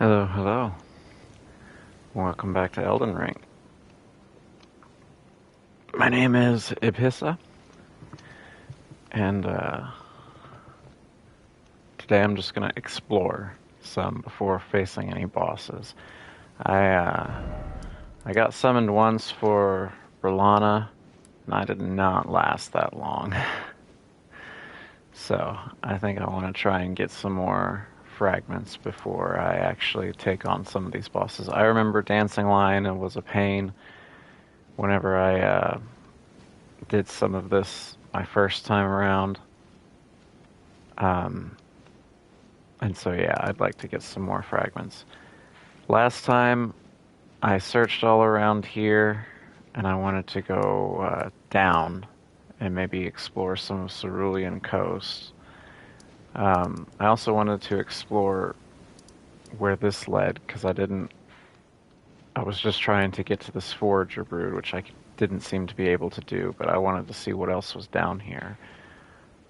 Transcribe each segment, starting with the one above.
Hello, hello. Welcome back to Elden Ring. My name is Ibhissa, and today I'm just gonna explore some before facing any bosses. I uh, I got summoned once for Berlana, and I did not last that long. So I think I want to try and get some more fragments before I actually take on some of these bosses. I remember Dancing Lion, it was a pain whenever I did some of this my first time around. Um, and so, yeah, I'd like to get some more fragments. Last time, I searched all around here, and I wanted to go down and maybe explore some of Cerulean Coast. I also wanted to explore where this led, because I was just trying to get to this Forager Brood, which I didn't seem to be able to do, but I wanted to see what else was down here.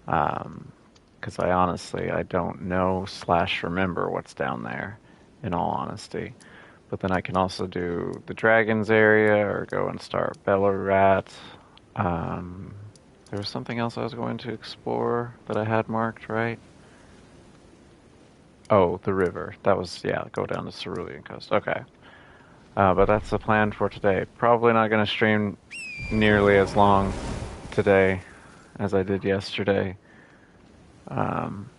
Because I don't know slash remember what's down there, in all honesty. But then I can also do the Dragons area or go and start Bellarat. Um, there was something else I was going to explore that I had marked, right? Oh, the river. That was, yeah, go down the Cerulean Coast. Okay. But that's the plan for today. Probably not going to stream nearly as long today as I did yesterday. Um,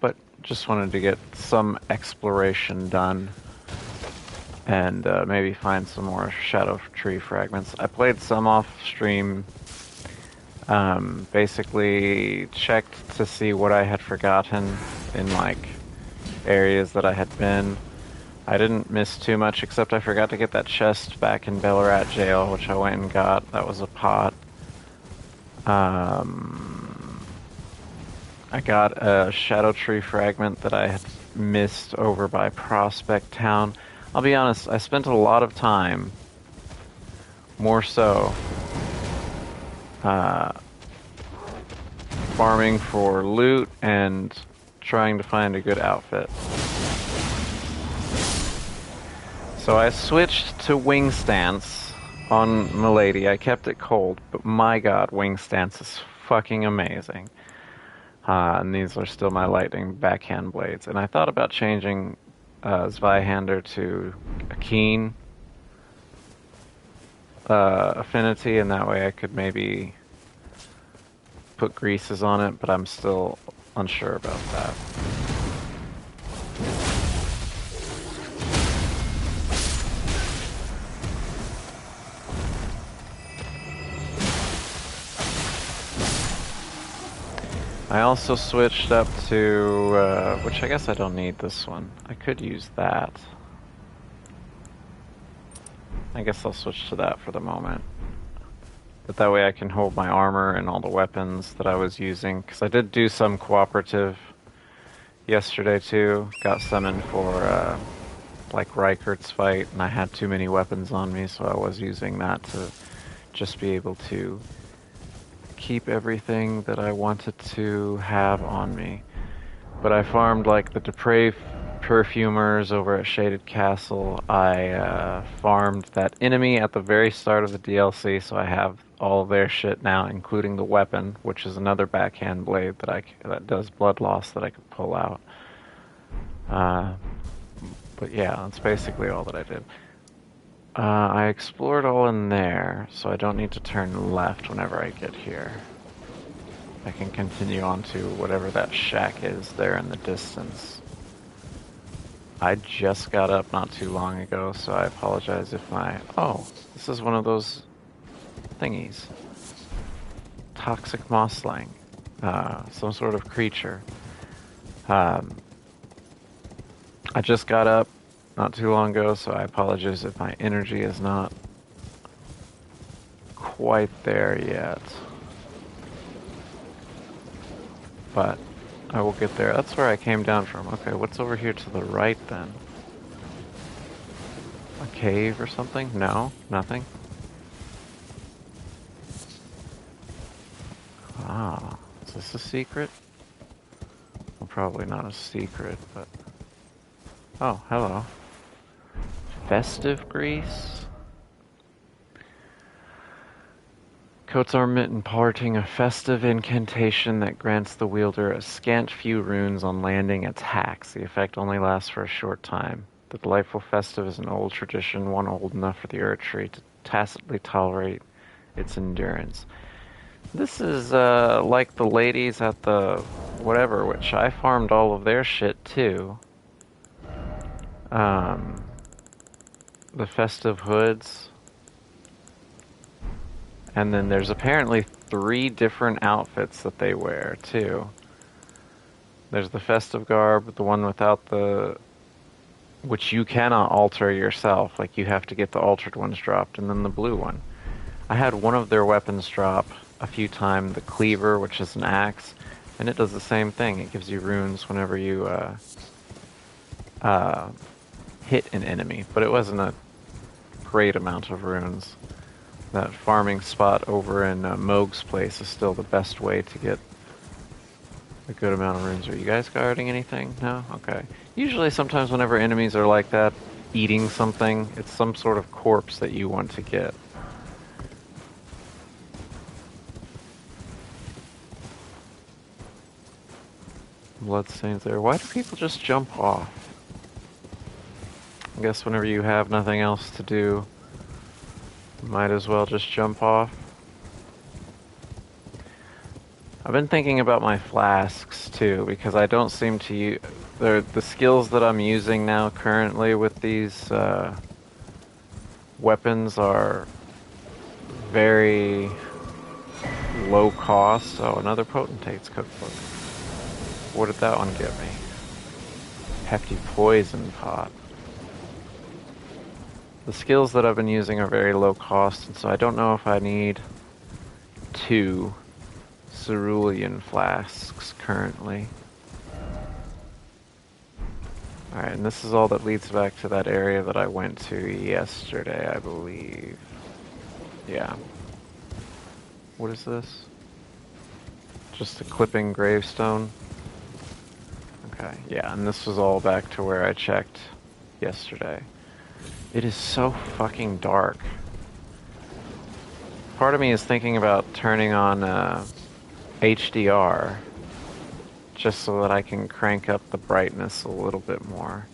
but just wanted to get some exploration done and maybe find some more Shadow Tree fragments. I played some off stream, basically checked to see what I had forgotten in like areas that I had been. I didn't miss too much, except I forgot to get that chest back in Bellarat jail, which I went and got. That was a pot. I got a Shadow Tree fragment that I had missed over by Prospect Town. I'll be honest, I spent a lot of time, more so, uh, farming for loot and trying to find a good outfit. So I switched to Wing Stance on Milady. I kept it cold, but my god, Wing Stance is fucking amazing. And these are still my lightning backhand blades. And I thought about changing Zweihander to a keen affinity, and that way I could maybe put greases on it, but I'm still unsure about that. I also switched up to, which I guess I don't need this one. I could use that. I guess I'll switch to that for the moment. But that way I can hold my armor and all the weapons that I was using. Because I did do some cooperative yesterday too. Got summoned for, like, Reichert's fight, and I had too many weapons on me, so I was using that to just be able to keep everything that I wanted to have on me. But I farmed like the Depraved Perfumers over at Shaded Castle. I farmed that enemy at the very start of the DLC, so I have all of their shit now, including the weapon, which is another backhand blade that does blood loss that I could pull out. But yeah, that's basically all that I did. I explored all in there, so I don't need to turn left whenever I get here. I can continue on to whatever that shack is there in the distance. I just got up not too long ago, so I apologize if Oh, this is one of those thingies. Toxic mossling. Some sort of creature. I just got up not too long ago, so I apologize if my energy is not quite there yet. But I will get there. That's where I came down from. Okay, what's over here to the right then? A cave or something? No, nothing. Ah, is this a secret? Well, probably not a secret, but... Oh, hello. Festive grease? Coats armament imparting a festive incantation that grants the wielder a scant few runes on landing attacks. The effect only lasts for a short time. The delightful festive is an old tradition, one old enough for the Erdtree to tacitly tolerate its endurance. This is like the ladies at the whatever, which I farmed all of their shit too. Um, the festive hoods. And then there's apparently 3 different outfits that they wear, too. There's the festive garb, the one without the... which you cannot alter yourself. Like, you have to get the altered ones dropped, and then the blue one. I had one of their weapons drop a few times, the cleaver, which is an axe, and it does the same thing. It gives you runes whenever you uh, hit an enemy, but it wasn't a great amount of runes. That farming spot over in Moog's place is still the best way to get a good amount of runes. Are you guys guarding anything? No? Okay. Usually sometimes whenever enemies are like that, eating something, it's some sort of corpse that you want to get. Bloodstains there. Why do people just jump off? I guess whenever you have nothing else to do, might as well just jump off. I've been thinking about my flasks too, because I don't seem to use... the skills that I'm using now currently with these weapons are very low cost. Oh, another Potentate's cookbook. What did that one get me? Hefty poison pot. The skills that I've been using are very low cost, and so I don't know if I need 2 cerulean flasks currently. Alright, and this is all that leads back to that area that I went to yesterday, I believe. Yeah. What is this? Just a clipping gravestone? Okay, yeah, and this was all back to where I checked yesterday. It is so fucking dark. Part of me is thinking about turning on HDR just so that I can crank up the brightness a little bit more.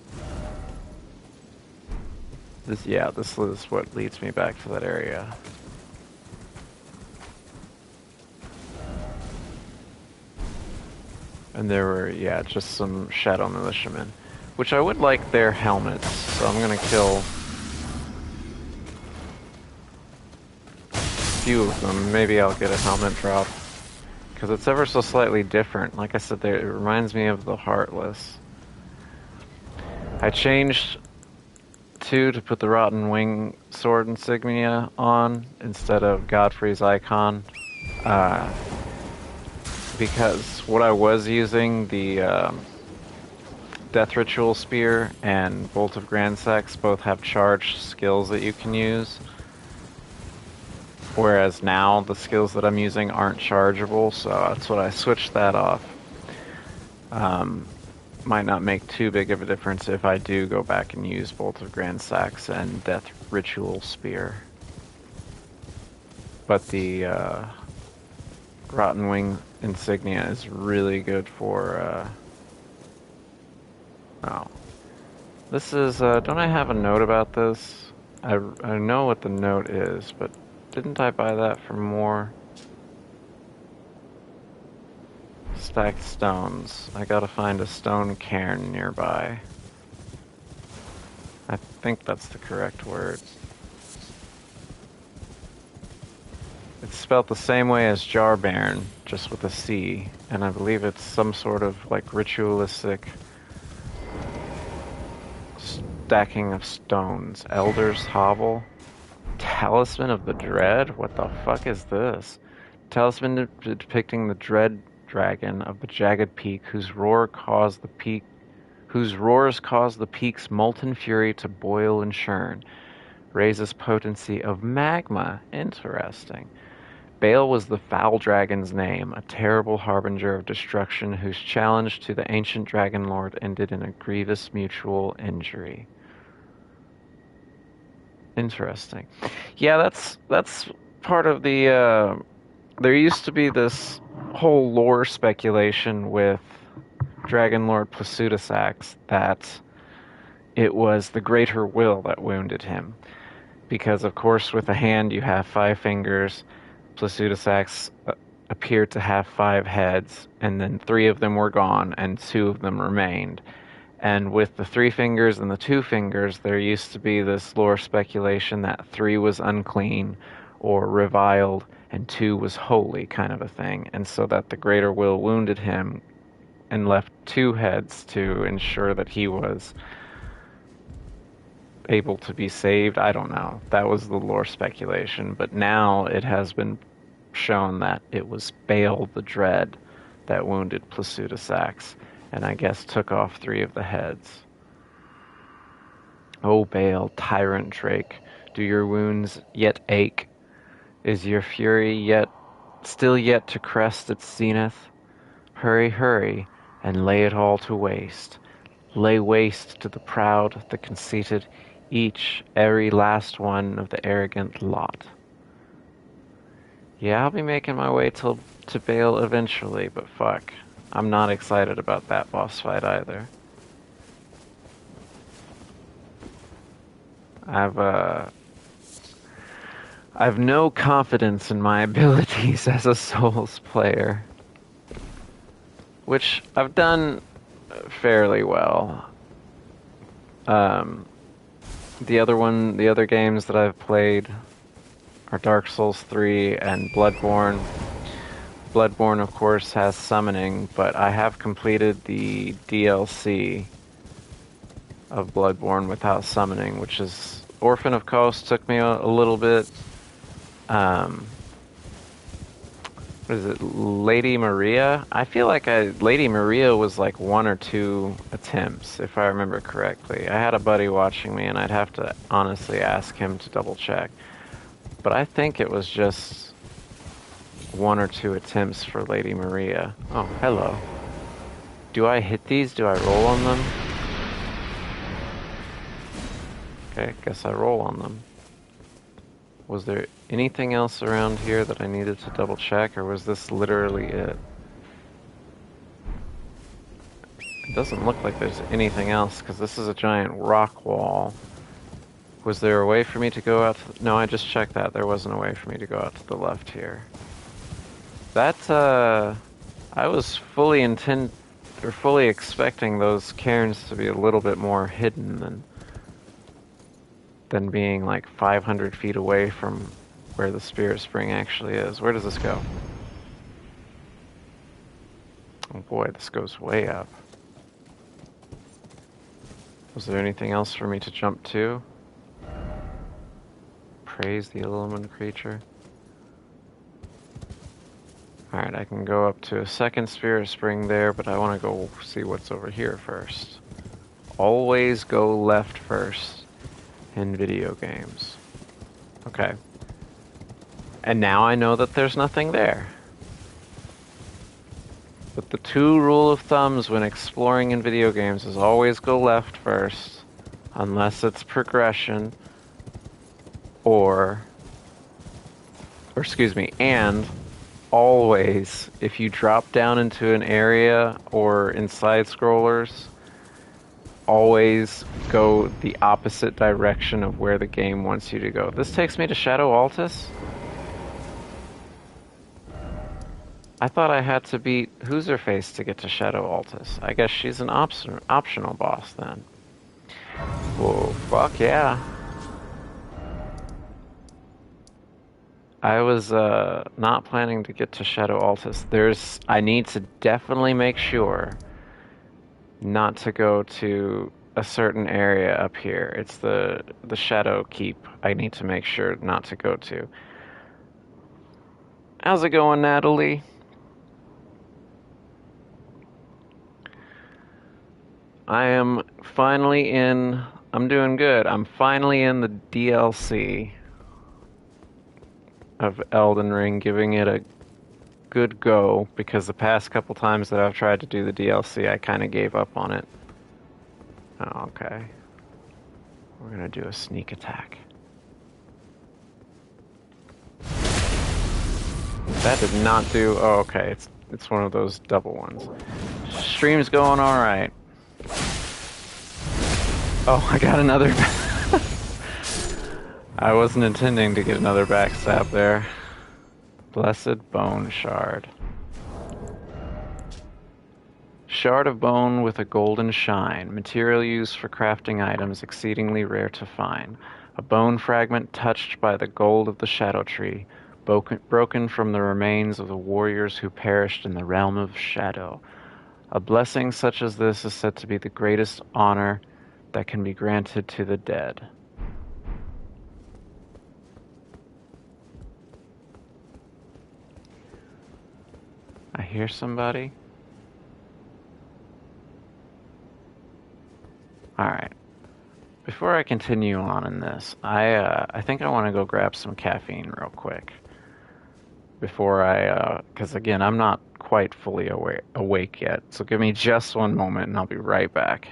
This is what leads me back to that area. And there were, yeah, just some Shadow Militiamen. Which I would like their helmets, so I'm gonna kill a few of them. Maybe I'll get a helmet drop. Because it's ever so slightly different. Like I said, it reminds me of the Heartless. I changed to put the Rotten Wing sword insignia on instead of Godfrey's icon. Because what I was using, the Death Ritual Spear and Bolt of Grandsex both have charged skills that you can use. Whereas now the skills that I'm using aren't chargeable, so that's what I switched that off. Might not make too big of a difference if I do go back and use Bolt of Grandsex and Death Ritual Spear. But the Rotten Wing insignia is really good for... Oh. This is... don't I have a note about this? I know what the note is, but didn't I buy that for more? Stacked stones. I gotta find a stone cairn nearby. I think that's the correct word. It's spelled the same way as Jarbairn, just with a C, and I believe it's some sort of like ritualistic stacking of stones. Elder's Hovel? Talisman of the Dread? What the fuck is this? Talisman depicting the Dread Dragon of the Jagged Peak, whose roars cause the peak's molten fury to boil and churn. Raises potency of magma. Interesting. Baal was the foul dragon's name, a terrible harbinger of destruction whose challenge to the ancient dragon lord ended in a grievous mutual injury. Interesting. Yeah, that's part of the there used to be this whole lore speculation with Dragon Lord Plasudasax that it was the greater will that wounded him. Because, of course, with a hand you have 5 fingers. Plasudasax appeared to have 5 heads, and then 3 of them were gone, and 2 of them remained. And with the 3 fingers and the 2 fingers, there used to be this lore speculation that 3 was unclean or reviled, and 2 was holy, kind of a thing. And so that the greater will wounded him and left 2 heads to ensure that he was able to be saved. I don't know. That was the lore speculation. But now it has been shown that it was Baal the Dread that wounded Plasudasax, and I guess took off 3 of the heads. O Baal, tyrant Drake, do your wounds yet ache? Is your fury still yet to crest its zenith? Hurry, hurry, and lay it all to waste. Lay waste to the proud, the conceited, every last one of the arrogant lot. Yeah, I'll be making my way to Baal eventually, but fuck. I'm not excited about that boss fight either. I've no confidence in my abilities as a Souls player, which I've done fairly well. The other games that I've played are Dark Souls 3 and Bloodborne. Bloodborne, of course, has summoning, but I have completed the DLC of Bloodborne without summoning, which is Orphan of Kos. Took me a little bit. What is it? Lady Maria? I feel like Lady Maria was like 1 or 2 attempts, if I remember correctly. I had a buddy watching me, and I'd have to honestly ask him to double check. But I think it was just 1 or 2 attempts for Lady Maria. Oh, hello. Do I hit these? Do I roll on them? Okay, guess I roll on them. Was there anything else around here that I needed to double check, or was this literally it? It doesn't look like there's anything else, because this is a giant rock wall. Was there a way for me to go out to no, I just checked that. There wasn't a way for me to go out to the left here. That, I was fully expecting those cairns to be a little bit more hidden than being like 500 feet away from where the Spirit Spring actually is. Where does this go? Oh boy, this goes way up. Was there anything else for me to jump to? Praise the illumined creature. Alright, I can go up to a second Spirit Spring there, but I want to go see what's over here first. Always go left first in video games. Okay. And now I know that there's nothing there. But the 2 rule of thumbs when exploring in video games is always go left first, unless it's progression, and always, if you drop down into an area or in side scrollers, always go the opposite direction of where the game wants you to go. This takes me to Shadow Altus? I thought I had to beat Who's-Her-Face to get to Shadow Altus. I guess she's an optional boss then. Whoa, fuck yeah. I was not planning to get to Shadow Altus. I need to definitely make sure not to go to a certain area up here. It's the Shadow Keep I need to make sure not to go to. How's it going, Natalie? I'm doing good. I'm finally in the DLC. of Elden Ring, giving it a good go, because the past couple times that I've tried to do the DLC, I kind of gave up on it. Oh, okay. We're gonna do a sneak attack. That did not do... Oh, okay. It's one of those double ones. Stream's going alright. Oh, I got another... I wasn't intending to get another backstab there. Blessed Bone Shard. Shard of bone with a golden shine. Material used for crafting items exceedingly rare to find. A bone fragment touched by the gold of the shadow tree. Broken from the remains of the warriors who perished in the realm of shadow. A blessing such as this is said to be the greatest honor that can be granted to the dead. I hear somebody. Alright. Before I continue on in this, I think I want to go grab some caffeine real quick. Before because again, I'm not quite fully awake yet. So give me just one moment and I'll be right back.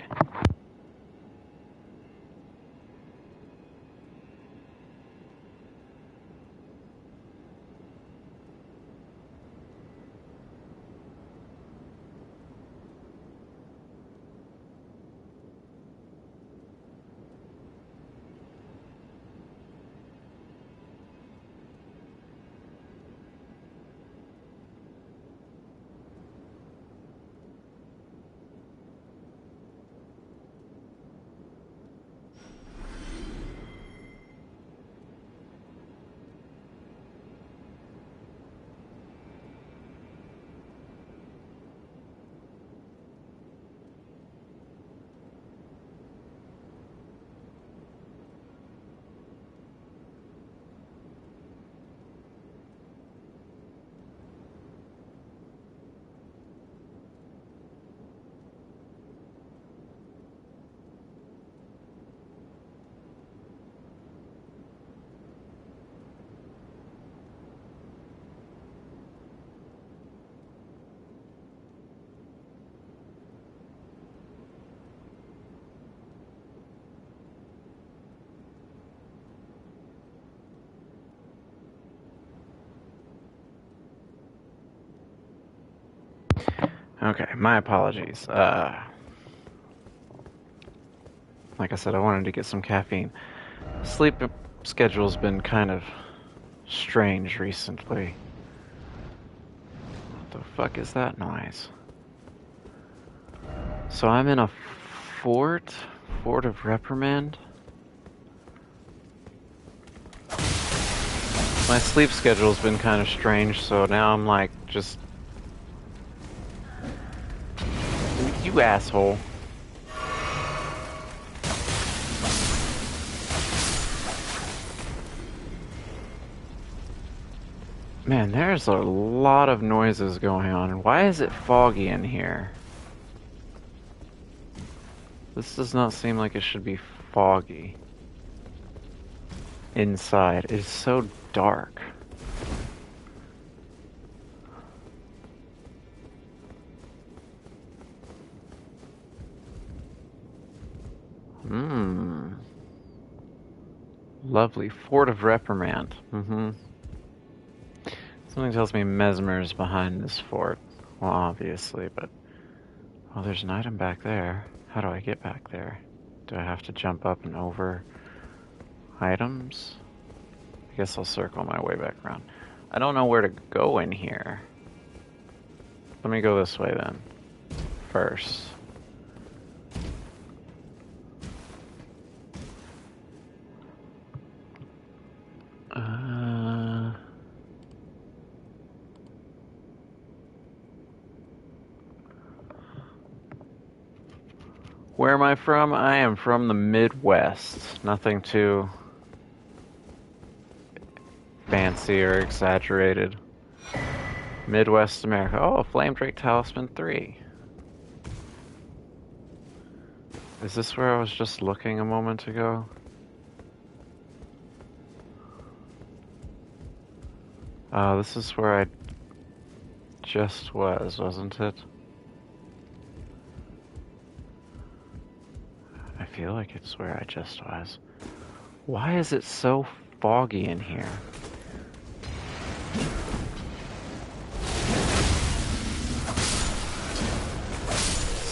Okay, my apologies. Like I said, I wanted to get some caffeine. Sleep schedule's been kind of strange recently. What the fuck is that noise? So I'm in a fort of reprimand. My sleep schedule's been kind of strange, so now I'm like just... You asshole. Man, there's a lot of noises going on. Why is it foggy in here? This does not seem like it should be foggy inside. It's so dark. Lovely. Fort of Reprimand. Something tells me Mesmer's behind this fort. Well, obviously, but... Oh, there's an item back there. How do I get back there? Do I have to jump up and over items? I guess I'll circle my way back around. I don't know where to go in here. Let me go this way then. First. Where am I from? I am from the Midwest. Nothing too fancy or exaggerated. Midwest America. Oh, Flame Drake Talisman 3. Is this where I was just looking a moment ago? Oh, this is where I just was, wasn't it? I feel like it's where I just was. Why is it so foggy in here?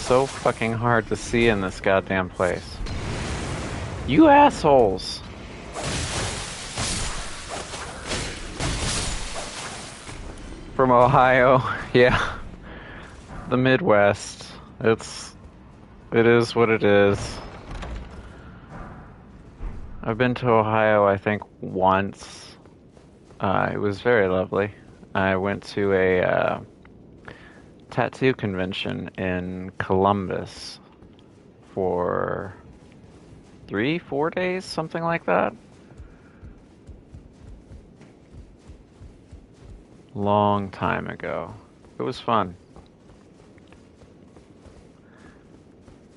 So fucking hard to see in this goddamn place. You assholes! From Ohio, yeah. The Midwest. It is what it is. I've been to Ohio, I think, once. It was very lovely. I went to a tattoo convention in Columbus for 3-4 days, something like that. Long time ago. It was fun.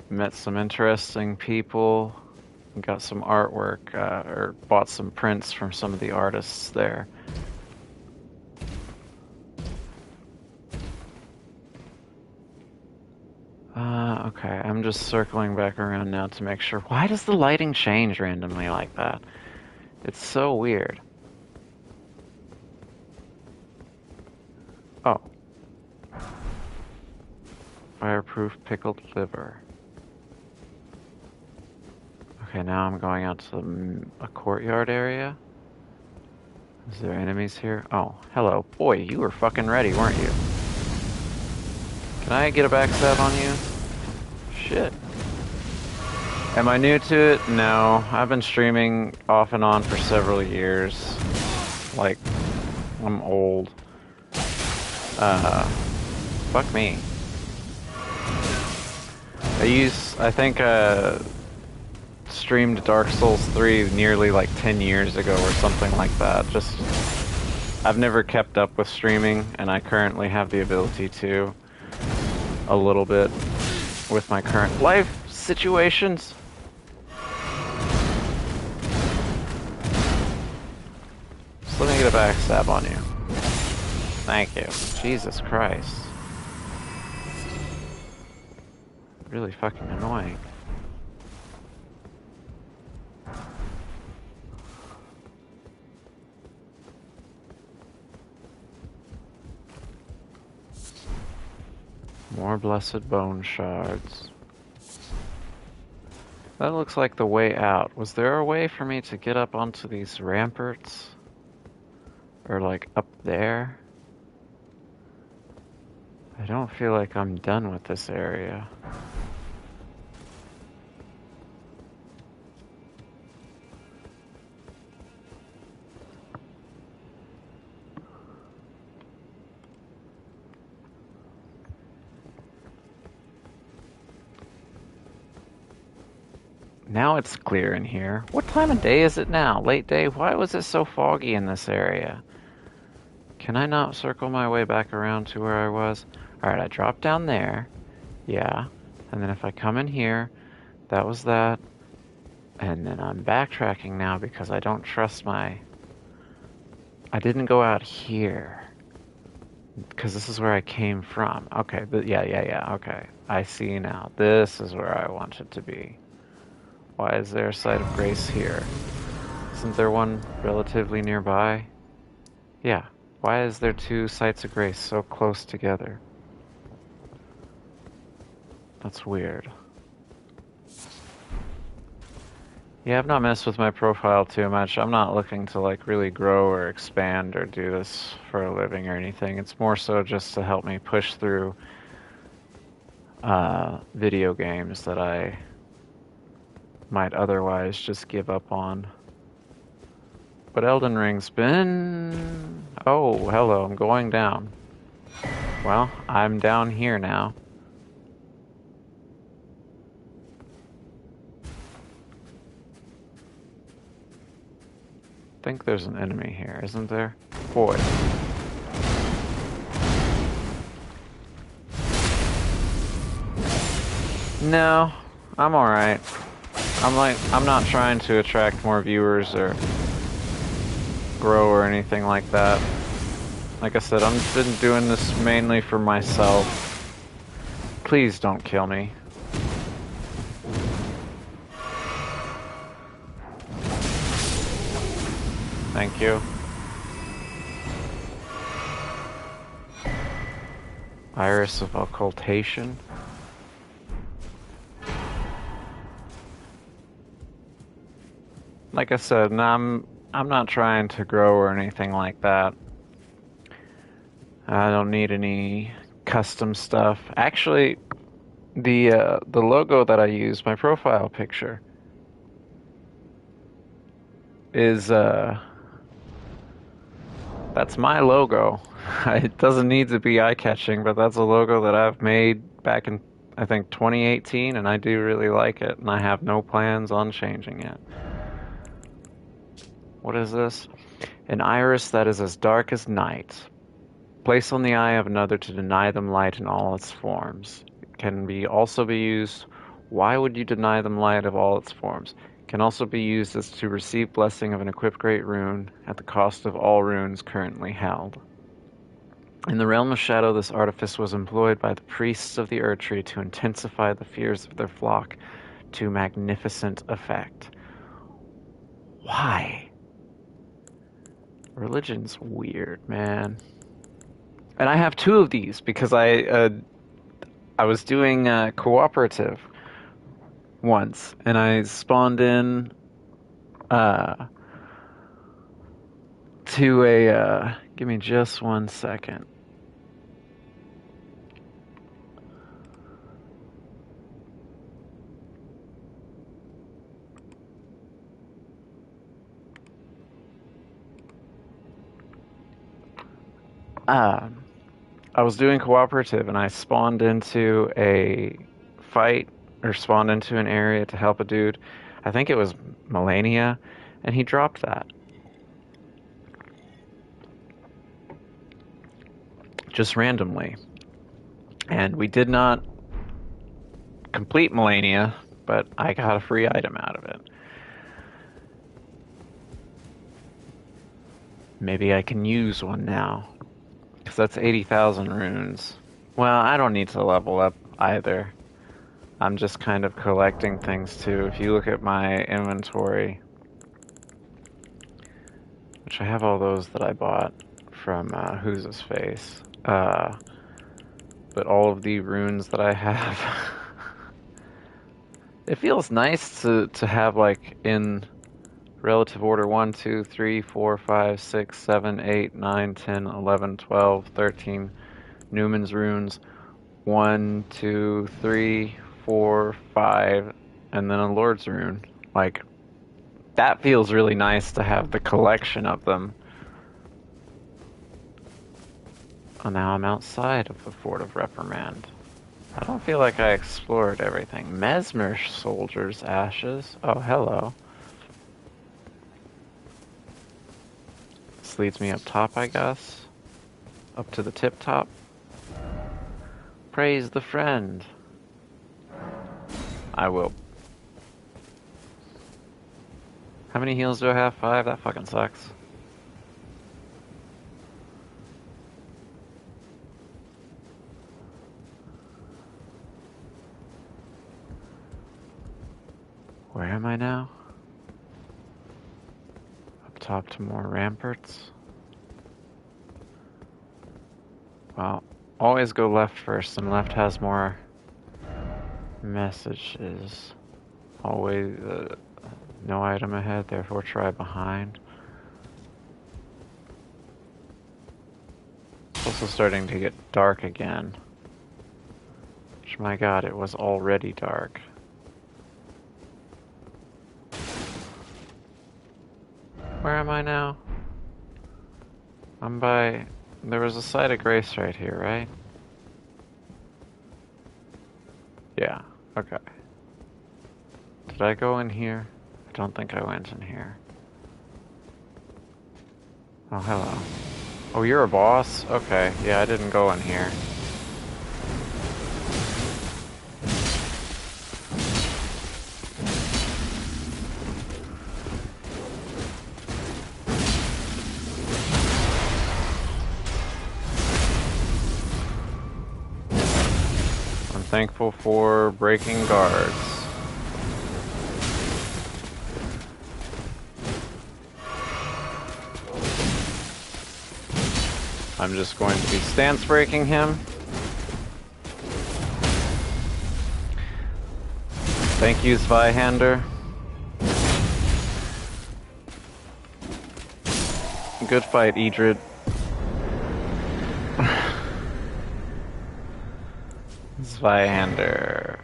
Met some interesting people. Got some artwork, or bought some prints from some of the artists there. Okay, I'm just circling back around now to make sure. Why does the lighting change randomly like that? It's so weird. Oh. Fireproof pickled liver. Okay, now I'm going out to a courtyard area. Is there enemies here? Oh, hello. Boy, you were fucking ready, weren't you? Can I get a backstab on you? Shit. Am I new to it? No. I've been streaming off and on for several years. Like, I'm old. Fuck me. I think, streamed Dark Souls 3 nearly like 10 years ago or something like that. I've never kept up with streaming, and I currently have the ability to a little bit with my current life situations. So let me get a backstab on you. Thank you. Jesus Christ. Really fucking annoying. More blessed bone shards. That looks like the way out. Was there a way for me to get up onto these ramparts? Or like up there? I don't feel like I'm done with this area. Now it's clear in here. What time of day is it now? Late day? Why was it so foggy in this area? Can I not circle my way back around to where I was? Alright, I dropped down there. Yeah. And then if I come in here, that was that. And then I'm backtracking now because I don't trust my... I didn't go out here. Because this is where I came from. Okay, yeah, okay. I see now. This is where I want it to be. Why is there a site of grace here? Isn't there one relatively nearby? Yeah. Why is there two sites of grace so close together? That's weird. Yeah, I've not messed with my profile too much. I'm not looking to like really grow or expand or do this for a living or anything. It's more so just to help me push through video games that I might otherwise just give up on. But Elden Ring's been... Oh, hello, I'm going down. Well, I'm down here now. I think there's an enemy here, isn't there? Boy. No, I'm alright. I'm not trying to attract more viewers or grow or anything like that. Like I said, I've been doing this mainly for myself. Please don't kill me. Thank you. Iris of Occultation. Like I said, I'm not trying to grow or anything like that. I don't need any custom stuff. Actually, the logo that I use, my profile picture, is that's my logo. It doesn't need to be eye-catching, but that's a logo that I've made back in, I think, 2018, and I do really like it, and I have no plans on changing it. What is this? An iris that is as dark as night. Placed on the eye of another to deny them light in all its forms. It can also be used. Why would you deny them light of all its forms? Can also be used as to receive blessing of an equipped great rune at the cost of all runes currently held. In the realm of shadow, this artifice was employed by the priests of the Erdtree to intensify the fears of their flock to magnificent effect. Why? Religion's weird, man. And I have two of these because I was doing cooperative once, and I spawned in to a give me just 1 second. I was doing cooperative, and I spawned into a fight, or spawned into an area to help a dude. I think it was Melania, and he dropped that. Just randomly. And we did not complete Melania, but I got a free item out of it. Maybe I can use one now. Because that's 80,000 runes. Well, I don't need to level up either. I'm just kind of collecting things too. If you look at my inventory, which I have all those that I bought from Who's His Face. But all of the runes that I have, it feels nice to have like in relative order 1, 2, 3, 4, 5, 6, 7, 8, 9, 10, 11, 12, 13 Newman's runes. 1, 2, 3, 4, 5, and then a Lord's rune. Like, that feels really nice to have the collection of them. Oh, now I'm outside of the Fort of Reprimand. I don't feel like I explored everything. Mesmer Soldier's Ashes. Oh, hello. This leads me up top, I guess. Up to the tip top. Praise the friend. I will. How many heals do I have? 5? That fucking sucks. Where am I now? Up top to more ramparts. Well, always go left first, and left has more messages. Always, no item ahead, therefore try behind. It's also starting to get dark again. Which, my god, it was already dark. Where am I now? I'm by... There was a site of grace right here, right? Yeah, okay. Did I go in here? I don't think I went in here. Oh, hello. Oh, you're a boss? Okay, yeah, I didn't go in here. thankful for breaking guards. I'm just going to be stance breaking him. Thank you, Zweihander. Good fight, Edred. Zweihander.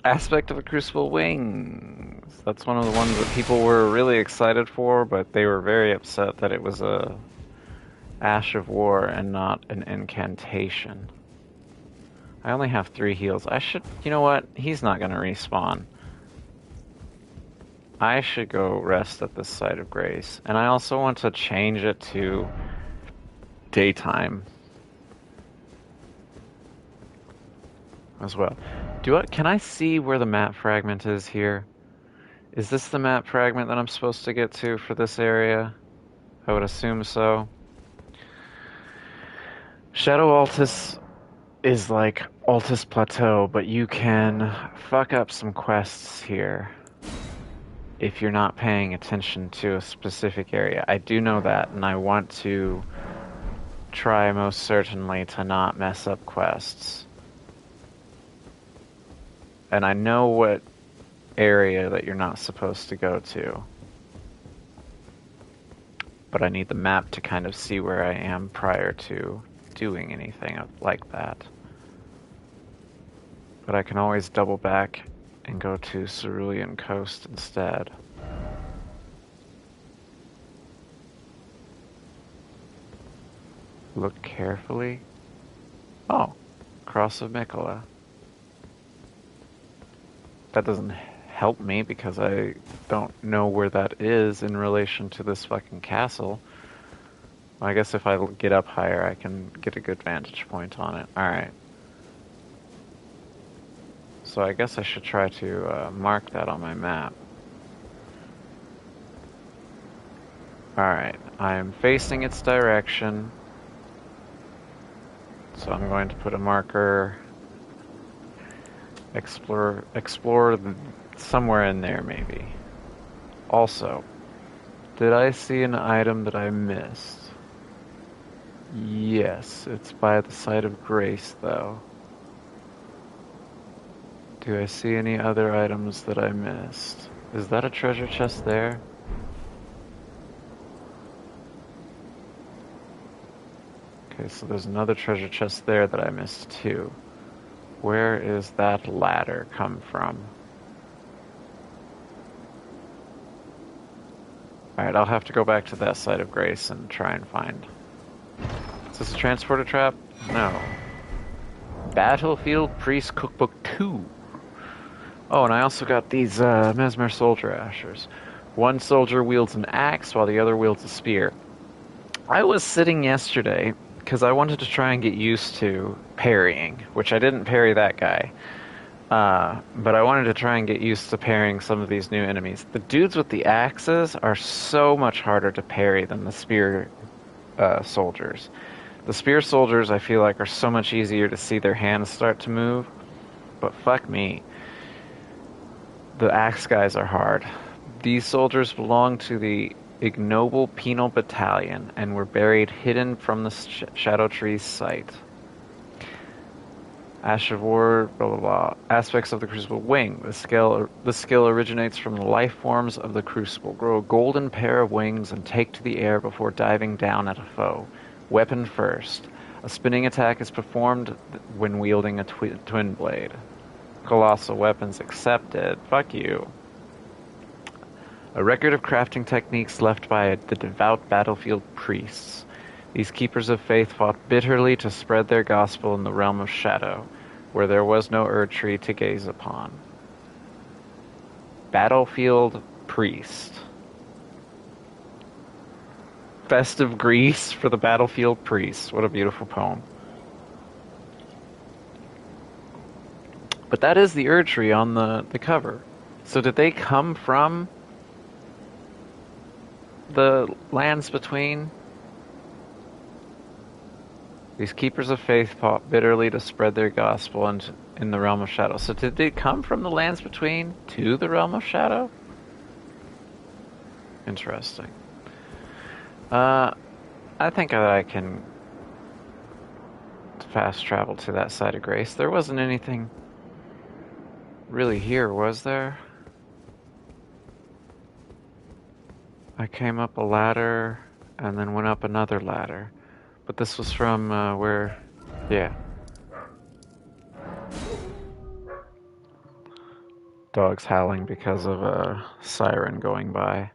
Aspect of the Crucible Wings. That's one of the ones that people were really excited for, but they were very upset that it was a Ash of War and not an incantation. I only have 3 heals. I should... You know what? He's not going to respawn. I should go rest at this site of grace. And I also want to change it to daytime as well. Can I see where the map fragment is here? Is this the map fragment that I'm supposed to get to for this area? I would assume so. Shadow Altus is like Altus Plateau, but you can fuck up some quests here if you're not paying attention to a specific area. I do know that, and I want to try most certainly to not mess up quests. And I know what area that you're not supposed to go to. But I need the map to kind of see where I am prior to doing anything like that. But I can always double back and go to Cerulean Coast instead. Look carefully. Oh, Cross of Mikola. That doesn't help me because I don't know where that is in relation to this fucking castle. I guess if I get up higher, I can get a good vantage point on it. Alright. So I guess I should try to mark that on my map. Alright, I'm facing its direction. So I'm going to put a marker... Explore somewhere in there, maybe. Also, did I see an item that I missed? Yes, it's by the site of grace, though. Do I see any other items that I missed? Is that a treasure chest there? Okay, so there's another treasure chest there that I missed, too. Where is that ladder come from? Alright, I'll have to go back to that site of grace and try and find... Is this a transporter trap? No. Battlefield Priest Cookbook 2. Oh, and I also got these Mesmer Soldier Ashers. One soldier wields an axe while the other wields a spear. I was sitting yesterday... because I wanted to try and get used to parrying, which I didn't parry that guy. But I wanted to try and get used to parrying some of these new enemies. The dudes with the axes are so much harder to parry than the spear soldiers. The spear soldiers, I feel like, are so much easier to see their hands start to move. But fuck me. The axe guys are hard. These soldiers belong to the ignoble penal battalion and were buried hidden from the Shadow Tree's site. Ash of War, blah blah blah. Aspects of the Crucible Wing. The skill originates from the life forms of the Crucible. Grow a golden pair of wings and take to the air before diving down at a foe. Weapon first. A spinning attack is performed when wielding a twin blade. Colossal weapons accepted. Fuck you. A record of crafting techniques left by the devout battlefield priests. These keepers of faith fought bitterly to spread their gospel in the realm of shadow, where there was no Erd tree to gaze upon. Battlefield priest. Festive Greece for the battlefield priests. What a beautiful poem. But that is the Erd tree on the cover. So did they come from the lands between? These keepers of faith fought bitterly to spread their gospel in the Realm of Shadow. So did it come from the Lands Between to the Realm of Shadow? Interesting. I think that I can fast travel to that side of Grace. There wasn't anything really here, was there? I came up a ladder and then went up another ladder. But this was from where... Yeah. Dogs howling because of a siren going by.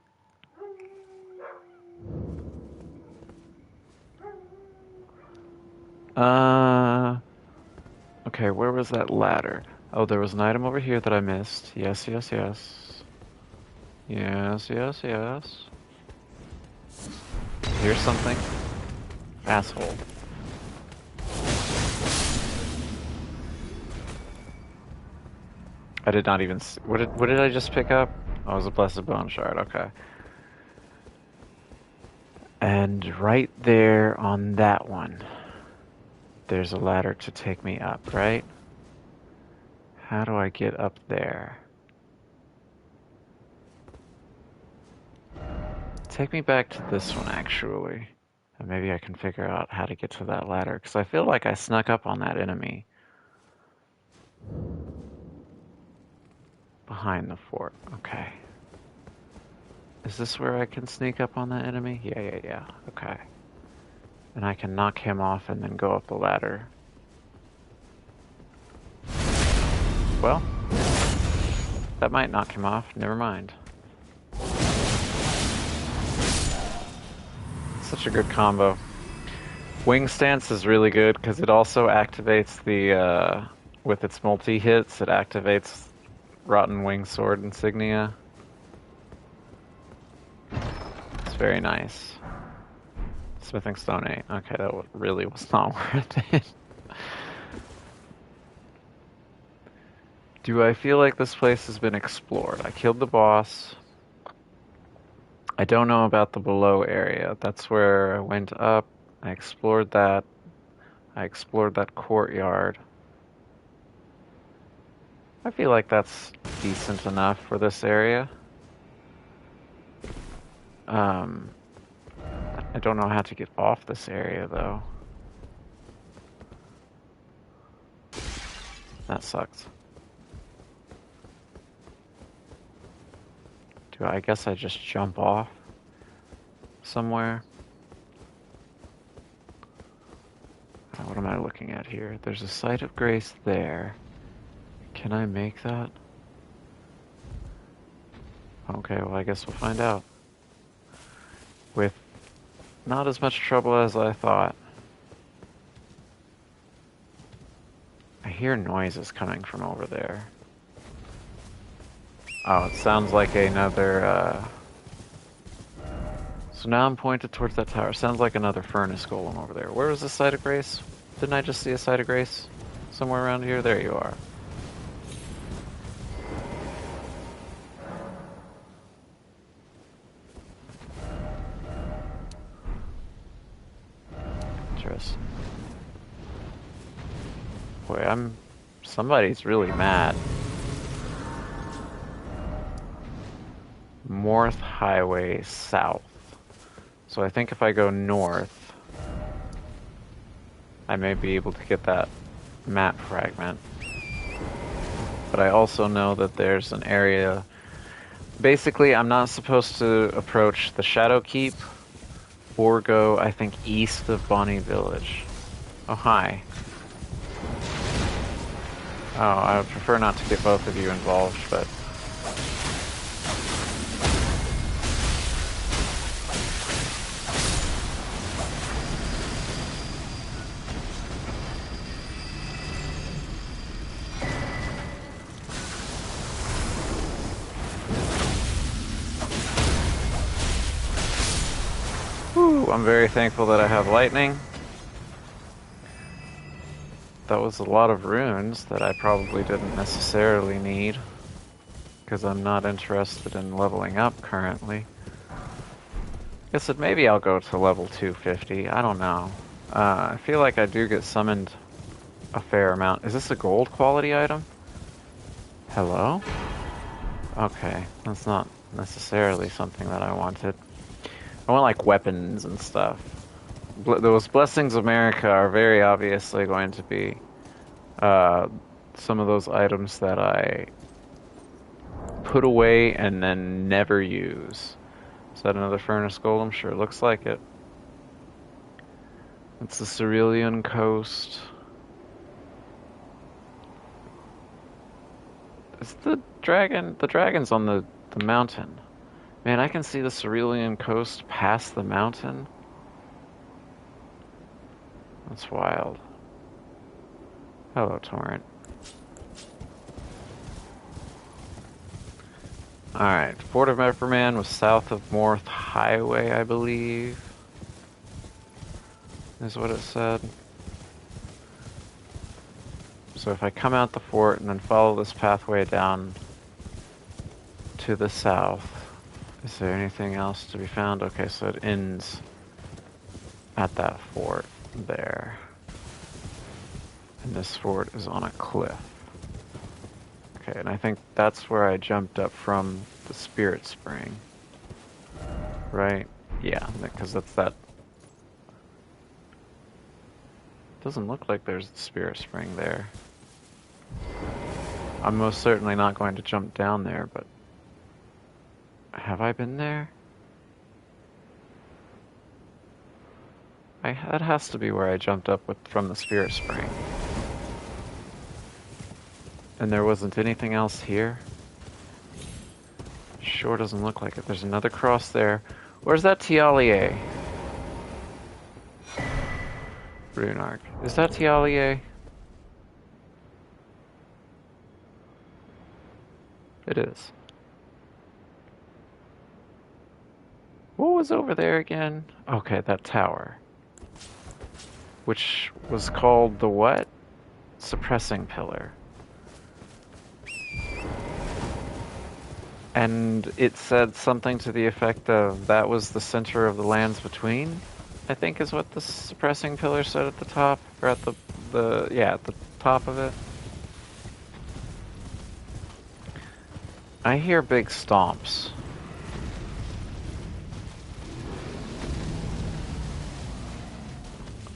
Okay, where was that ladder? Oh, there was an item over here that I missed. Yes, yes, yes. Yes, yes, yes. Here's something. Asshole. I did not even see, what did I just pick up? Oh, it was a blessed bone shard, okay. And right there on that one, there's a ladder to take me up, right? How do I get up there? Take me back to this one, actually. And maybe I can figure out how to get to that ladder, because I feel like I snuck up on that enemy. Behind the fort, okay. Is this where I can sneak up on that enemy? Yeah, okay. And I can knock him off and then go up the ladder. Well, that might knock him off, never mind. Such a good combo. Wing Stance is really good because it also activates the, with its multi-hits, it activates Rotten Wing Sword Insignia. It's very nice. Smithing Stone 8. Okay, that really was not worth it. Do I feel like this place has been explored? I killed the boss. I don't know about the below area. That's where I went up. I explored that. I explored that courtyard. I feel like that's decent enough for this area. I don't know how to get off this area, though. That sucks. I guess I just jump off somewhere. What am I looking at here? There's a site of grace there. Can I make that? Okay, well I guess we'll find out. With not as much trouble as I thought. I hear noises coming from over there. Oh, it sounds like another, So now I'm pointed towards that tower. Sounds like another furnace golem over there. Where was the site of grace? Didn't I just see a site of grace? Somewhere around here? There you are. Interesting. Boy, somebody's really mad. North Highway South. So I think if I go north, I may be able to get that map fragment. But I also know that there's an area... Basically, I'm not supposed to approach the Shadow Keep or go, I think, east of Bonnie Village. Oh, hi. Oh, I would prefer not to get both of you involved, but... I'm very thankful that I have lightning. That was a lot of runes that I probably didn't necessarily need, because I'm not interested in leveling up currently. Guess that maybe I'll go to level 250, I don't know. I feel like I do get summoned a fair amount. Is this a gold quality item? Hello? Okay, that's not necessarily something that I wanted. I want like weapons and stuff. Those Blessings of America are very obviously going to be uh, some of those items that I put away and then never use. Is that another furnace golem? Sure, looks like it. It's the Cerulean Coast. Is the dragon? The dragon's on the mountain. Man, I can see the Cerulean Coast past the mountain. That's wild. Hello, Torrent. Alright, Fort of Epperman was south of Morth Highway, I believe. Is what it said. So if I come out the fort and then follow this pathway down to the south, is there anything else to be found? Okay, so it ends at that fort there. And this fort is on a cliff. Okay, and I think that's where I jumped up from the Spirit Spring. Right? Yeah, because that's that. Doesn't look like there's the Spirit Spring there. I'm most certainly not going to jump down there, but have I been there? That has to be where I jumped up from the Spirit Spring. And there wasn't anything else here? Sure doesn't look like it. There's another cross there. Where's that Tialier? Rune Arc. Is that Tialier? It is. What was over there again? Okay, that tower. Which was called the what? Suppressing Pillar. And it said something to the effect of that was the center of the lands between, I think is what the Suppressing Pillar said at the top, or at at the top of it. I hear big stomps.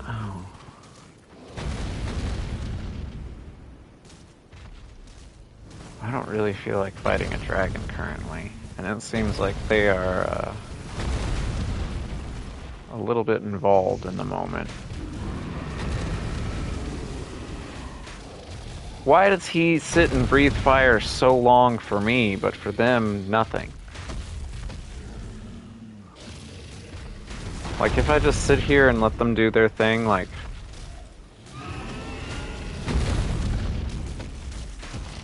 Oh. I don't really feel like fighting a dragon currently, and it seems like they are a little bit involved in the moment. Why does he sit and breathe fire so long for me, but for them, nothing? Like, if I just sit here and let them do their thing, like...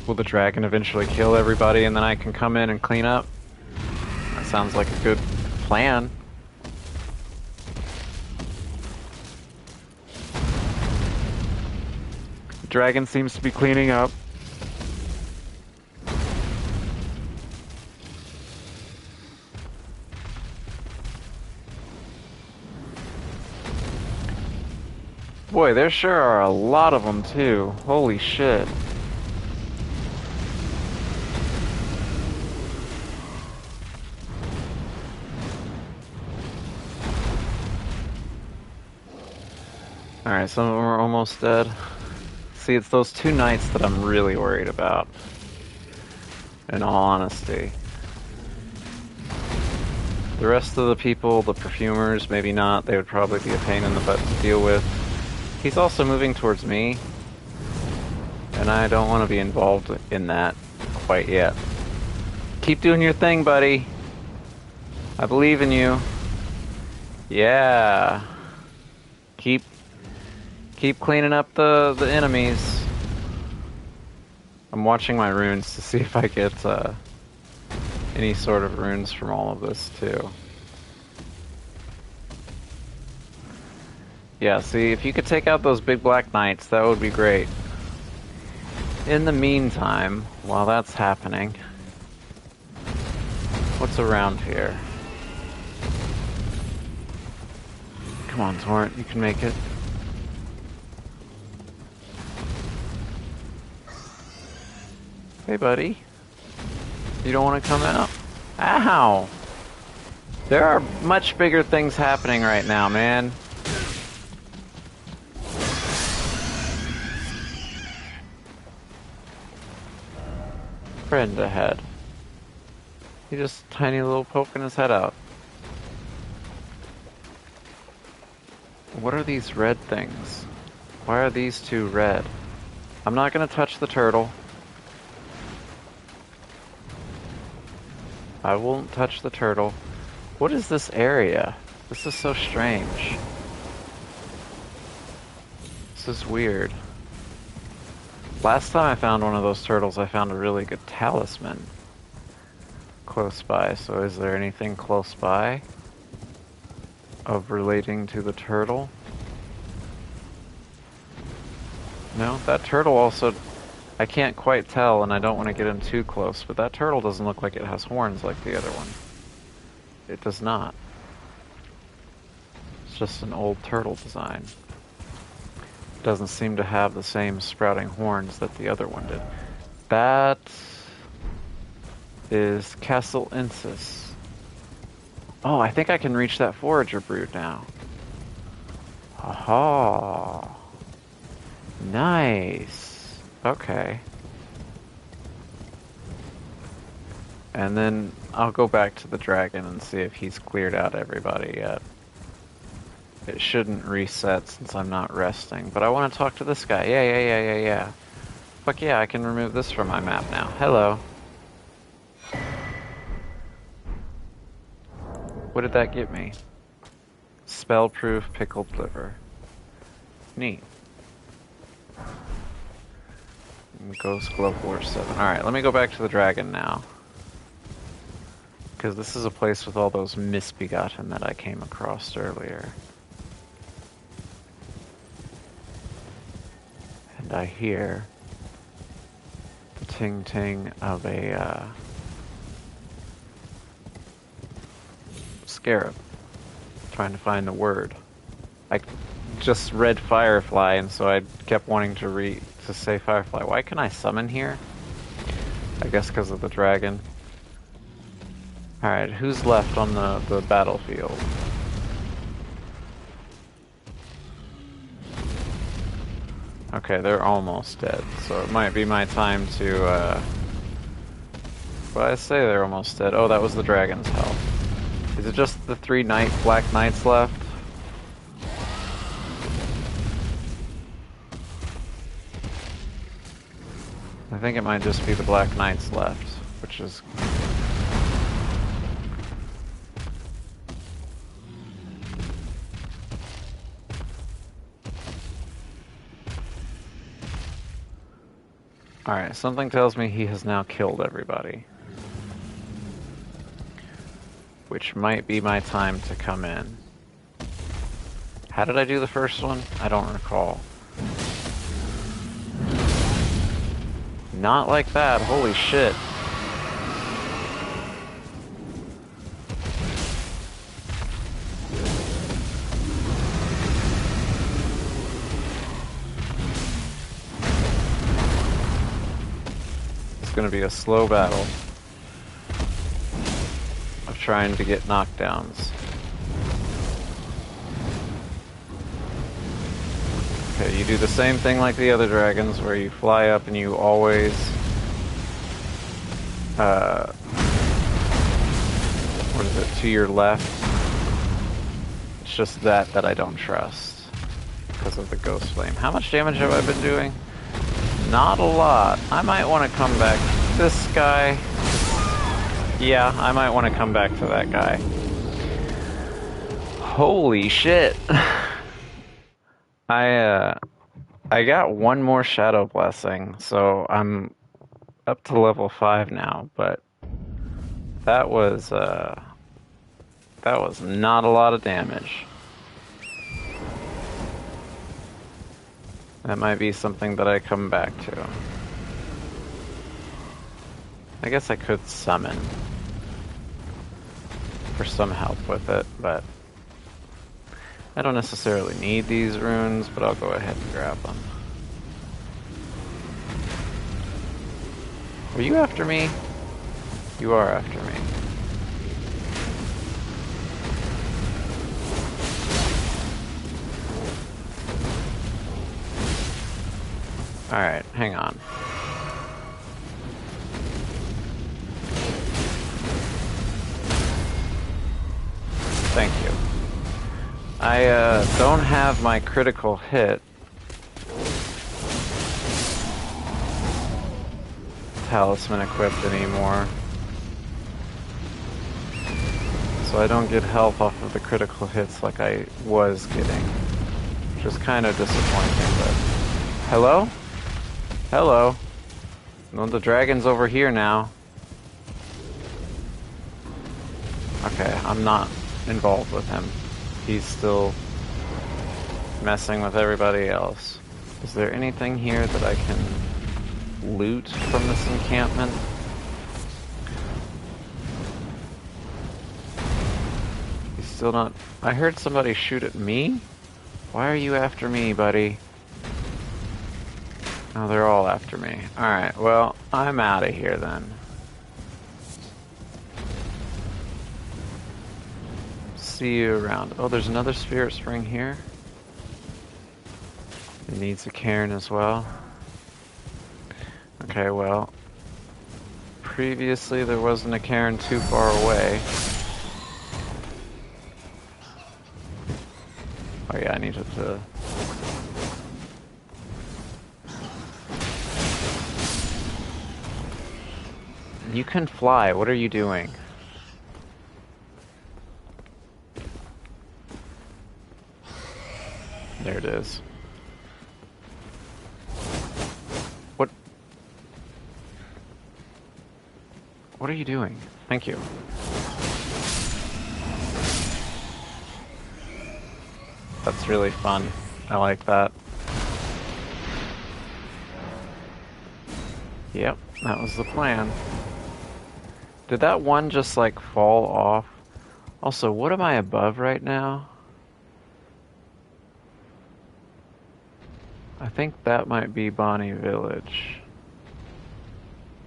will the dragon eventually kill everybody and then I can come in and clean up? That sounds like a good plan. The dragon seems to be cleaning up. Boy, there sure are a lot of them too. Holy shit. Alright, some of them are almost dead. See, it's those two knights that I'm really worried about. In all honesty. The rest of the people, the perfumers, maybe not. They would probably be a pain in the butt to deal with. He's also moving towards me. And I don't want to be involved in that quite yet. Keep doing your thing, buddy. I believe in you. Yeah. Keep cleaning up the enemies. I'm watching my runes to see if I get any sort of runes from all of this too. Yeah, see, if you could take out those big black knights, that would be great. In the meantime, while that's happening, what's around here? Come on, Torrent, you can make it. Hey, buddy. You don't want to come out? Ow! There are much bigger things happening right now, man. Friend ahead. He just tiny little poking his head out. What are these red things? Why are these two red? I'm not gonna touch the turtle. I won't touch the turtle. What is this area? This is so strange. This is weird. Last time I found one of those turtles, I found a really good talisman close by. So is there anything close by of relating to the turtle? No, that turtle also, I can't quite tell, and I don't want to get in too close, but that turtle doesn't look like it has horns like the other one. It does not. It's just an old turtle design. It doesn't seem to have the same sprouting horns that the other one did. That is Castle Insis. Oh, I think I can reach that forager brood now. Aha. Nice. Okay. And then I'll go back to the dragon and see if he's cleared out everybody yet. It shouldn't reset since I'm not resting, but I want to talk to this guy. Yeah. Fuck yeah, I can remove this from my map now. Hello. What did that get me? Spell-proof pickled liver. Neat. Ghost Glove War 7. Alright, let me go back to the dragon now. Because this is a place with all those misbegotten that I came across earlier. And I hear the ting-ting of a scarab. Trying to find the word. I just read Firefly, and so I kept wanting to say Firefly. Why can I summon here? I guess because of the dragon. Alright, who's left on the battlefield? Okay, they're almost dead, so it might be my time to, well, I say they're almost dead. Oh, that was the dragon's health. Is it just the 3 Black Knights left? I think it might just be the Black Knights left, which is... Alright, something tells me he has now killed everybody. Which might be my time to come in. How did I do the first one? I don't recall. Not like that, holy shit. It's gonna be a slow battle of trying to get knockdowns. Okay, you do the same thing like the other dragons, where you fly up and you always, what is it, to your left. It's just that I don't trust, because of the ghost flame. How much damage have I been doing? Not a lot. I might want to come back. This guy, yeah, I might want to come back to that guy. Holy shit. I got one more Shadow Blessing, so I'm up to level 5 now, but that was not a lot of damage. That might be something that I come back to. I guess I could summon for some help with it, but I don't necessarily need these runes, but I'll go ahead and grab them. Are you after me? You are after me. Alright, hang on. Thank you. I don't have my critical hit talisman equipped anymore. So I don't get health off of the critical hits like I was getting. Which is kind of disappointing, but... Hello? Hello? No, the dragon's over here now. Okay, I'm not involved with him. He's still messing with everybody else. Is there anything here that I can loot from this encampment? He's still not... I heard somebody shoot at me? Why are you after me, buddy? Oh, they're all after me. Alright, well, I'm out of here then. See you around. Oh, there's another spirit spring here. It needs a cairn as well. Okay, well, previously there wasn't a cairn too far away. Oh yeah, I needed to... You can fly, what are you doing? There it is. What? What are you doing? Thank you. That's really fun. I like that. Yep, that was the plan. Did that one just like fall off? Also, what am I above right now? I think that might be Bonnie Village.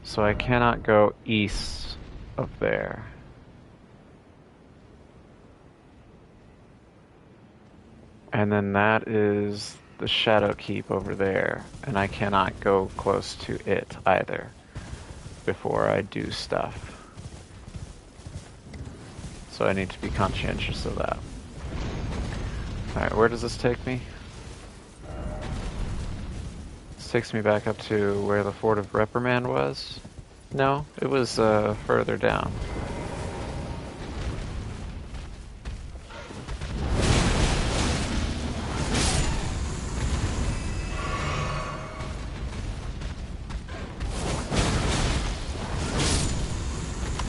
So I cannot go east of there. And then that is the Shadow Keep over there. And I cannot go close to it either before I do stuff. So I need to be conscientious of that. Alright, where does this take me? This takes me back up to where the Fort of Reprimand was? No, it was further down.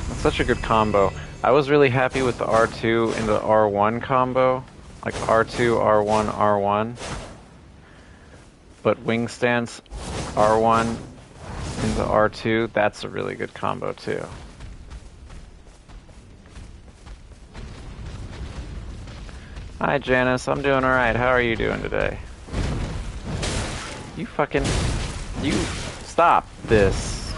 That's such a good combo. I was really happy with the R2 and the R1 combo. Like R2, R1, R1. But wing stance R1 into R2, that's a really good combo too. Hi Janice, I'm doing alright. How are you doing today? You stop this.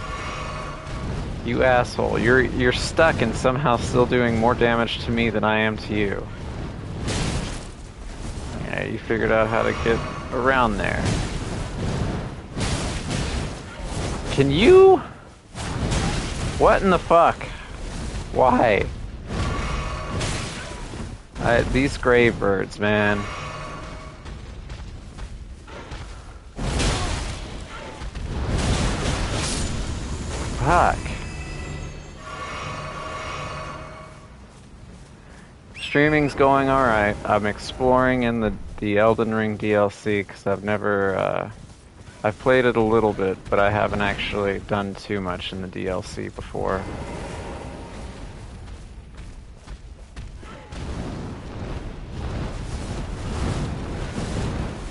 You asshole. You're stuck and somehow still doing more damage to me than I am to you. Yeah, you figured out how to get around there. Can you? What in the fuck? Why? These grave birds, man. Fuck. Streaming's going alright. I'm exploring in the Elden Ring DLC because I've never, I've played it a little bit, but I haven't actually done too much in the DLC before.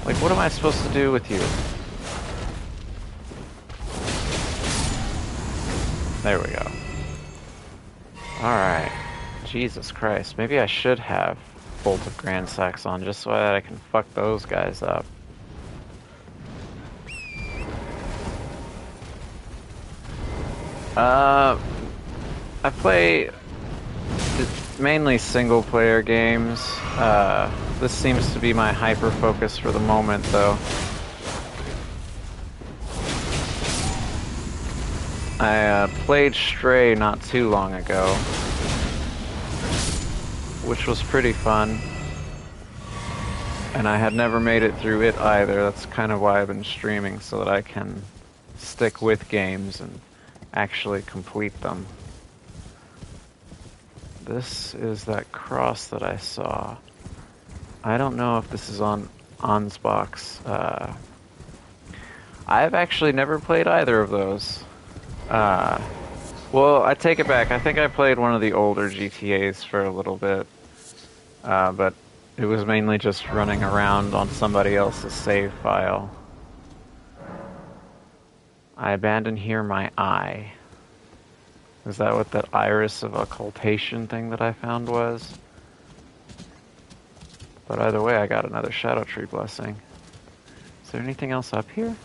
Like, what am I supposed to do with you? There we go. Alright. Jesus Christ. Maybe I should have Bolt of Grand Sax on just so that I can fuck those guys up. Uh, I play mainly single player games. This seems to be my hyper focus for the moment, though. I played Stray not too long ago, which was pretty fun. And I had never made it through it either. That's kind of why I've been streaming, so that I can stick with games and actually complete them. This is that cross that I saw. I don't know if this is on Ansbach's. I've actually never played either of those. Well, I take it back. I think I played one of the older GTAs for a little bit. But it was mainly just running around on somebody else's save file. I abandon here my eye. Is that what that iris of occultation thing that I found was? But either way, I got another Shadow Tree Blessing. Is there anything else up here?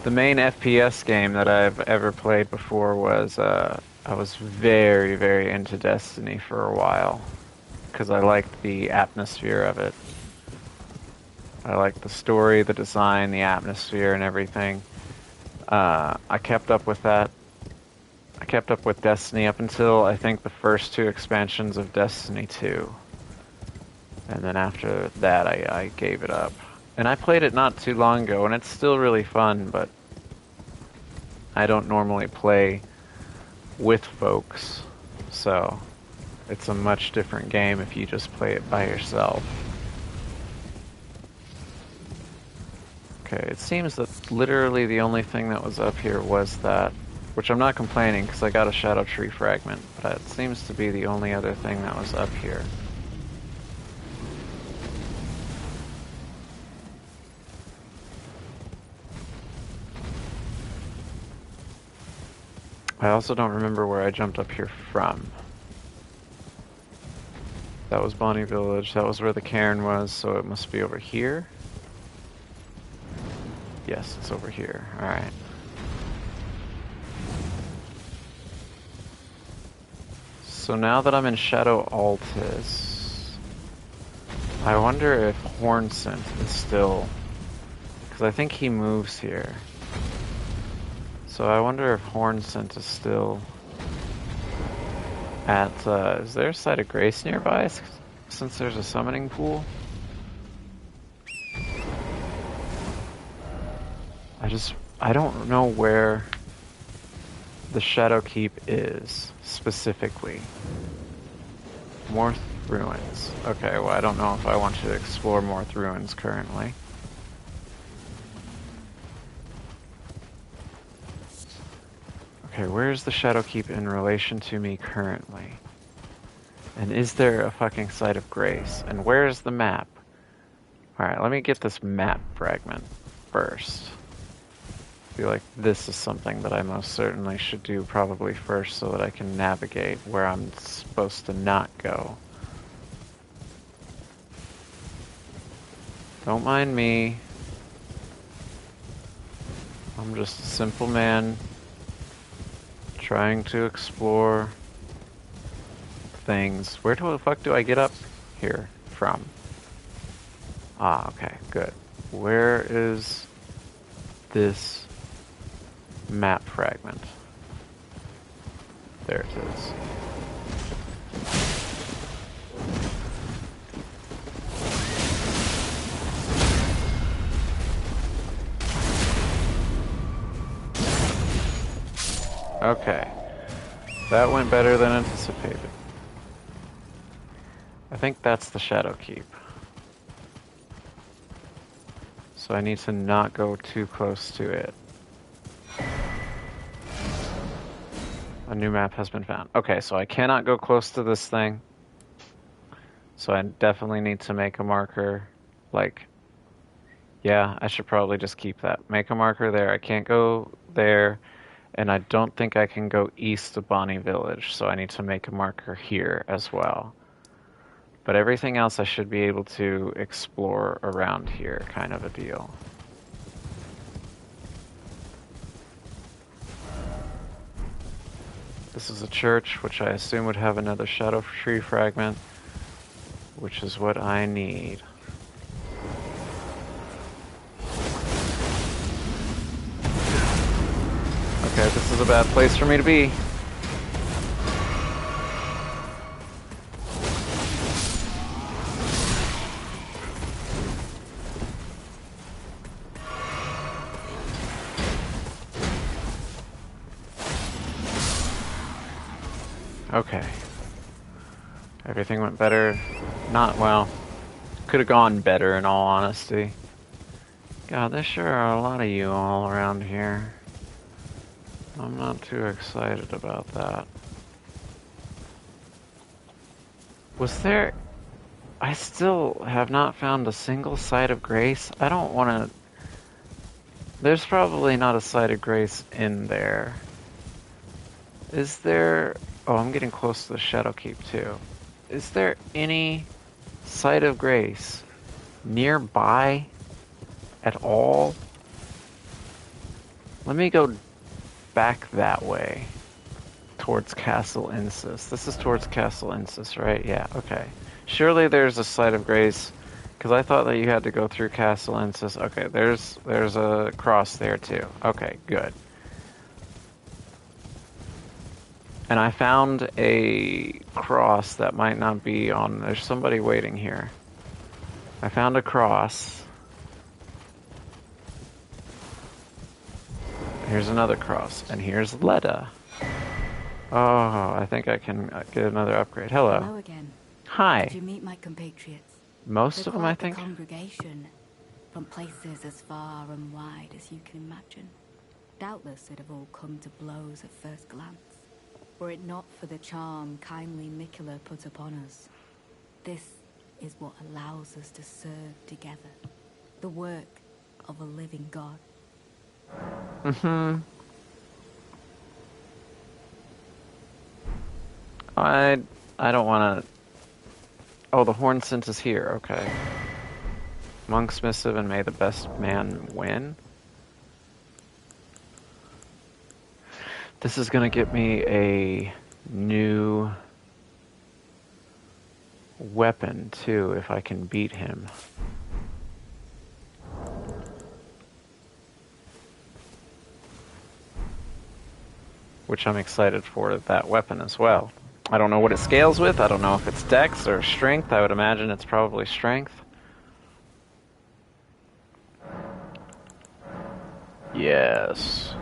The main FPS game that I've ever played before was, I was very, very into Destiny for a while. Because I liked the atmosphere of it. I liked the story, the design, the atmosphere, and everything. I kept up with that. I kept up with Destiny up until, I think, the first two expansions of Destiny 2. And then after that, I gave it up. And I played it not too long ago, and it's still really fun, but I don't normally play with folks, so it's a much different game if you just play it by yourself. Okay, it seems that literally the only thing that was up here was that, which I'm not complaining because I got a Shadow Tree Fragment, but it seems to be the only other thing that was up here. I also don't remember where I jumped up here from. That was Bonnie Village, that was where the cairn was, so it must be over here. Yes, it's over here. Alright. So now that I'm in Shadow Altis, I wonder if Hornsent is still... because I think he moves here. So I wonder if Hornsent is still at, is there a site of grace nearby since there's a summoning pool? I don't know where the Shadow Keep is specifically. Morth Ruins. Okay, well I don't know if I want to explore Morth Ruins currently. Okay, where's the Shadow Keep in relation to me currently? And is there a fucking site of grace? And where's the map? Alright, let me get this map fragment first. I feel like this is something that I most certainly should do probably first so that I can navigate where I'm supposed to not go. Don't mind me. I'm just a simple man trying to explore things. Where the fuck do I get up here from? Ah, okay, good. Where is this map fragment? There it is. Okay. That went better than anticipated. I think that's the Shadow Keep. So I need to not go too close to it. A new map has been found. Okay, so I cannot go close to this thing. So I definitely need to make a marker. Like, yeah, I should probably just keep that. Make a marker there. I can't go there. And I don't think I can go east of Bonnie Village, so I need to make a marker here as well. But everything else I should be able to explore around here, kind of a deal. This is a church, which I assume would have another shadow tree fragment, which is what I need. Okay, this is a bad place for me to be. Okay. Everything went better. Not well. Could have gone better, in all honesty. God, there sure are a lot of you all around here. I'm not too excited about that. Was there... I still have not found a single site of grace. I don't want to... There's probably not a site of grace in there. Is there... Oh, I'm getting close to the Shadow Keep, too. Is there any site of grace nearby at all? Let me go back that way. Towards Castle Insis. This is towards Castle Insis, right? Yeah, okay. Surely there's a site of grace, because I thought that you had to go through Castle Insis. Okay, there's a cross there too. Okay, good. And I found a cross that might not be on... There's somebody waiting here. I found a cross. Here's another cross. And here's Leda. Oh, I think I can get another upgrade. Hello. Hello again. Hi. Did you meet my compatriots? Most of them, I think. Congregation from places as far and wide as you can imagine. Doubtless they'd have all come to blows at first glance, were it not for the charm kindly Mikola put upon us. This is what allows us to serve together. The work of a living God. Mm-hmm. I don't want to... Oh, the horn scent is here. Okay. Monk's missive and may the best man win. This is going to get me a new weapon, too, if I can beat him. Which I'm excited for that weapon as well. I don't know what it scales with. I don't know if it's dex or strength. I would imagine it's probably strength. Yes.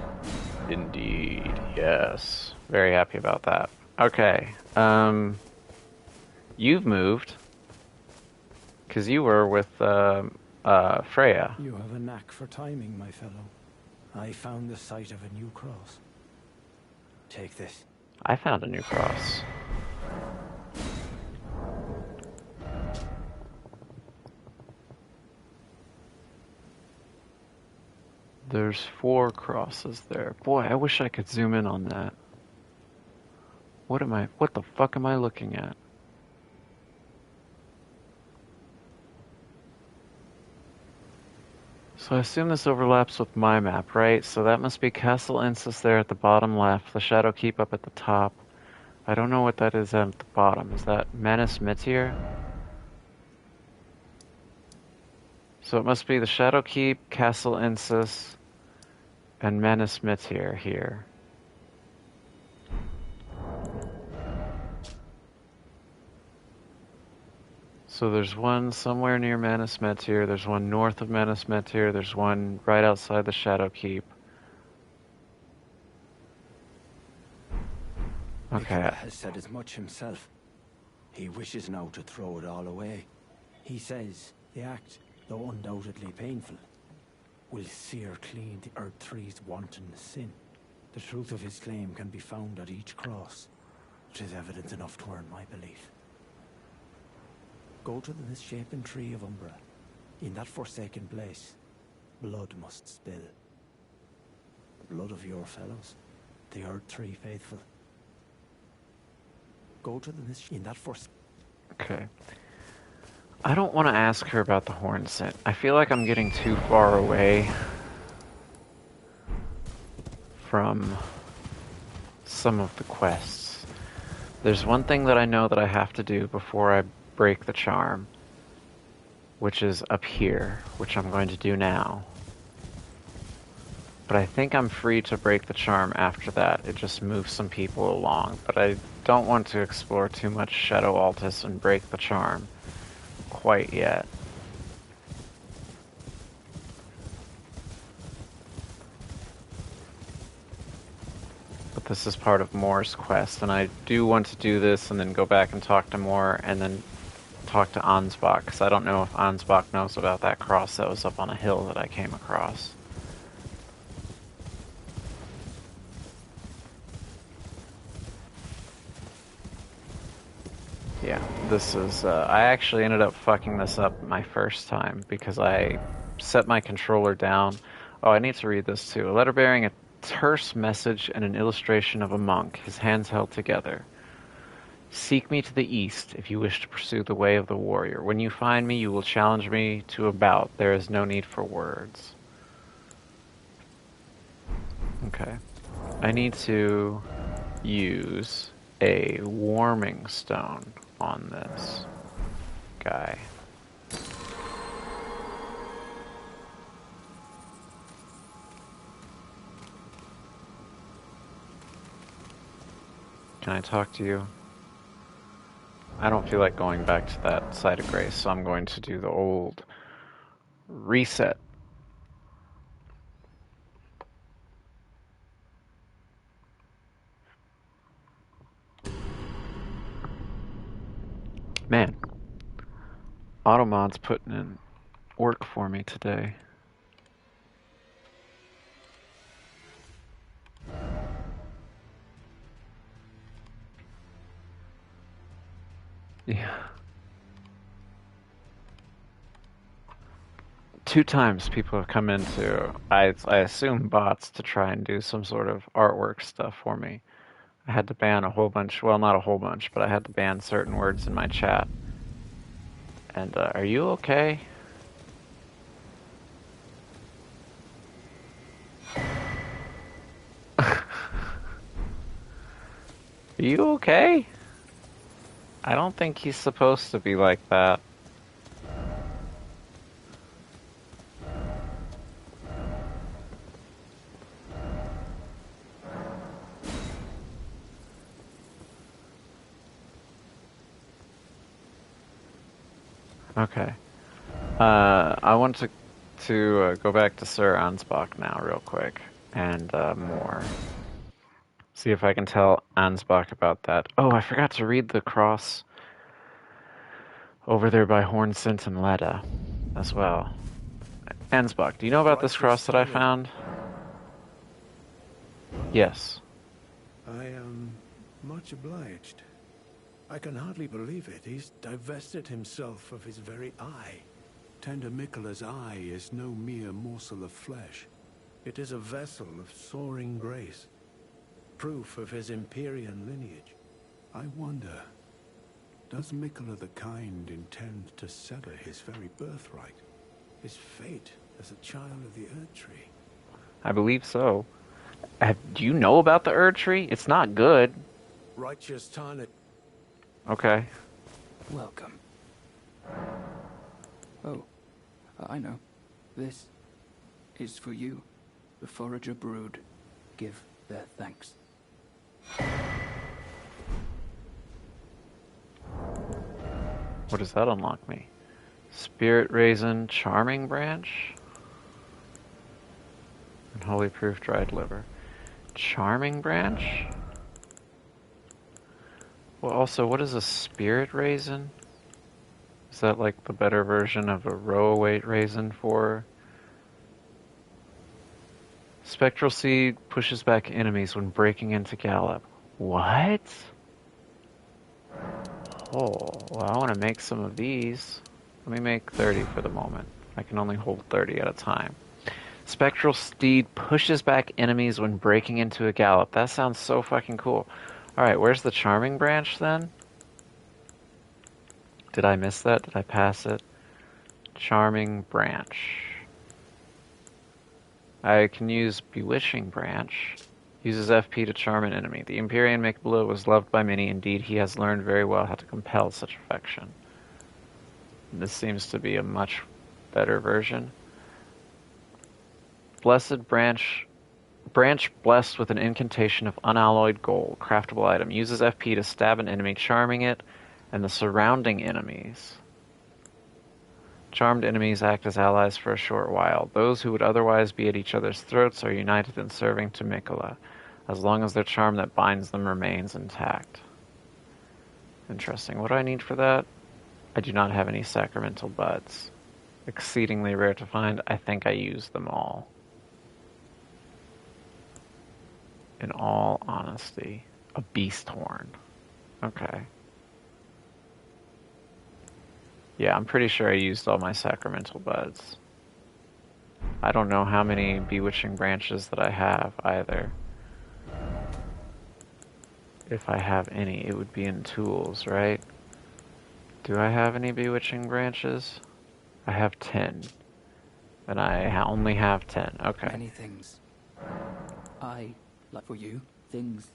Indeed. Yes. Very happy about that. Okay. You've moved. Because you were with Freya. You have a knack for timing, my fellow. I found the site of a new cross. Take this. I found a new cross. There's 4 crosses there. Boy, I wish I could zoom in on that. What the fuck am I looking at? So I assume this overlaps with my map, right? So that must be Castle Insis there at the bottom left, the Shadow Keep up at the top. I don't know what that is at the bottom. Is that Menace Mitir? So it must be the Shadow Keep, Castle Insis, and Menace Mitir here. So there's one somewhere near Menace Mitir, there's one north of Menace Mitir, there's one right outside the Shadow Keep. Okay. Mikola has said as much himself. He wishes now to throw it all away. He says the act, though undoubtedly painful, will sear clean the Earth Three's wanton sin. The truth of his claim can be found at each cross, which is evidence enough to earn my belief. Go to the misshapen tree of Umbra. In that forsaken place, blood must spill. The blood of your fellows, the Earth Three faithful. Go to the in that Okay. I don't want to ask her about the horn scent. I feel like I'm getting too far away from some of the quests. There's one thing that I know that I have to do before I break the charm, which is up here, which I'm going to do now. But I think I'm free to break the charm after that. It just moves some people along. But I don't want to explore too much Shadow Altus and break the charm quite yet. But this is part of Moore's quest, and I do want to do this and then go back and talk to Moore and then talk to Ansbach, because I don't know if Ansbach knows about that cross that was up on a hill that I came across. Yeah, this is, I actually ended up fucking this up my first time because I set my controller down. Oh, I need to read this too. A letter bearing a terse message and an illustration of a monk, his hands held together. Seek me to the east if you wish to pursue the way of the warrior. When you find me, you will challenge me to a bout. There is no need for words. Okay. I need to use a warming stone on this guy. Can I talk to you? I don't feel like going back to that site of grace, so I'm going to do the old reset. Man, Automod's putting in work for me today. Yeah. 2 times people have come into, I assume bots, to try and do some sort of artwork stuff for me. I had to ban a whole bunch, well, not a whole bunch, but I had to ban certain words in my chat. And, are you okay? Are you okay? I don't think he's supposed to be like that. Okay. I want to go back to Sir Ansbach now real quick, and more. See if I can tell Ansbach about that. Oh, I forgot to read the cross over there by Hornsent and Leda as well. Ansbach, do you know about this cross that I found? Yes. I am much obliged. I can hardly believe it. He's divested himself of his very eye. Tender Miquella's eye is no mere morsel of flesh. It is a vessel of soaring grace. Proof of his Empyrean lineage. I wonder, does Miquella the Kind intend to sever his very birthright? His fate as a child of the Erd Tree? I believe so. Do you know about the Erd Tree? It's not good. Righteous Tarnet. Okay. Welcome. Oh, I know. This is for you, the Forager brood. Give their thanks. What does that unlock me? Spirit Raisin, Charming Branch, and Holy Proof Dried Liver. Charming Branch? Well, also, what is a Spirit Raisin? Is that like the better version of a Roa Raisin for... Spectral Seed pushes back enemies when breaking into Gallop. What? Oh, well, I want to make some of these. Let me make 30 for the moment. I can only hold 30 at a time. Spectral Steed pushes back enemies when breaking into a gallop. That sounds so fucking cool. Alright, where's the Charming Branch then? Did I miss that? Did I pass it? Charming Branch. I can use Bewitching Branch. Uses FP to charm an enemy. The Empyrean Make-Below was loved by many. Indeed, he has learned very well how to compel such affection. This seems to be a much better version. Blessed Branch. Branch blessed with an incantation of unalloyed gold. Craftable item. Uses FP to stab an enemy, charming it and the surrounding enemies. Charmed enemies act as allies for a short while. Those who would otherwise be at each other's throats are united in serving to Mikola, as long as their charm that binds them remains intact. Interesting. What do I need for that? I do not have any sacramental buds. Exceedingly rare to find. I think I used them all. In all honesty. A beast horn. Okay. Yeah, I'm pretty sure I used all my sacramental buds. I don't know how many bewitching branches that I have either. If I have any, it would be in tools, right? Do I have any bewitching branches? I have 10. And I only have 10. Okay. Many things. I, like for you, things.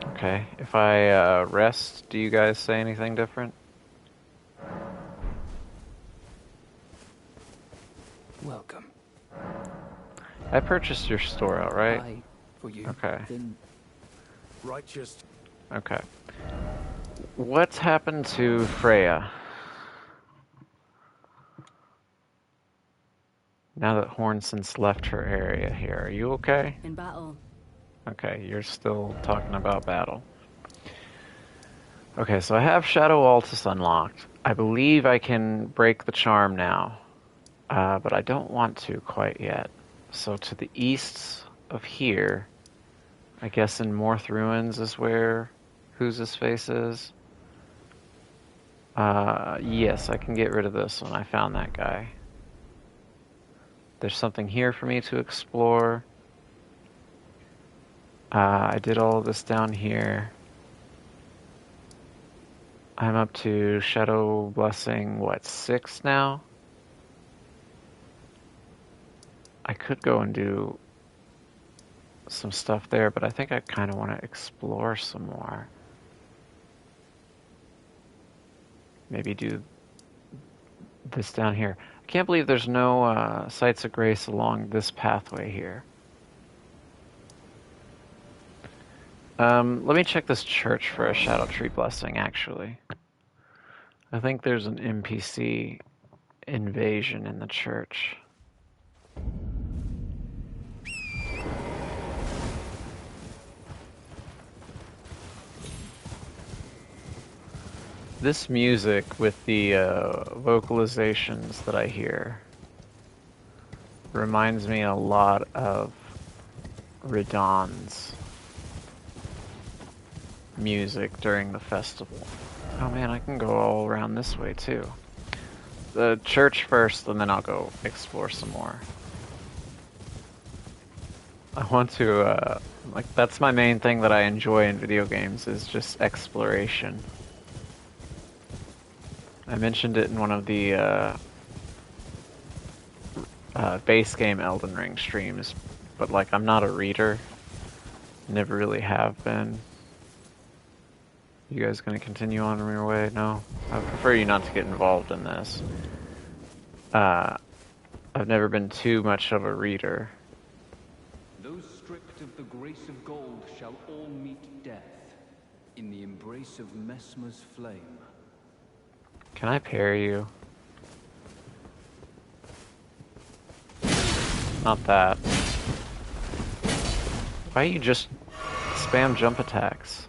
Okay. If I rest, do you guys say anything different? Welcome. I purchased your store out, right? I, for you, Okay. thing. Righteous. Okay. What's happened to Freya? Now that Hornson's left her area here, are you okay? In battle. Okay, you're still talking about battle. Okay, so I have Shadow Altus unlocked. I believe I can break the charm now, but I don't want to quite yet. So to the east of here, I guess in Morth Ruins is where Who's His Face is. Yes, I can get rid of this one. I found that guy. There's something here for me to explore. I did all of this down here. I'm up to Shadow Blessing, what, 6 now? I could go and do some stuff there, but I think I kind of want to explore some more. Maybe do this down here. I can't believe there's no Sites of Grace along this pathway here. Let me check this church for a Shadow Tree Blessing, actually. I think there's an NPC invasion in the church. This music with the vocalizations that I hear reminds me a lot of Ridan's music during the festival. Oh man, I can go all around this way too. The church first, and then I'll go explore some more. I want to, like, that's my main thing that I enjoy in video games, is just exploration. I mentioned it in one of the base game Elden Ring streams, but like, I'm not a reader. Never really have been. You guys gonna continue on your way? No? I prefer you not to get involved in this. I've never been too much of a reader. Those stripped of the grace of gold shall all meet death in the embrace of Mesmer's flame. Can I parry you? Not that. Why you just spam jump attacks?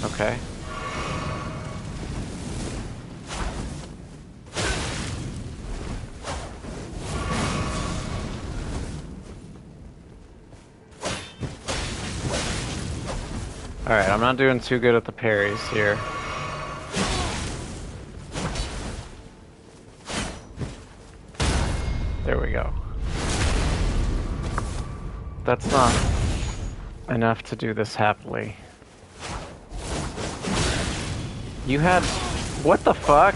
Okay. Alright, I'm not doing too good at the parries here. There we go. That's not enough to do this happily. You had... What the fuck?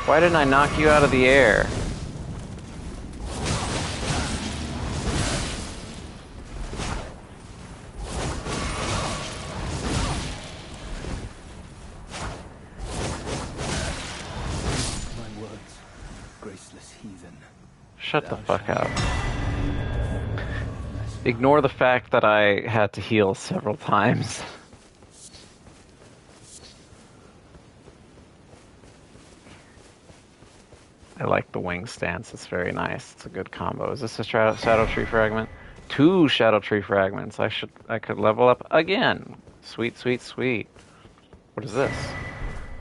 Why didn't I knock you out of the air? Shut the fuck up. Ignore the fact that I had to heal several times. I like the wing stance. It's very nice. It's a good combo. Is this a shadow tree fragment? 2 shadow tree fragments. I could level up again. Sweet, sweet, sweet. What is this?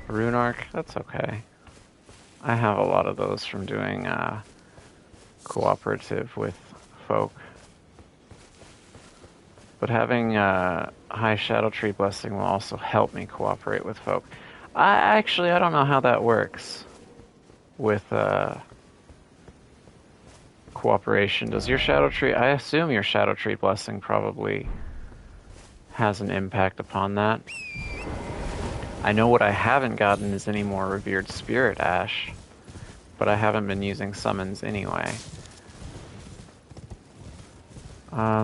A rune arc? That's okay. I have a lot of those from doing cooperative with folk. But having high shadow tree blessing will also help me cooperate with folk. I don't know how that works with cooperation. Does your shadow tree? I assume your shadow tree blessing probably has an impact upon that. I know what I haven't gotten is any more revered spirit ash, but I haven't been using summons anyway.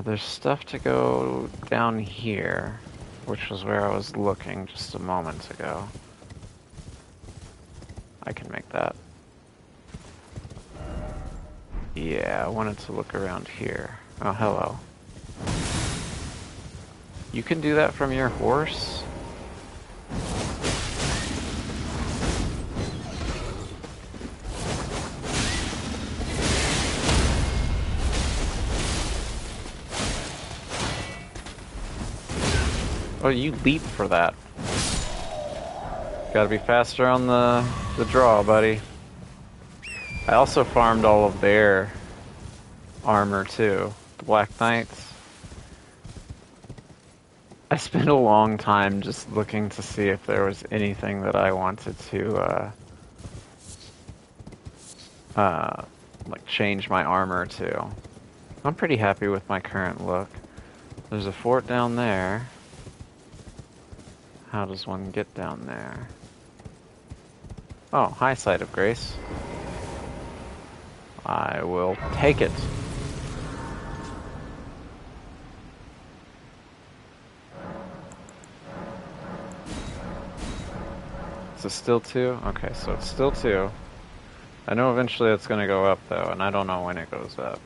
There's stuff to go down here, which was where I was looking just a moment ago. I can make that. Yeah, I wanted to look around here. Oh, hello. You can do that from your horse? Oh, you leap for that. Gotta be faster on the draw, buddy. I also farmed all of their armor too. The Black Knights. I spent a long time just looking to see if there was anything that I wanted to like change my armor to. I'm pretty happy with my current look. There's a fort down there. How does one get down there? Oh, high side of grace. I will take it. Is it still 2? Okay, so it's still 2. I know eventually it's gonna go up though, and I don't know when it goes up.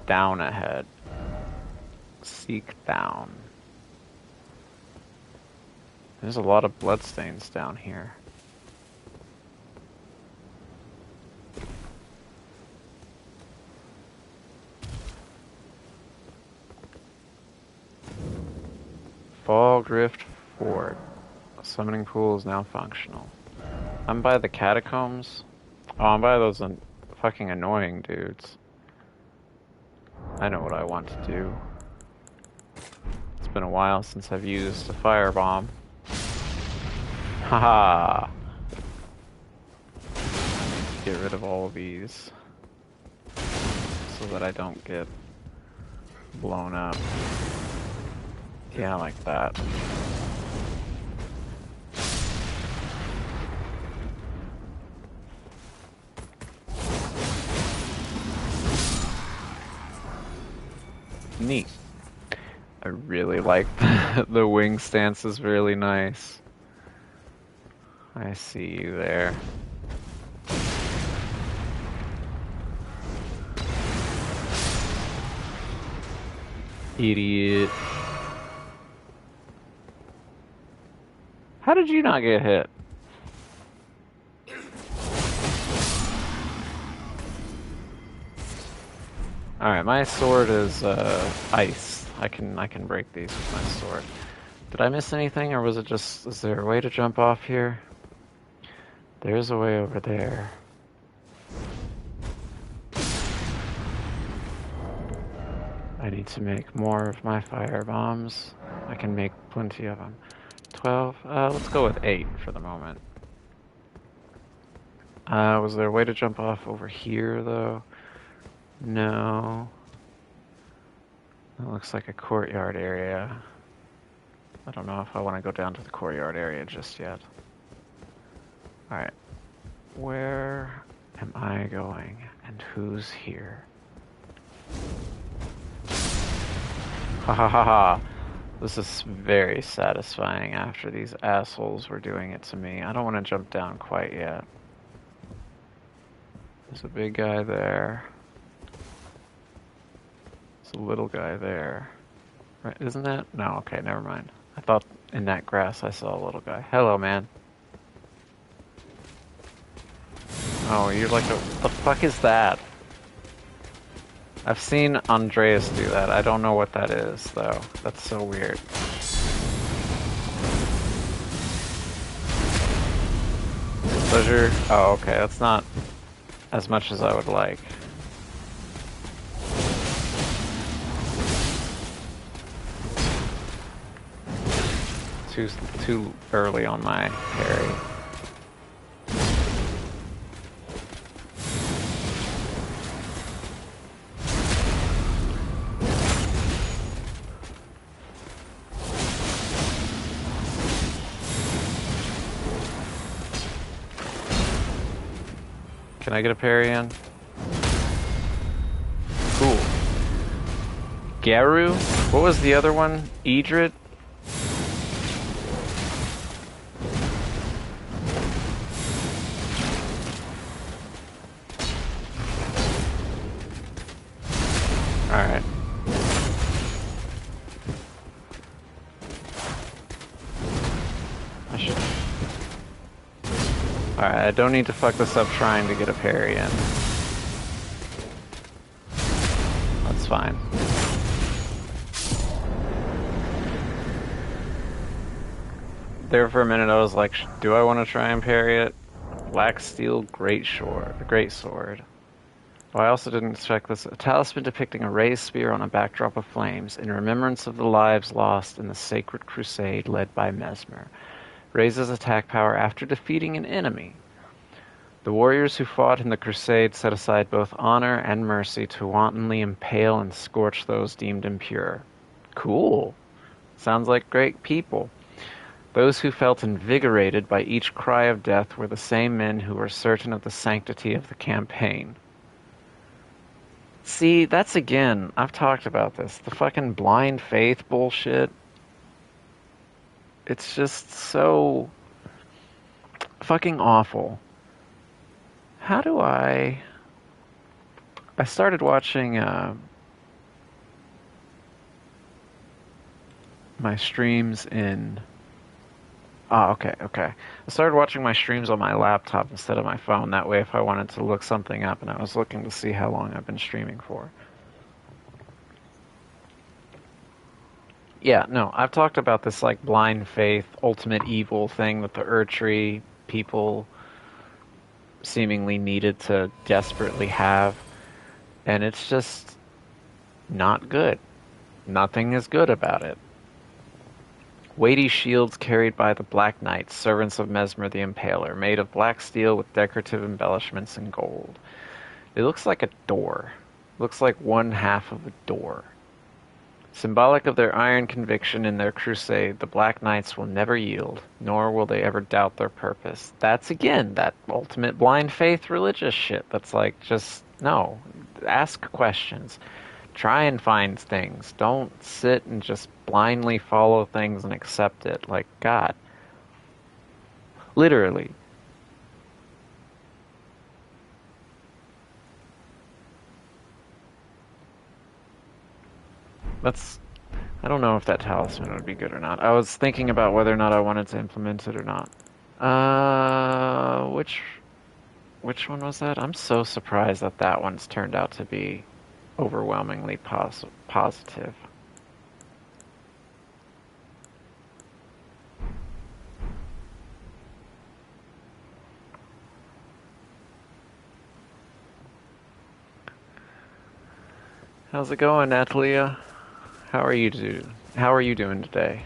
Down ahead. Seek down. There's a lot of bloodstains down here. Fog Rift Fort. A summoning pool is now functional. I'm by the catacombs. Oh, I'm by those fucking annoying dudes. I know what I want to do. It's been a while since I've used a firebomb. Haha! Get rid of all of these so that I don't get blown up. Yeah, like that. Neat. I really like the wing stance is really nice. I see you there. Idiot. How did you not get hit? Alright, my sword is ice. I can break these with my sword. Did I miss anything, or was it just, is there a way to jump off here? There's a way over there. I need to make more of my fire bombs. I can make plenty of them. 12, let's go with 8 for the moment. Was there a way to jump off over here, though? No. That looks like a courtyard area. I don't know if I want to go down to the courtyard area just yet. Alright. Where am I going? And who's here? Ha ha ha ha. This is very satisfying after these assholes were doing it to me. I don't want to jump down quite yet. There's a big guy there. There's a little guy there. Right, isn't that? No, okay, never mind. I thought in that grass I saw a little guy. Hello, man. Oh, you're like the fuck is that? I've seen Andreas do that. I don't know what that is, though. That's so weird. Pleasure. Oh, okay. That's not as much as I would like. Too early on my parry. Can I get a parry in? Cool. Garu? What was the other one? Idrit? Alright. Alright, I don't need to fuck this up trying to get a parry in. That's fine. There for a minute I was like, do I want to try and parry it? Black steel great sword. Oh, I also didn't check this. A talisman depicting a raised spear on a backdrop of flames in remembrance of the lives lost in the sacred crusade led by Mesmer. Raises attack power after defeating an enemy. The warriors who fought in the crusade set aside both honor and mercy to wantonly impale and scorch those deemed impure. Cool. Sounds like great people. Those who felt invigorated by each cry of death were the same men who were certain of the sanctity of the campaign. See, that's again, I've talked about this. The fucking blind faith bullshit. It's just so fucking awful. How do I started watching my streams in... Oh, okay. I started watching my streams on my laptop instead of my phone. That way if I wanted to look something up, and I was looking to see how long I've been streaming for. Yeah, no, I've talked about this like blind faith, ultimate evil thing that the Erdtree people seemingly needed to desperately have. And it's just not good. Nothing is good about it. Weighty shields carried by the Black Knights, servants of Mesmer the Impaler, made of black steel with decorative embellishments in gold. It looks like a door. Looks like one half of a door. Symbolic of their iron conviction in their crusade, the Black Knights will never yield, nor will they ever doubt their purpose. That's, again, that ultimate blind faith religious shit. That's like, just, no. Ask questions. Try and find things. Don't sit and just blindly follow things and accept it. Like, God. Literally. I don't know if that talisman would be good or not. I was thinking about whether or not I wanted to implement it or not. Which one was that? I'm so surprised that that one's turned out to be overwhelmingly positive. How's it going, Natalia? How are you doing today?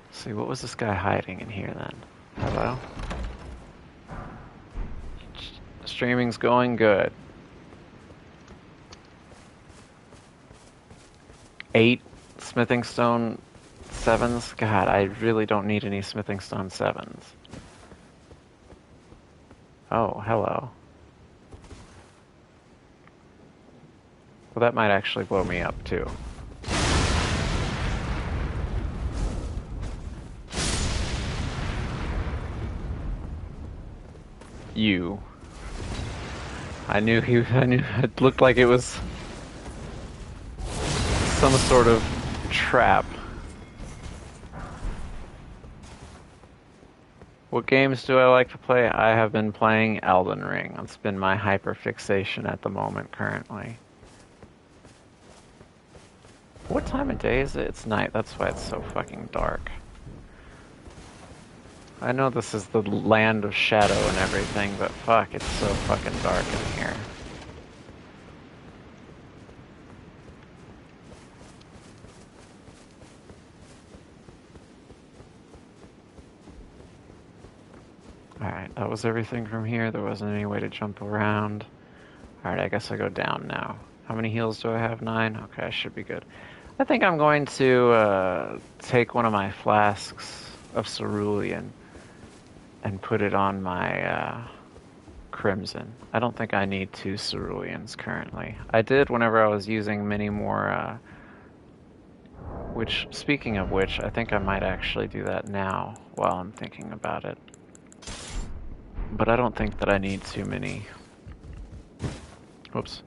Let's see, what was this guy hiding in here then? Hello? Streaming's going good. 8 smithing stone 7s? God, I really don't need any smithing stone 7s. Oh, hello. Well, that might actually blow me up, too. You. I knew it looked like it was some sort of trap. What games do I like to play? I have been playing Elden Ring. That's been my hyperfixation at the moment currently. What time of day is it? It's night. That's why it's so fucking dark. I know this is the land of shadow and everything, but fuck, it's so fucking dark in here. Alright, that was everything from here. There wasn't any way to jump around. Alright, I guess I go down now. How many heals do I have? 9? Okay, I should be good. I think I'm going to take one of my flasks of cerulean and put it on my crimson. I don't think I need 2 ceruleans currently. I did whenever I was using many more, which, speaking of which, I think I might actually do that now while I'm thinking about it. But I don't think that I need too many, whoops,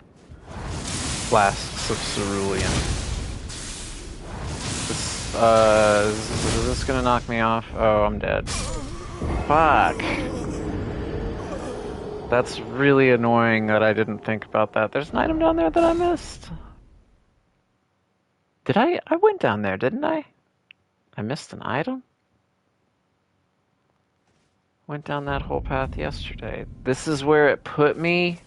flasks of cerulean. Is this gonna knock me off? Oh, I'm dead. Fuck! That's really annoying that I didn't think about that. There's an item down there that I missed. Did I? I went down there, didn't I? I missed an item? Went down that whole path yesterday. This is where it put me?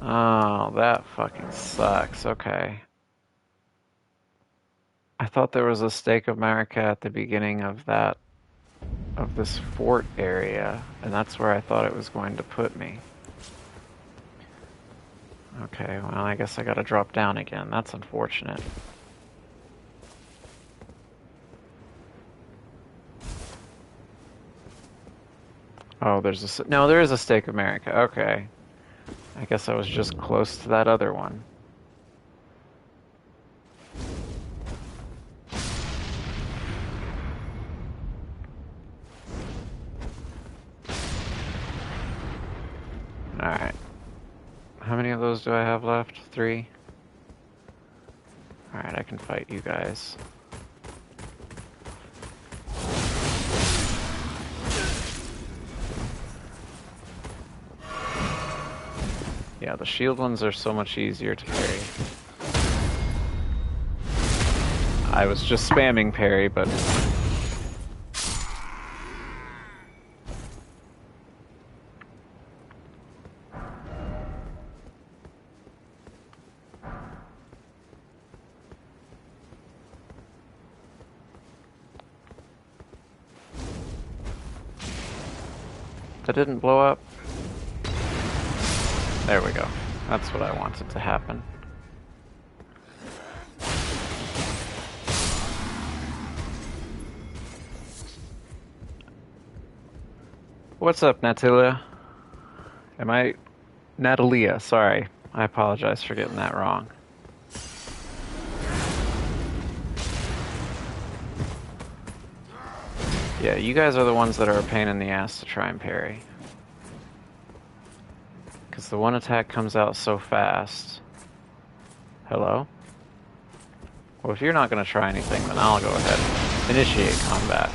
Oh, that fucking sucks. Okay. I thought there was a Stake of Marika at the beginning of this fort area, and that's where I thought it was going to put me. Okay, well, I guess I gotta drop down again. That's unfortunate. Oh, no, there is a Stake of Marika. Okay. I guess I was just close to that other one. Alright. How many of those do I have left? 3? Alright, I can fight you guys. Yeah, the shield ones are so much easier to parry. I was just spamming parry, but... That didn't blow up. There we go. That's what I wanted to happen. What's up, Natalia? Natalia, sorry. I apologize for getting that wrong. Yeah, you guys are the ones that are a pain in the ass to try and parry. Because the one attack comes out so fast. Hello? Well, if you're not going to try anything, then I'll go ahead and initiate combat.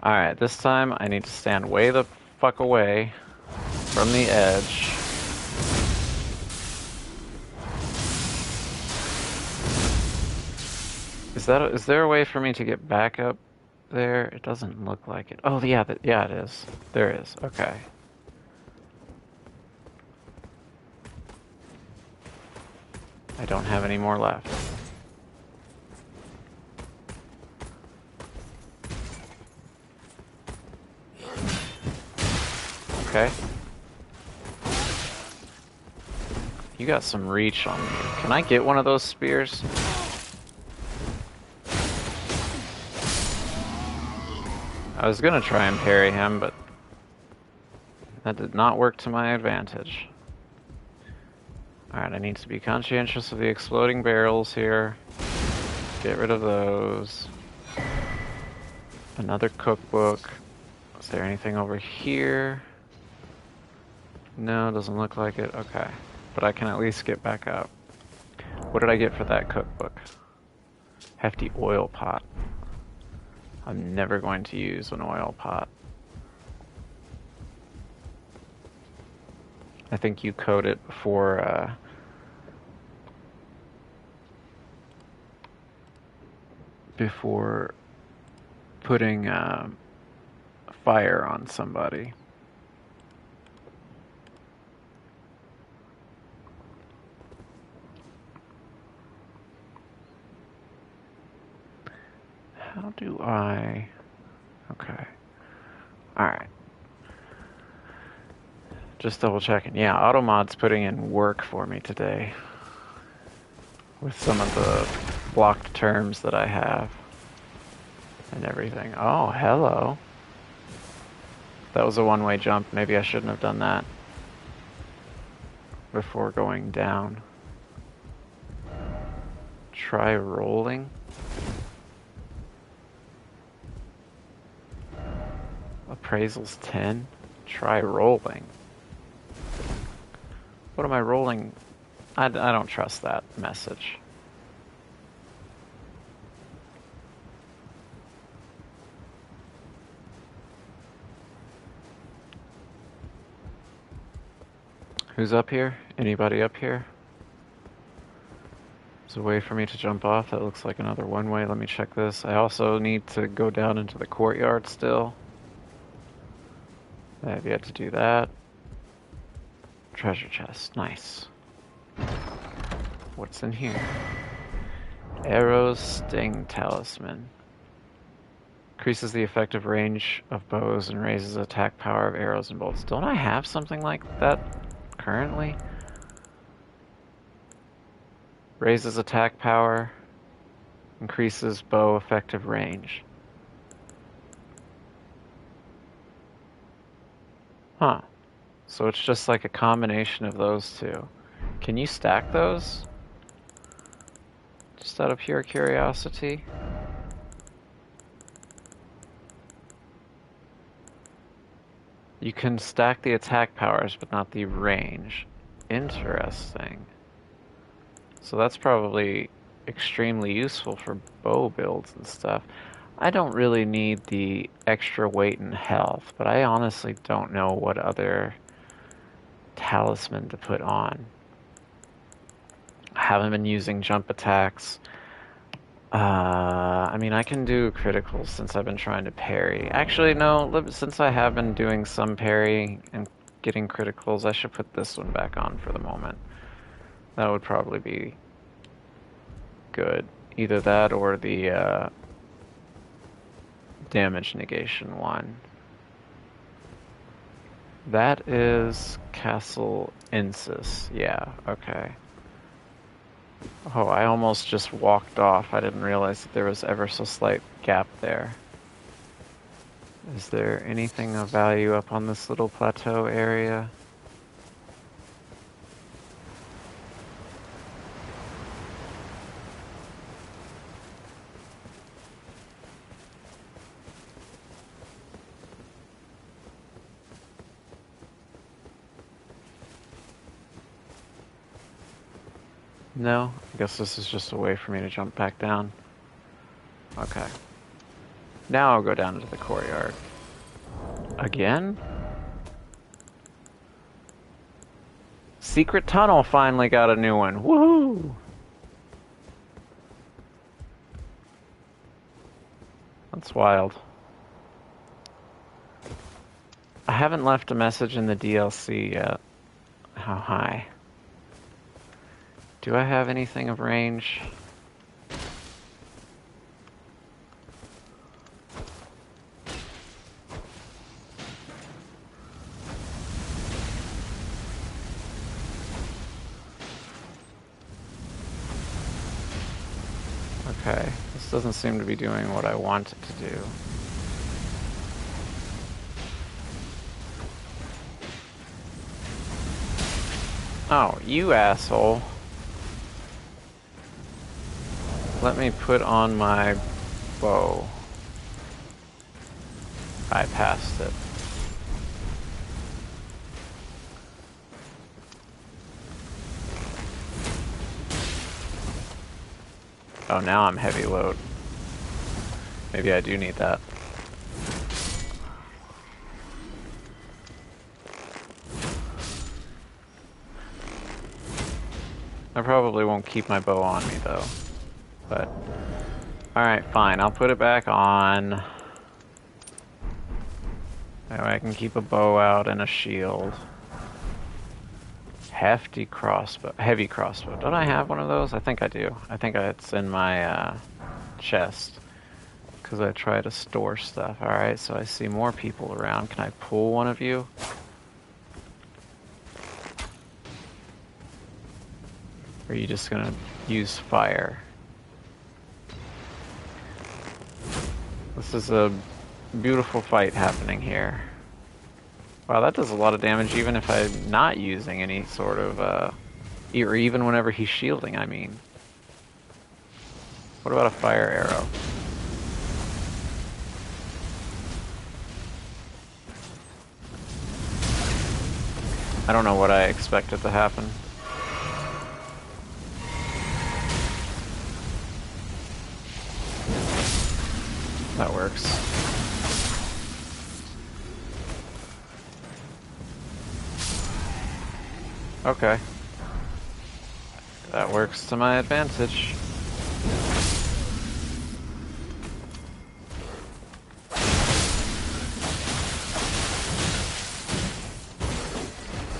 Alright, this time I need to stand way the fuck away from the edge. Is there a way for me to get back up there? It doesn't look like it. Oh, yeah, yeah, it is. There is. Okay. I don't have any more left. Okay. You got some reach on me. Can I get one of those spears? I was gonna try and parry him, but that did not work to my advantage. Alright, I need to be conscientious of the exploding barrels here. Get rid of those. Another cookbook. Is there anything over here? No, doesn't look like it. Okay. But I can at least get back up. What did I get for that cookbook? Hefty oil pot. I'm never going to use an oil pot. I think you coat it before putting fire on somebody. How do I... Okay. Alright. Just double checking. Yeah, AutoMod's putting in work for me today. With some of the blocked terms that I have. And everything. Oh, hello. That was a one-way jump. Maybe I shouldn't have done that. Before going down. Try rolling. Appraisal's 10. Try rolling. What am I rolling? I don't trust that message. Who's up here? Anybody up here? There's a way for me to jump off. That looks like another one-way. Let me check this. I also need to go down into the courtyard still. I have yet to do that. Treasure chest. Nice. What's in here? Arrows, sting, talisman. Increases the effective range of bows and raises attack power of arrows and bolts. Don't I have something like that currently? Raises attack power. Increases bow effective range. Huh. So it's just like a combination of those two. Can you stack those? Just out of pure curiosity. You can stack the attack powers, but not the range. Interesting. So that's probably extremely useful for bow builds and stuff. I don't really need the extra weight and health, but I honestly don't know what other talisman to put on. I haven't been using jump attacks. I mean, I can do criticals since I've been trying to parry. Actually, no, since I have been doing some parry and getting criticals, I should put this one back on for the moment. That would probably be good. Either that or the damage negation one. That is Castle Insis. Yeah, okay. Oh, I almost just walked off. I didn't realize that there was ever so slight gap there. Is there anything of value up on this little plateau area? No? I guess this is just a way for me to jump back down. Okay. Now I'll go down into the courtyard. Again? Secret tunnel finally got a new one. Woohoo! That's wild. I haven't left a message in the DLC yet. How high? Do I have anything of range? Okay, this doesn't seem to be doing what I want it to do. Oh, you asshole. Let me put on my bow. I passed it. Oh, now I'm heavy load. Maybe I do need that. I probably won't keep my bow on me though. But alright, fine. I'll put it back on. That way I can keep a bow out and a shield. Hefty crossbow. Heavy crossbow. Don't I have one of those? I think I do. I think it's in my chest. Because I try to store stuff. Alright, so I see more people around. Can I pull one of you? Or are you just gonna use fire? This is a beautiful fight happening here. Wow, that does a lot of damage even if I'm not using any sort of, or even whenever he's shielding, I mean. What about a fire arrow? I don't know what I expected to happen. That works. Okay. That works to my advantage.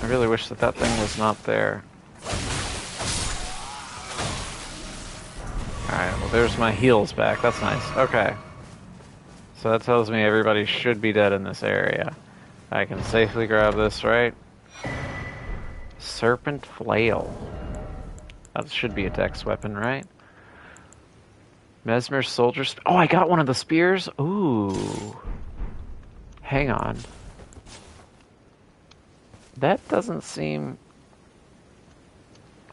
I really wish that that thing was not there. Alright, well there's my heals back. That's nice. Okay. So that tells me everybody should be dead in this area. I can safely grab this, right? Serpent Flail. That should be a dex weapon, right? Mesmer's Soldier... Oh, I got one of the spears? Ooh. Hang on. That doesn't seem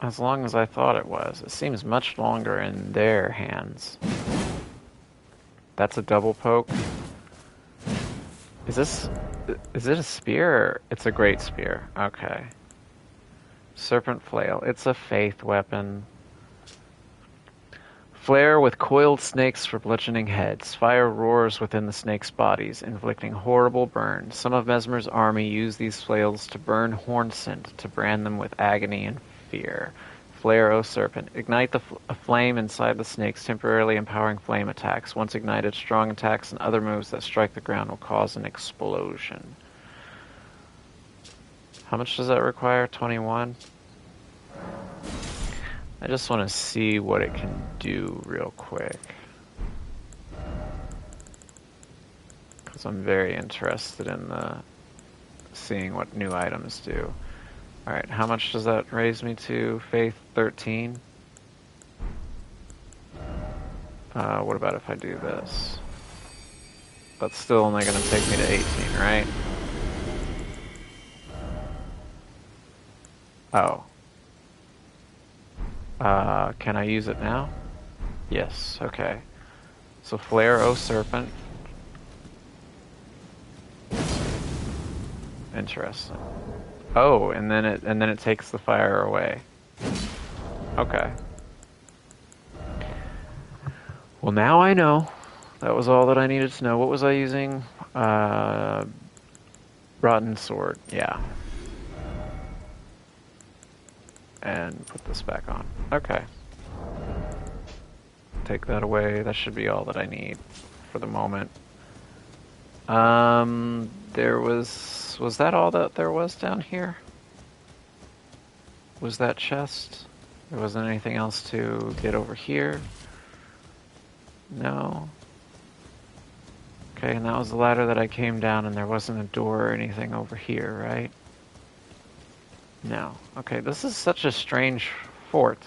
as long as I thought it was. It seems much longer in their hands. That's a double poke. Is it a spear? Or it's a great spear. Okay. Serpent Flail. It's a faith weapon. Flare with coiled snakes for bludgeoning heads. Fire roars within the snakes' bodies, inflicting horrible burns. Some of Mesmer's army use these flails to burn Hornsent, to brand them with agony and fear. Flare, O Serpent. Ignite a flame inside the snakes, temporarily empowering flame attacks. Once ignited, strong attacks and other moves that strike the ground will cause an explosion. How much does that require? 21? I just want to see what it can do real quick. Because I'm very interested in seeing what new items do. Alright, how much does that raise me to? Faith 13? What about if I do this? That's still only going to take me to 18, right? Oh. Can I use it now? Yes, okay. So Flare, O Serpent. Interesting. Oh, and then it takes the fire away. Okay. Well, now I know. That was all that I needed to know. What was I using? Rotten Sword. Yeah. And put this back on. Okay. Take that away. That should be all that I need for the moment. Was that all that there was down here? Was that chest? There wasn't anything else to get over here? No. Okay, and that was the ladder that I came down, and there wasn't a door or anything over here, right? No. Okay, this is such a strange fort.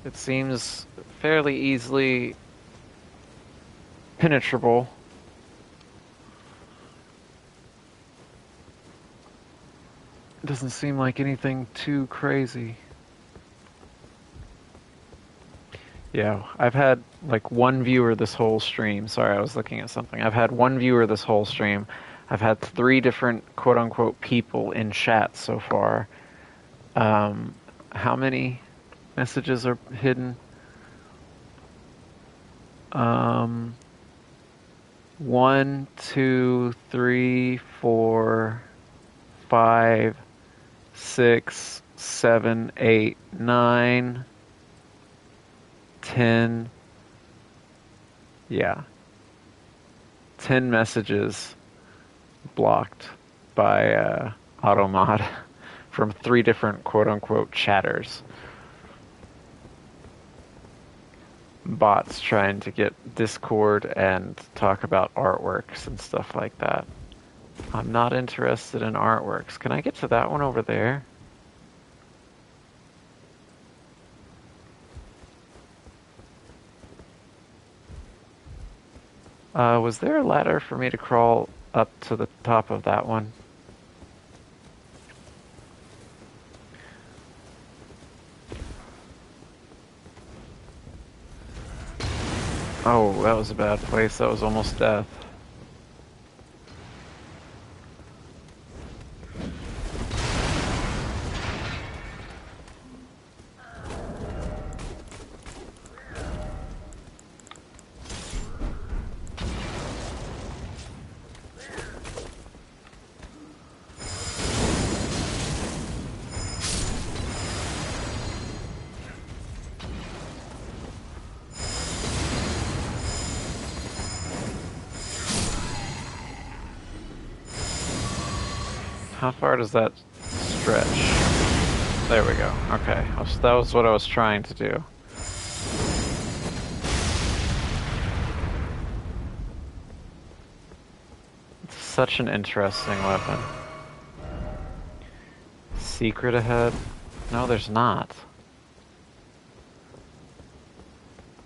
It seems fairly easily penetrable. It doesn't seem like anything too crazy. Yeah, I've had like one viewer this whole stream. Sorry, I was looking at something. I've had one viewer this whole stream. I've had 3 different quote-unquote people in chat so far. How many messages are hidden? 1, 2, 3, 4, 5, 6, 7, 8, 9, 10. Yeah. 10 messages blocked by Automod from 3 different quote-unquote chatters. Bots trying to get Discord and talk about artworks and stuff like that. I'm not interested in artworks. Can I get to that one over there? Was there a ladder for me to crawl up to the top of that one? Oh, that was a bad place. That was almost death. How far does that stretch? There we go. Okay, that was what I was trying to do. It's such an interesting weapon. Secret ahead? No, there's not.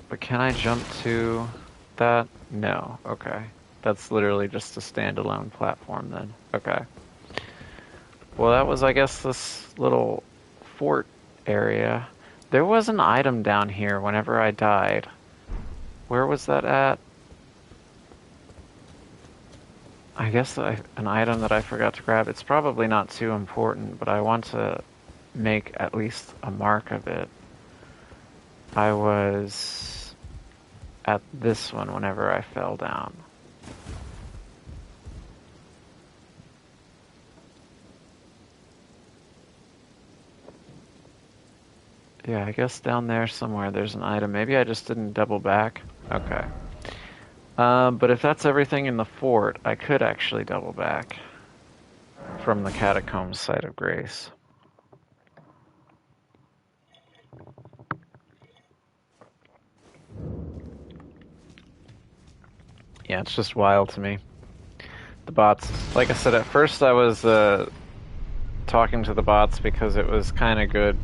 But can I jump to that? No. Okay. That's literally just a standalone platform then. Okay. Well, that was, I guess, this little fort area. There was an item down here whenever I died. Where was that at? I guess an item that I forgot to grab. It's probably not too important, but I want to make at least a mark of it. I was at this one whenever I fell down. Yeah, I guess down there somewhere there's an item. Maybe I just didn't double back. Okay. But if that's everything in the fort, I could actually double back from the Catacombs site of Grace. Yeah, it's just wild to me. The bots, like I said, at first I was talking to the bots because it was kind of good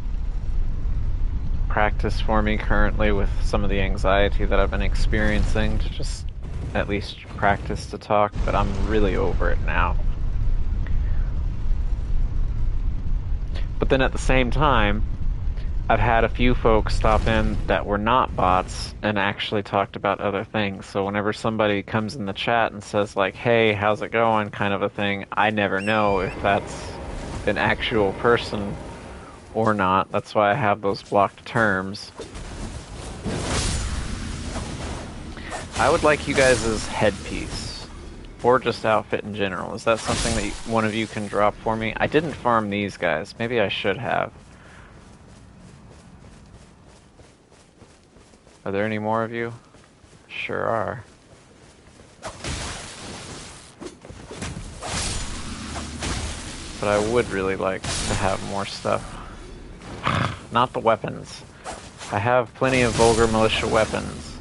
practice for me currently with some of the anxiety that I've been experiencing to just at least practice to talk, but I'm really over it now. But then at the same time, I've had a few folks stop in that were not bots and actually talked about other things. So whenever somebody comes in the chat and says like, hey, how's it going, kind of a thing, I never know if that's an actual person or not. That's why I have those blocked terms. I would like you guys' headpiece, or just outfit in general. Is that something that one of you can drop for me? I didn't farm these guys. Maybe I should have. Are there any more of you? Sure are. But I would really like to have more stuff. Not the weapons. I have plenty of vulgar militia weapons.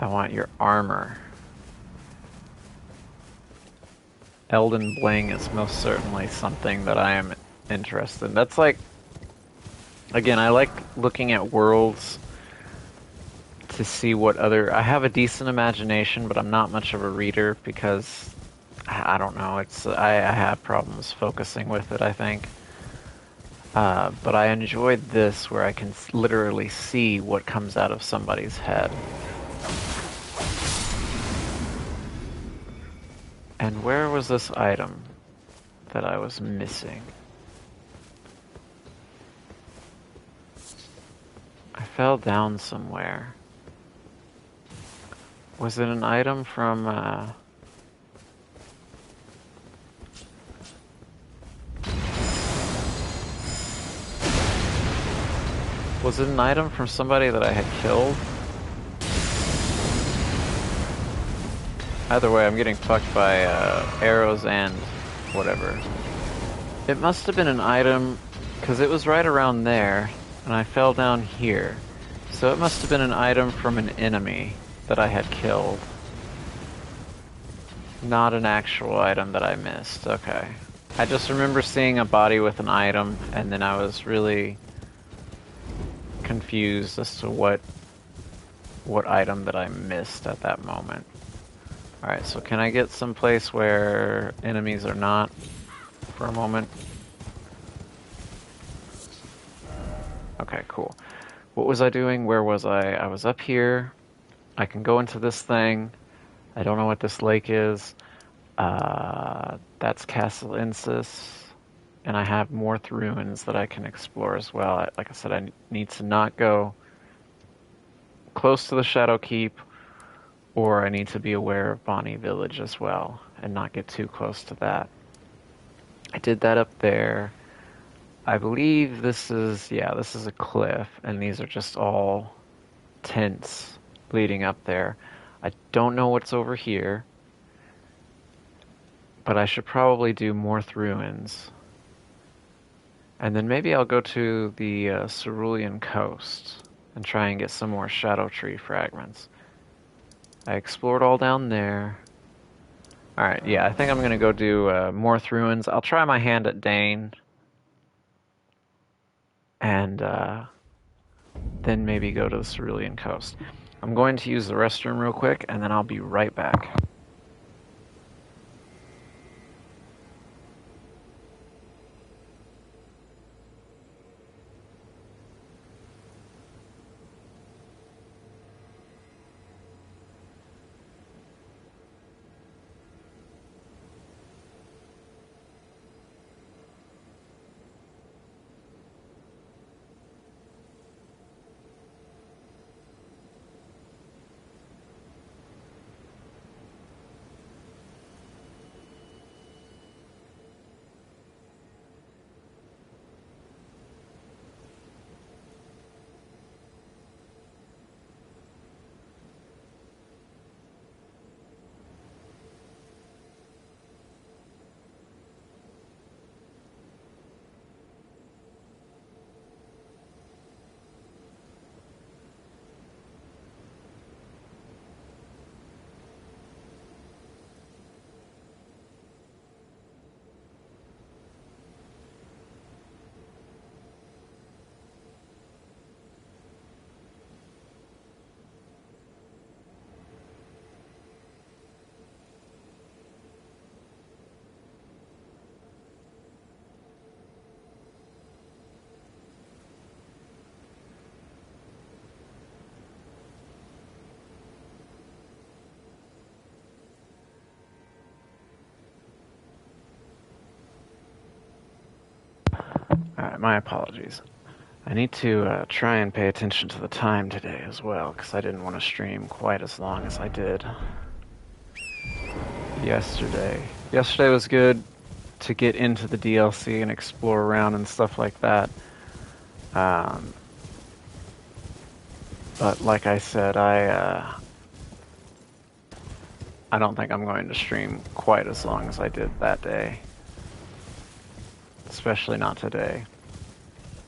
I want your armor. Elden bling is most certainly something that I am interested in. That's like, again, I like looking at worlds to see what other... I have a decent imagination, but I'm not much of a reader because, I don't know, I have problems focusing with it, I think. But I enjoyed this where I can literally see what comes out of somebody's head. And where was this item that I was missing? I fell down somewhere. Was it an item from, was it an item from somebody that I had killed? Either way, I'm getting fucked by arrows and whatever. It must have been an item, because it was right around there, and I fell down here. So it must have been an item from an enemy that I had killed. Not an actual item that I missed. Okay. I just remember seeing a body with an item, and then I was really confused as to what item that I missed at that moment. Alright, so can I get some place where enemies are not for a moment? Okay, cool. What was I doing? Where was I? I was up here. I can go into this thing. I don't know what this lake is. That's Castle Insis. And I have more ruins that I can explore as well. Like I said, I need to not go close to the Shadow Keep, or I need to be aware of Bonnie Village as well, and not get too close to that. I did that up there. I believe this is a cliff, and these are just all tents leading up there. I don't know what's over here, but I should probably do more ruins. And then maybe I'll go to the Cerulean Coast and try and get some more Shadow Tree fragments. I explored all down there. Alright, yeah, I think I'm going to go do more ruins. I'll try my hand at Dane. And then maybe go to the Cerulean Coast. I'm going to use the restroom real quick, and then I'll be right back. Alright, my apologies. I need to try and pay attention to the time today as well, because I didn't want to stream quite as long as I did yesterday. Yesterday was good to get into the DLC and explore around and stuff like that. But like I said, I don't think I'm going to stream quite as long as I did that day. Especially not today.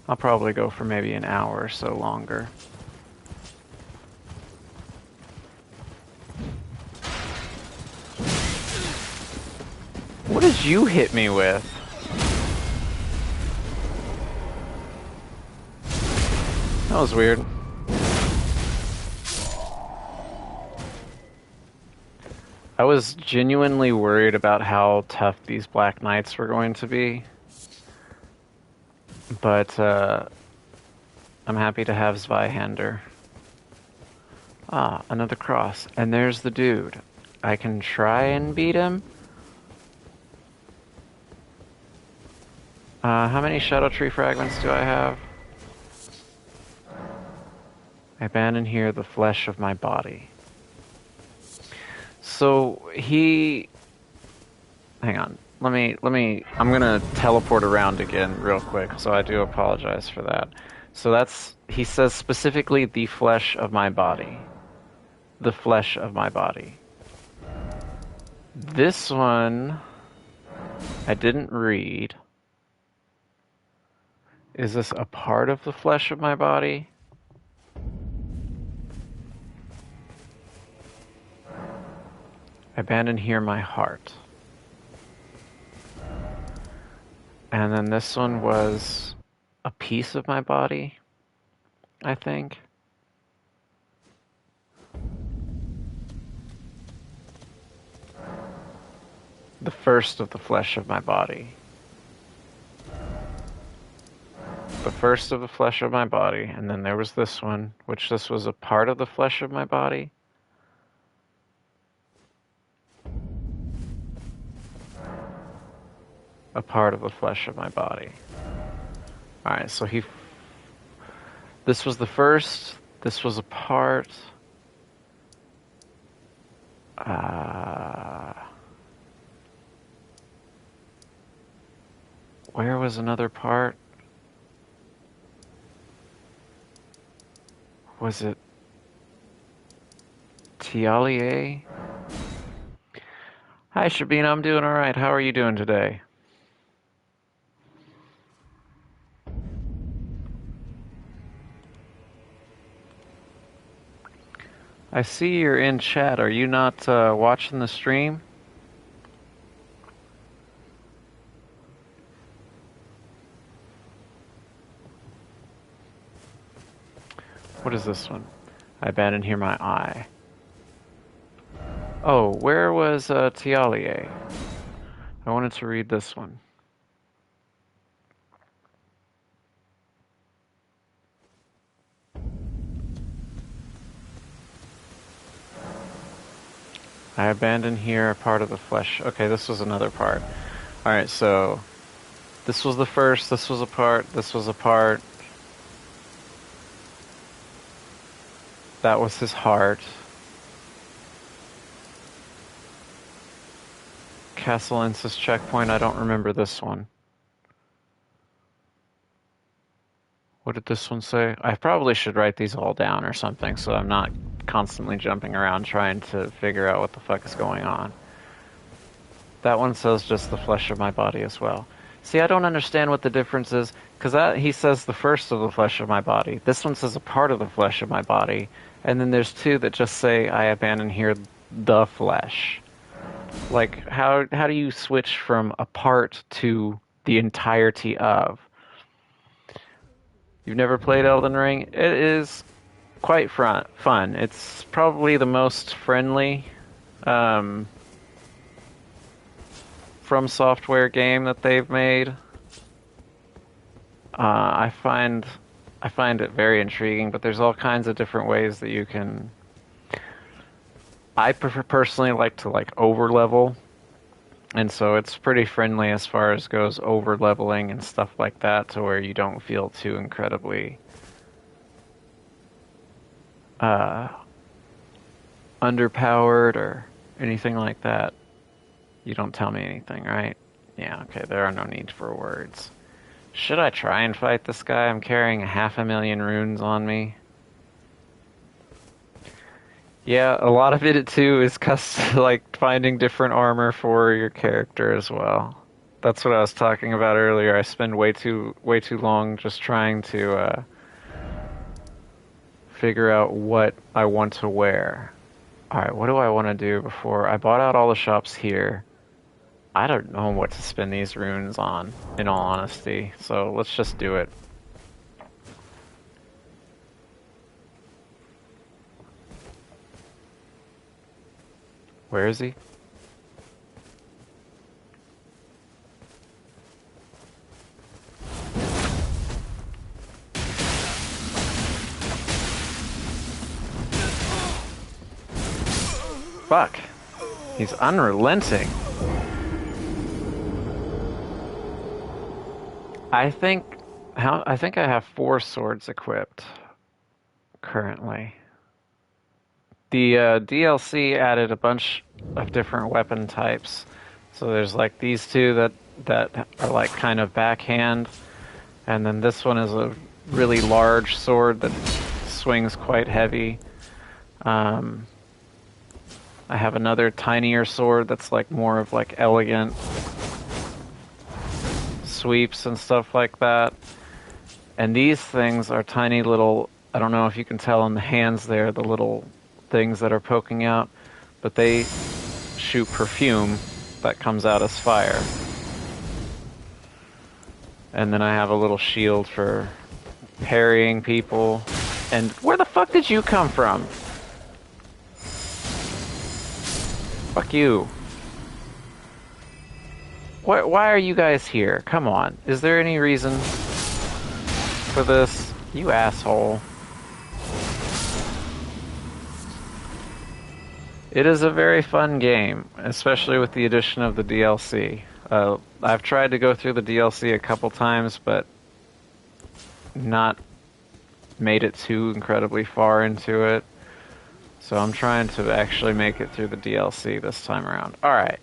I'll probably go for maybe an hour or so longer. What did you hit me with? That was weird. I was genuinely worried about how tough these Black Knights were going to be. But I'm happy to have Zweihander. Ah, another cross. And there's the dude. I can try and beat him. How many Shadow Tree fragments do I have? I abandon here the flesh of my body. So he... Hang on. Let me... I'm gonna teleport around again real quick, so I do apologize for that. So that's... He says specifically the flesh of my body. The flesh of my body. This one... I didn't read. Is this a part of the flesh of my body? Abandon here my heart. And then this one was a piece of my body, I think. The first of the flesh of my body. The first of the flesh of my body, and then there was this one, which this was a part of the flesh of my body. A part of the flesh of my body. Alright, so this was the first, this was a part. Where was another part? Was it Tialier? Hi, Shabina, I'm doing alright. How are you doing today? I see you're in chat. Are you not watching the stream? What is this one? I abandon here my eye. Oh, where was Tialier? I wanted to read this one. I abandon here a part of the flesh. Okay, this was another part. Alright, so this was the first, this was a part, this was a part. That was his heart. Castle Insis checkpoint, I don't remember this one. What did this one say? I probably should write these all down or something so I'm not constantly jumping around trying to figure out what the fuck is going on. That one says just the flesh of my body as well. See, I don't understand what the difference is, because he says the first of the flesh of my body. This one says a part of the flesh of my body, and then there's two that just say, I abandon here the flesh. Like, how do you switch from a part to the entirety of? You've never played Elden Ring? It is quite fun. It's probably the most friendly From Software game that they've made. I find it very intriguing, but there's all kinds of different ways that you can. I personally like to over level, and so it's pretty friendly as far as goes over leveling and stuff like that, to where you don't feel too incredibly underpowered or anything like that. You don't tell me anything, right? Yeah, okay, there are no need for words. Should I try and fight this guy? I'm carrying 500,000 runes on me. Yeah, a lot of it too is finding different armor for your character as well. That's what I was talking about earlier. I spend way too long just trying to figure out what I want to wear. Alright, what do I want to do before... I bought out all the shops here. I don't know what to spend these runes on, in all honesty, so let's just do it. Where is he? Fuck. He's unrelenting. I think I have 4 swords equipped currently. The DLC added a bunch of different weapon types. So there's like these two that are like kind of backhand, and then this one is a really large sword that swings quite heavy. I have another tinier sword that's like more of like elegant sweeps and stuff like that. And these things are tiny little, I don't know if you can tell on the hands there, the little things that are poking out, but they shoot perfume that comes out as fire. And then I have a little shield for parrying people. And where the fuck did you come from? Fuck you. Why are you guys here? Come on. Is there any reason for this? You asshole. It is a very fun game, especially with the addition of the DLC. I've tried to go through the DLC a couple times, but not made it too incredibly far into it. So I'm trying to actually make it through the DLC this time around. Alright.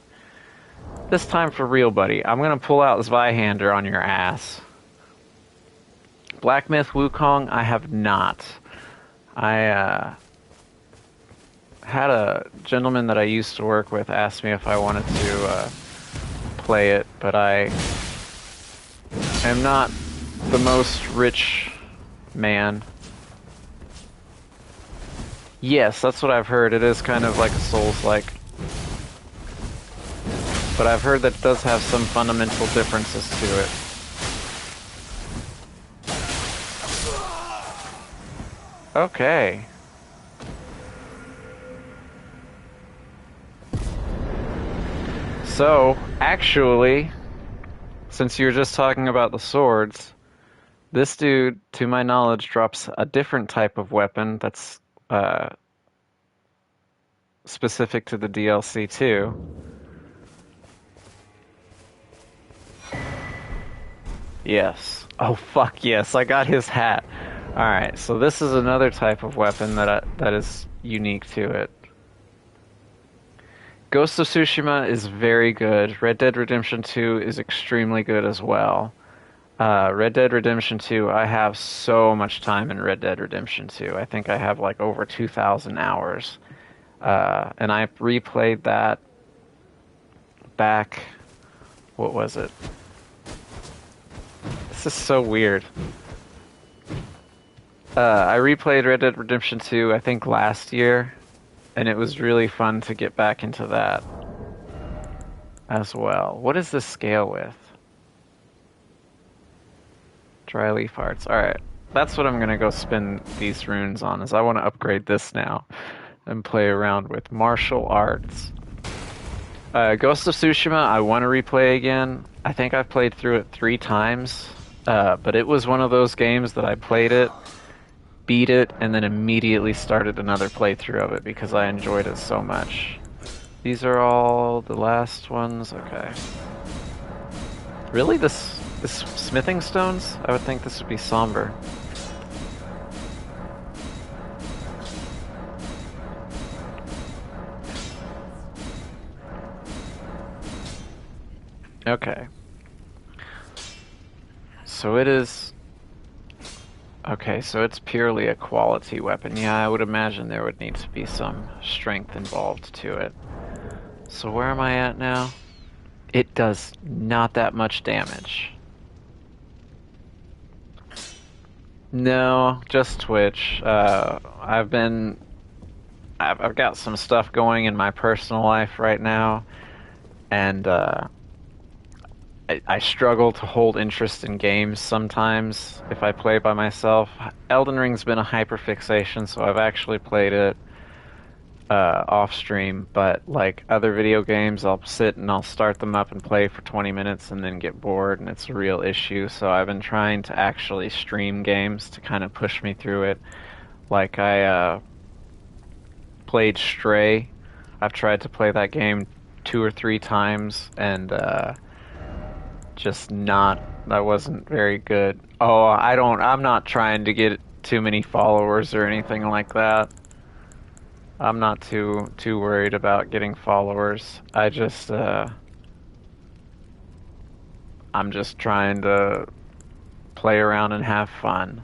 This time for real, buddy. I'm gonna pull out Zweihander on your ass. Black Myth Wukong, I have not. I had a gentleman that I used to work with ask me if I wanted to play it, but I am not the most rich man. Yes, that's what I've heard. It is kind of like a Souls-like. But I've heard that it does have some fundamental differences to it. Okay. So, actually, since you were just talking about the swords, this dude, to my knowledge, drops a different type of weapon that's specific to the DLC too. Yes. Oh fuck yes, I got his hat. Alright, so this is another type of weapon that is unique to it. Ghost of Tsushima is very good. Red Dead Redemption 2 is extremely good as well. Red Dead Redemption 2, I have so much time in Red Dead Redemption 2. I think I have like over 2,000 hours. And I replayed that back, what was it? This is so weird. I replayed Red Dead Redemption 2, I think last year, and it was really fun to get back into that as well. What is this scale with? Dry leaf hearts. Alright, that's what I'm gonna go spin these runes on, is I want to upgrade this now and play around with martial arts. Ghost of Tsushima, I want to replay again. I think I've played through it 3 times, but it was one of those games that I played it, beat it, and then immediately started another playthrough of it because I enjoyed it so much. These are all the last ones? Okay. Really? This smithing stones? I would think this would be somber. Okay. So it is... Okay, so it's purely a quality weapon. Yeah, I would imagine there would need to be some strength involved to it. So where am I at now? It does not that much damage. No, just Twitch. I've got some stuff going in my personal life right now, and I struggle to hold interest in games sometimes if I play by myself. Elden Ring's been a hyperfixation, so I've actually played it off stream, but like other video games, I'll sit and I'll start them up and play for 20 minutes and then get bored, and it's a real issue. So I've been trying to actually stream games to kind of push me through it. Like I played Stray I've tried to play that game 2 or 3 times and just not. That wasn't very good. Oh, I'm not trying to get too many followers or anything like that. I'm not too worried about getting followers. I'm just trying to play around and have fun.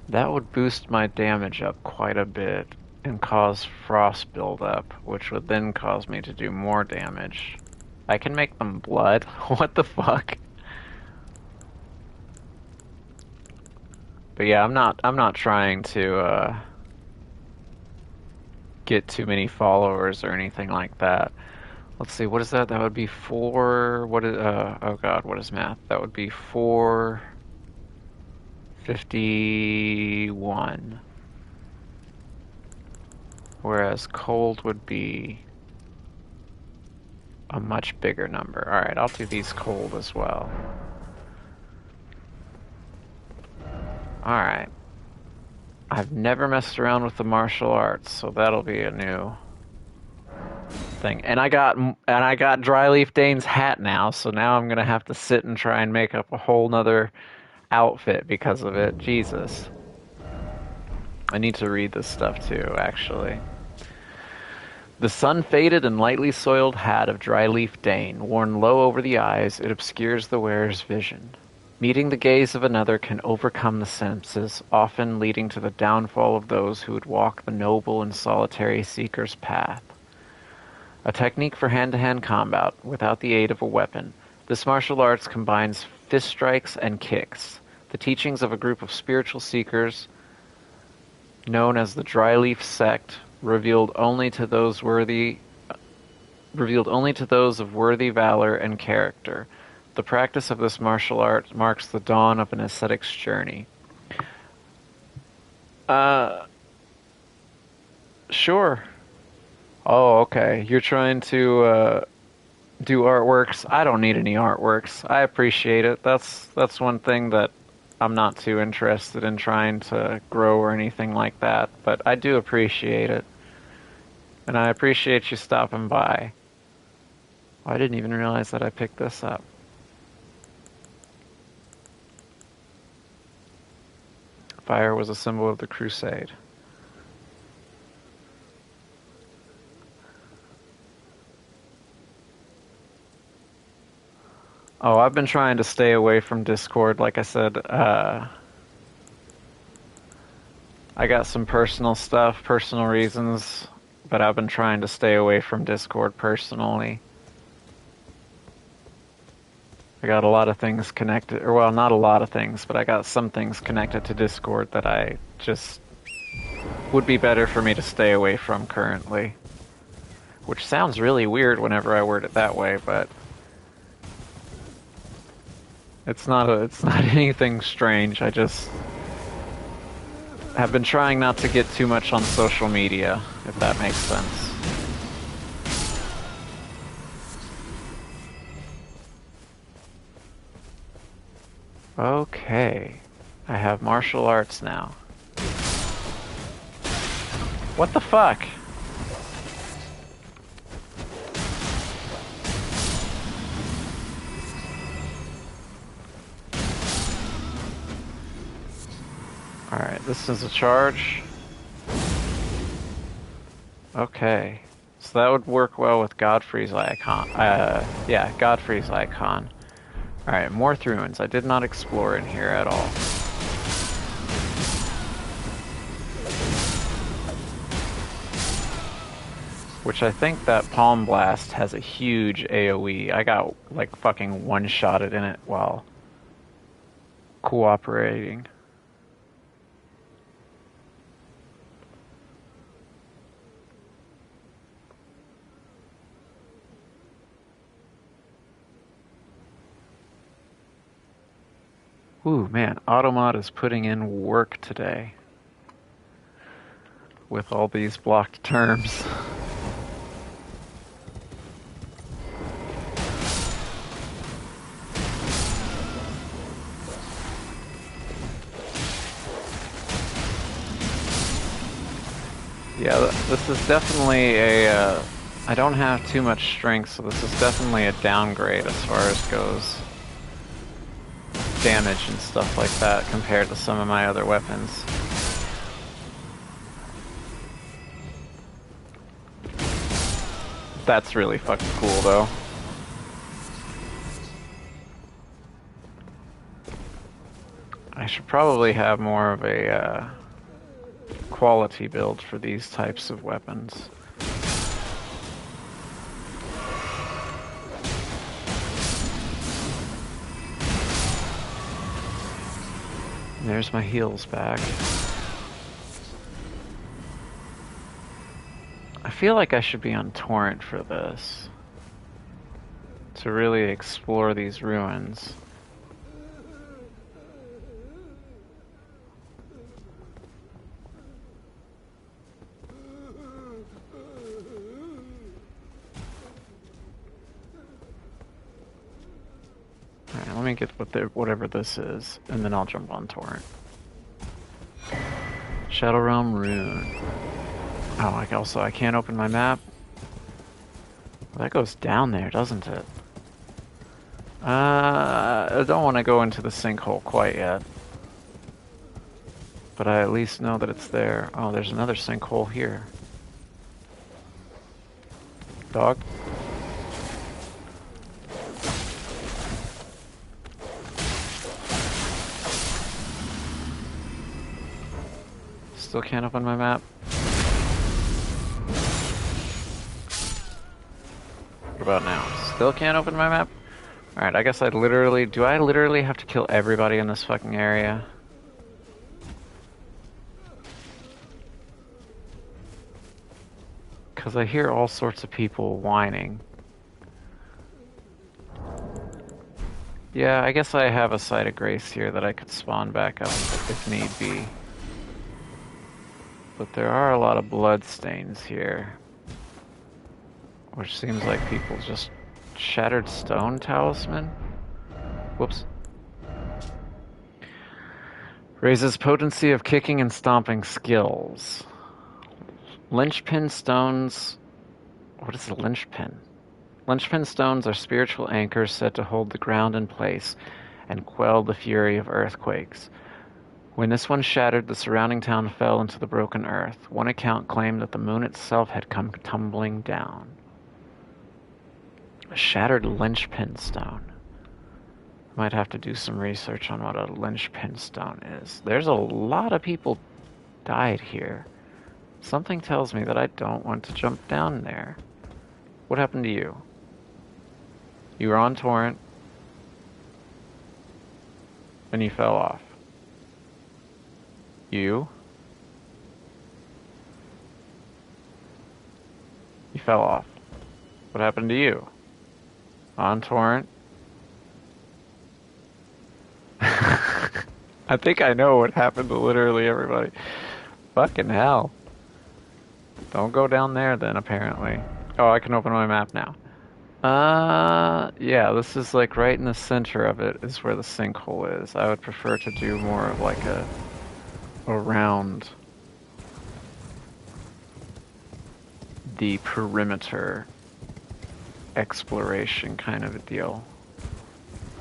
That would boost my damage up quite a bit and cause frost buildup, which would then cause me to do more damage. I can make them blood? What the fuck? But yeah, I'm not trying to get too many followers or anything like that. Let's see, what is that? That would be 4, what is, oh god, what is math? That would be 451. Whereas cold would be a much bigger number. Alright, I'll do these cold as well. Alright. I've never messed around with the martial arts, so that'll be a new thing. And I got Dryleaf Dane's hat now, so now I'm gonna have to sit and try and make up a whole nother outfit because of it. Jesus. I need to read this stuff too, actually. The sun-faded and lightly soiled hat of Dryleaf Dane, worn low over the eyes, it obscures the wearer's vision. Meeting the gaze of another can overcome the senses, often leading to the downfall of those who would walk the noble and solitary seeker's path. A technique for hand-to-hand combat without the aid of a weapon, this martial arts combines fist strikes and kicks. The teachings of a group of spiritual seekers known as the Dryleaf Sect, revealed only to those of worthy valor and character. The practice of this martial art marks the dawn of an ascetic's journey. Sure. Oh, okay. You're trying to do artworks. I don't need any artworks. I appreciate it. That's one thing that I'm not too interested in trying to grow or anything like that, but I do appreciate it. And I appreciate you stopping by. Oh, I didn't even realize that I picked this up. Fire was a symbol of the crusade. Oh, I've been trying to stay away from Discord. Like I said, I got some personal stuff, personal reasons, but I've been trying to stay away from Discord personally. I got a lot of things connected, or well, not a lot of things, but I got some things connected to Discord that I just would be better for me to stay away from currently. Which sounds really weird whenever I word it that way, but it's not anything strange. I just have been trying not to get too much on social media, if that makes sense. Okay. I have martial arts now. What the fuck? Alright, this is a charge. Okay. So that would work well with Godfrey's icon. Yeah, Godfrey's icon. Alright, more ruins. I did not explore in here at all. Which I think that Palm Blast has a huge AoE. I got, like, fucking one-shotted in it while cooperating. Ooh, man, Automod is putting in work today. With all these blocked terms. Yeah, this is definitely a, I don't have too much strength, so this is definitely a downgrade as far as goes damage and stuff like that compared to some of my other weapons. That's really fucking cool, though. I should probably have more of a quality build for these types of weapons. And there's my heals back. I feel like I should be on Torrent for this. To really explore these ruins. Alright, let me get whatever this is, and then I'll jump on Torrent. Shadow Realm Rune. Oh, I can't open my map. Well, that goes down there, doesn't it? I don't want to go into the sinkhole quite yet. But I at least know that it's there. Oh, there's another sinkhole here. Dog? Still can't open my map. What about now? Still can't open my map? Alright, I guess do I literally have to kill everybody in this fucking area? Because I hear all sorts of people whining. Yeah, I guess I have a site of grace here that I could spawn back up if need be. But there are a lot of blood stains here. Which seems like people just... Shattered stone talisman? Whoops. Raises potency of kicking and stomping skills. Linchpin stones... What is a linchpin? Linchpin stones are spiritual anchors said to hold the ground in place and quell the fury of earthquakes. When this one shattered, the surrounding town fell into the broken earth. One account claimed that the moon itself had come tumbling down. A shattered linchpin stone. Might have to do some research on what a linchpin stone is. There's a lot of people died here. Something tells me that I don't want to jump down there. What happened to you? You were on Torrent. And you fell off. You? You fell off. What happened to you? On Torrent? I think I know what happened to literally everybody. Fucking hell. Don't go down there then, apparently. Oh, I can open my map now. Yeah, this is like right in the center of it is where the sinkhole is. I would prefer to do more of like a around the perimeter exploration kind of a deal.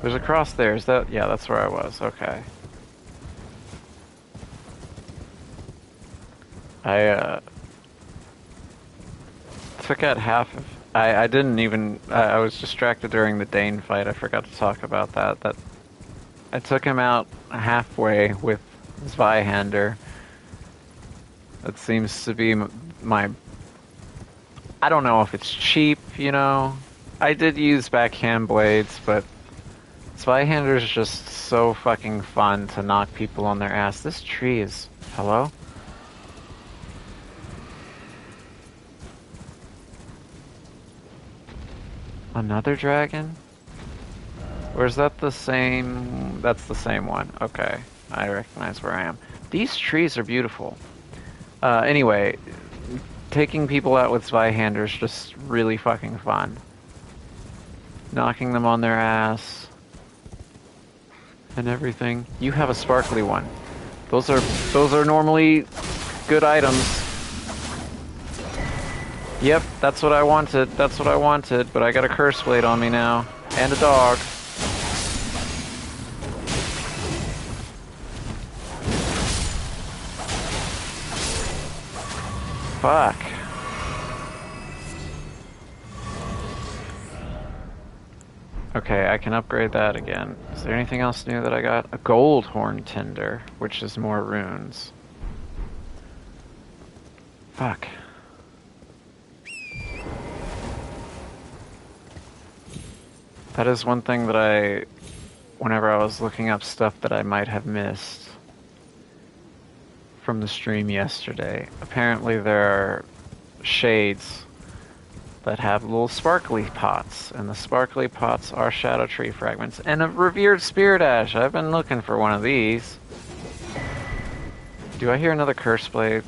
There's a cross there, is that? Yeah, that's where I was, okay. I took out half of... I didn't even... I was distracted during the Dane fight, I forgot to talk about that. I took him out halfway with Zweihander. That seems to be my... I don't know if it's cheap, you know? I did use backhand blades, but Zweihander's just so fucking fun to knock people on their ass. This tree is... Hello? Another dragon? Or is that the same... That's the same one. Okay. I recognize where I am. These trees are beautiful. Anyway, taking people out with Zweihander is just really fucking fun. Knocking them on their ass. And everything. You have a sparkly one. Those are normally good items. Yep, that's what I wanted. That's what I wanted, but I got a curse blade on me now. And a dog. Fuck. Okay, I can upgrade that again. Is there anything else new that I got? A gold horn tinder, which is more runes. Fuck. That is one thing that whenever I was looking up stuff that I might have missed from the stream yesterday, apparently there are shades that have little sparkly pots, and the sparkly pots are shadow tree fragments and a revered spirit ash. I've been looking for one of these. Do I hear another curse blade?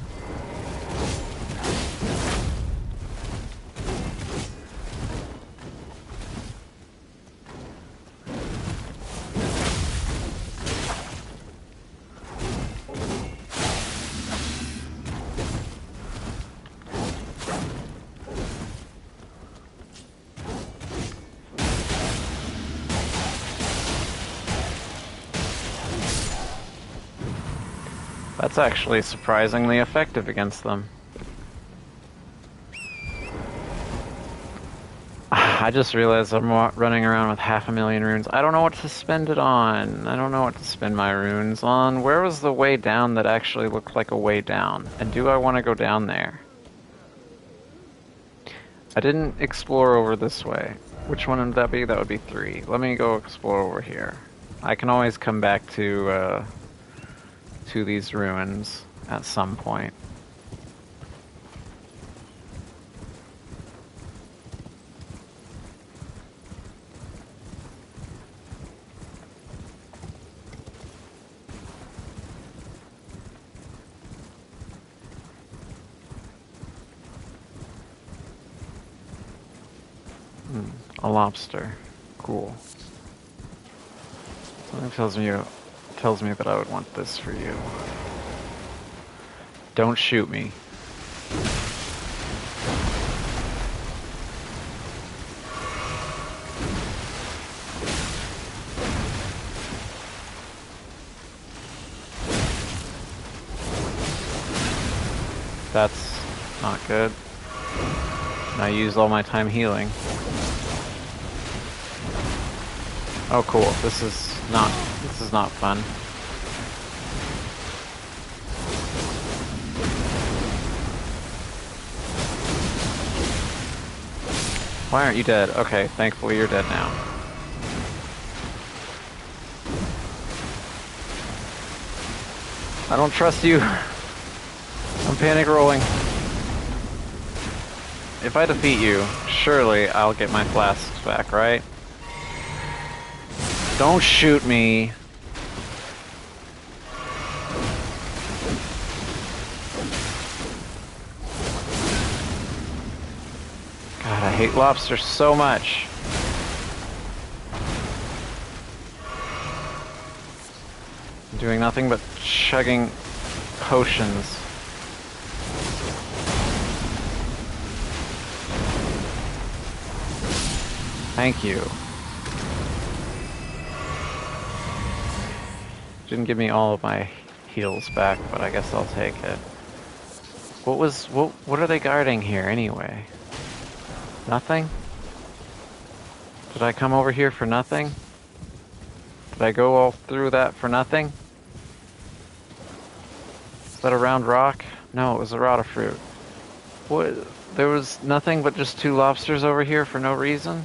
That's actually surprisingly effective against them. I just realized I'm running around with 500,000 runes. I don't know what to spend it on. I don't know what to spend my runes on. Where was the way down that actually looked like a way down? And do I want to go down there? I didn't explore over this way. Which one would that be? That would be 3. Let me go explore over here. I can always come back to these ruins at some point. A lobster. Cool. Something tells me that I would want this for you. Don't shoot me. That's not good. And I used all my time healing. Oh cool, this is not fun. Why aren't you dead? Okay, thankfully you're dead now. I don't trust you. I'm panic rolling. If I defeat you, surely I'll get my flasks back, right? Don't shoot me. God, I hate lobsters so much. I'm doing nothing but chugging potions. Thank you. Didn't give me all of my heals back, but I guess I'll take it. What are they guarding here anyway? Nothing? Did I come over here for nothing? Did I go all through that for nothing? Is that a round rock? No, it was a rod of fruit. What? There was nothing but just 2 lobsters over here for no reason?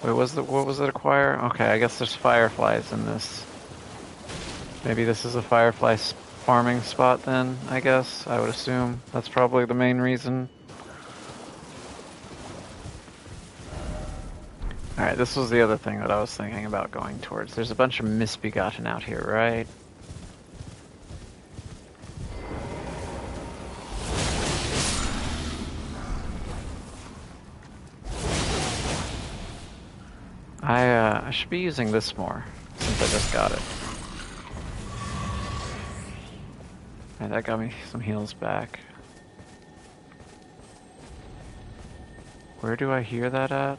Wait, what was it acquire? Okay, I guess there's fireflies in this. Maybe this is a firefly farming spot then, I guess. I would assume. That's probably the main reason. Alright, this was the other thing that I was thinking about going towards. There's a bunch of misbegotten out here, right? I should be using this more, since I just got it. And that got me some heals back. Where do I hear that at?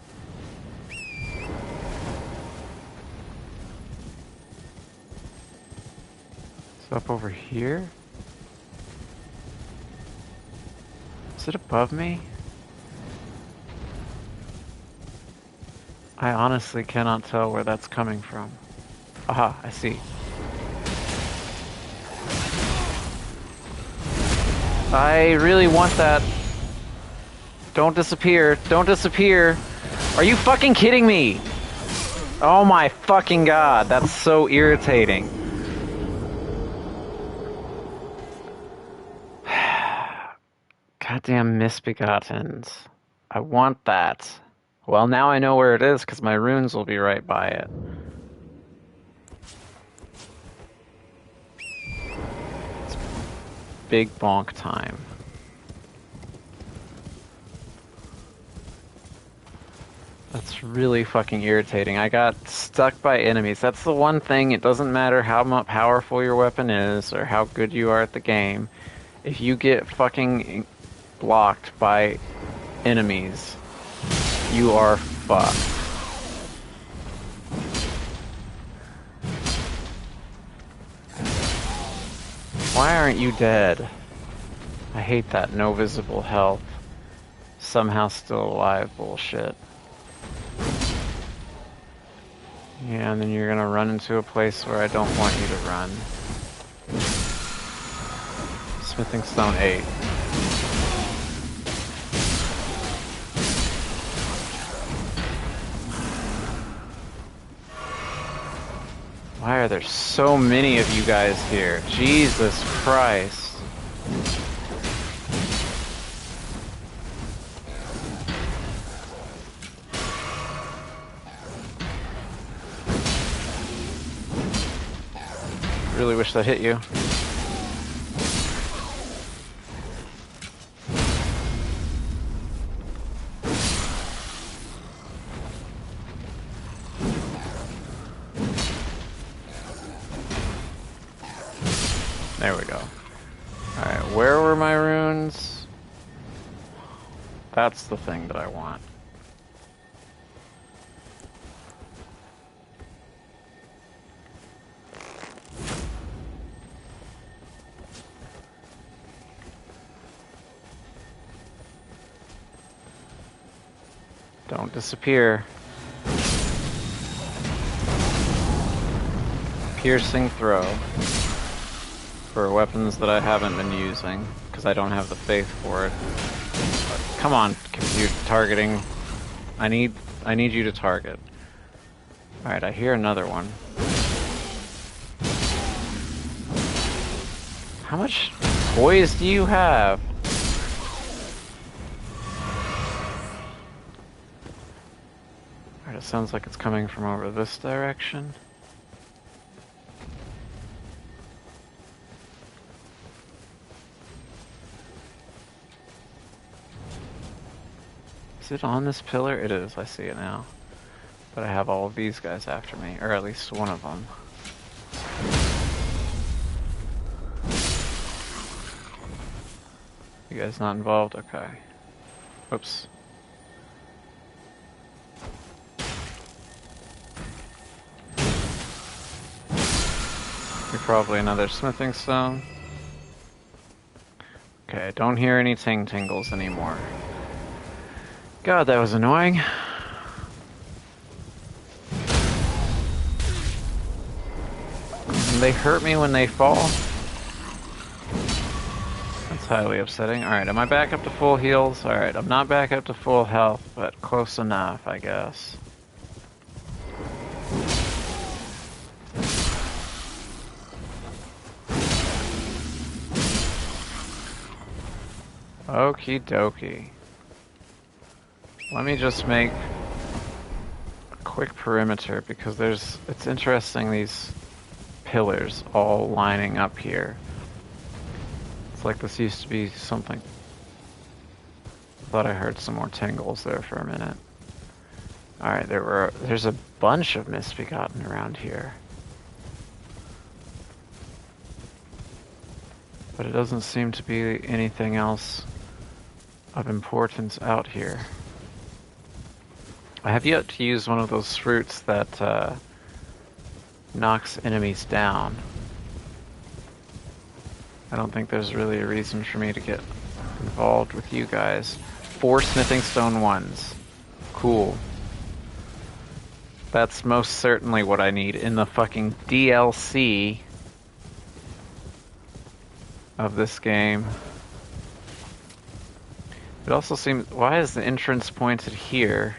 It's up over here? Is it above me? I honestly cannot tell where that's coming from. Aha, I see. I really want that. Don't disappear. Don't disappear. Are you fucking kidding me? Oh my fucking god, that's so irritating. Goddamn misbegottens. I want that. Well, now I know where it is because my runes will be right by it. It's big bonk time. That's really fucking irritating. I got stuck by enemies. That's the one thing. It doesn't matter how powerful your weapon is or how good you are at the game. If you get fucking blocked by enemies, you are fucked. Why aren't you dead? I hate that no visible health. Somehow still alive bullshit. Yeah, and then you're gonna run into a place where I don't want you to run. Smithing Stone 8. Why are there so many of you guys here? Jesus Christ. Really wish that hit you. There we go. Alright, where were my runes? That's the thing that I want. Don't disappear. Piercing throw. For weapons that I haven't been using, because I don't have the faith for it. But come on, compute targeting. I need you to target. Alright, I hear another one. How much poise do you have? Alright, it sounds like it's coming from over this direction. Is it on this pillar? It is, I see it now. But I have all of these guys after me, or at least one of them. You guys not involved? Okay. Oops. You're probably another smithing stone. Okay, I don't hear any tingles anymore. God, that was annoying. And they hurt me when they fall. That's highly upsetting. Alright, am I back up to full heals? Alright, I'm not back up to full health, but close enough, I guess. Okie dokie. Let me just make a quick perimeter because it's interesting these pillars all lining up here. It's like this used to be something. Thought I heard some more tingles there for a minute. Alright, there's a bunch of misbegotten around here. But it doesn't seem to be anything else of importance out here. I have yet to use one of those fruits that knocks enemies down. I don't think there's really a reason for me to get involved with you guys. 4 smithing stone 1s. Cool. That's most certainly what I need in the fucking DLC of this game. It also seems... Why is the entrance pointed here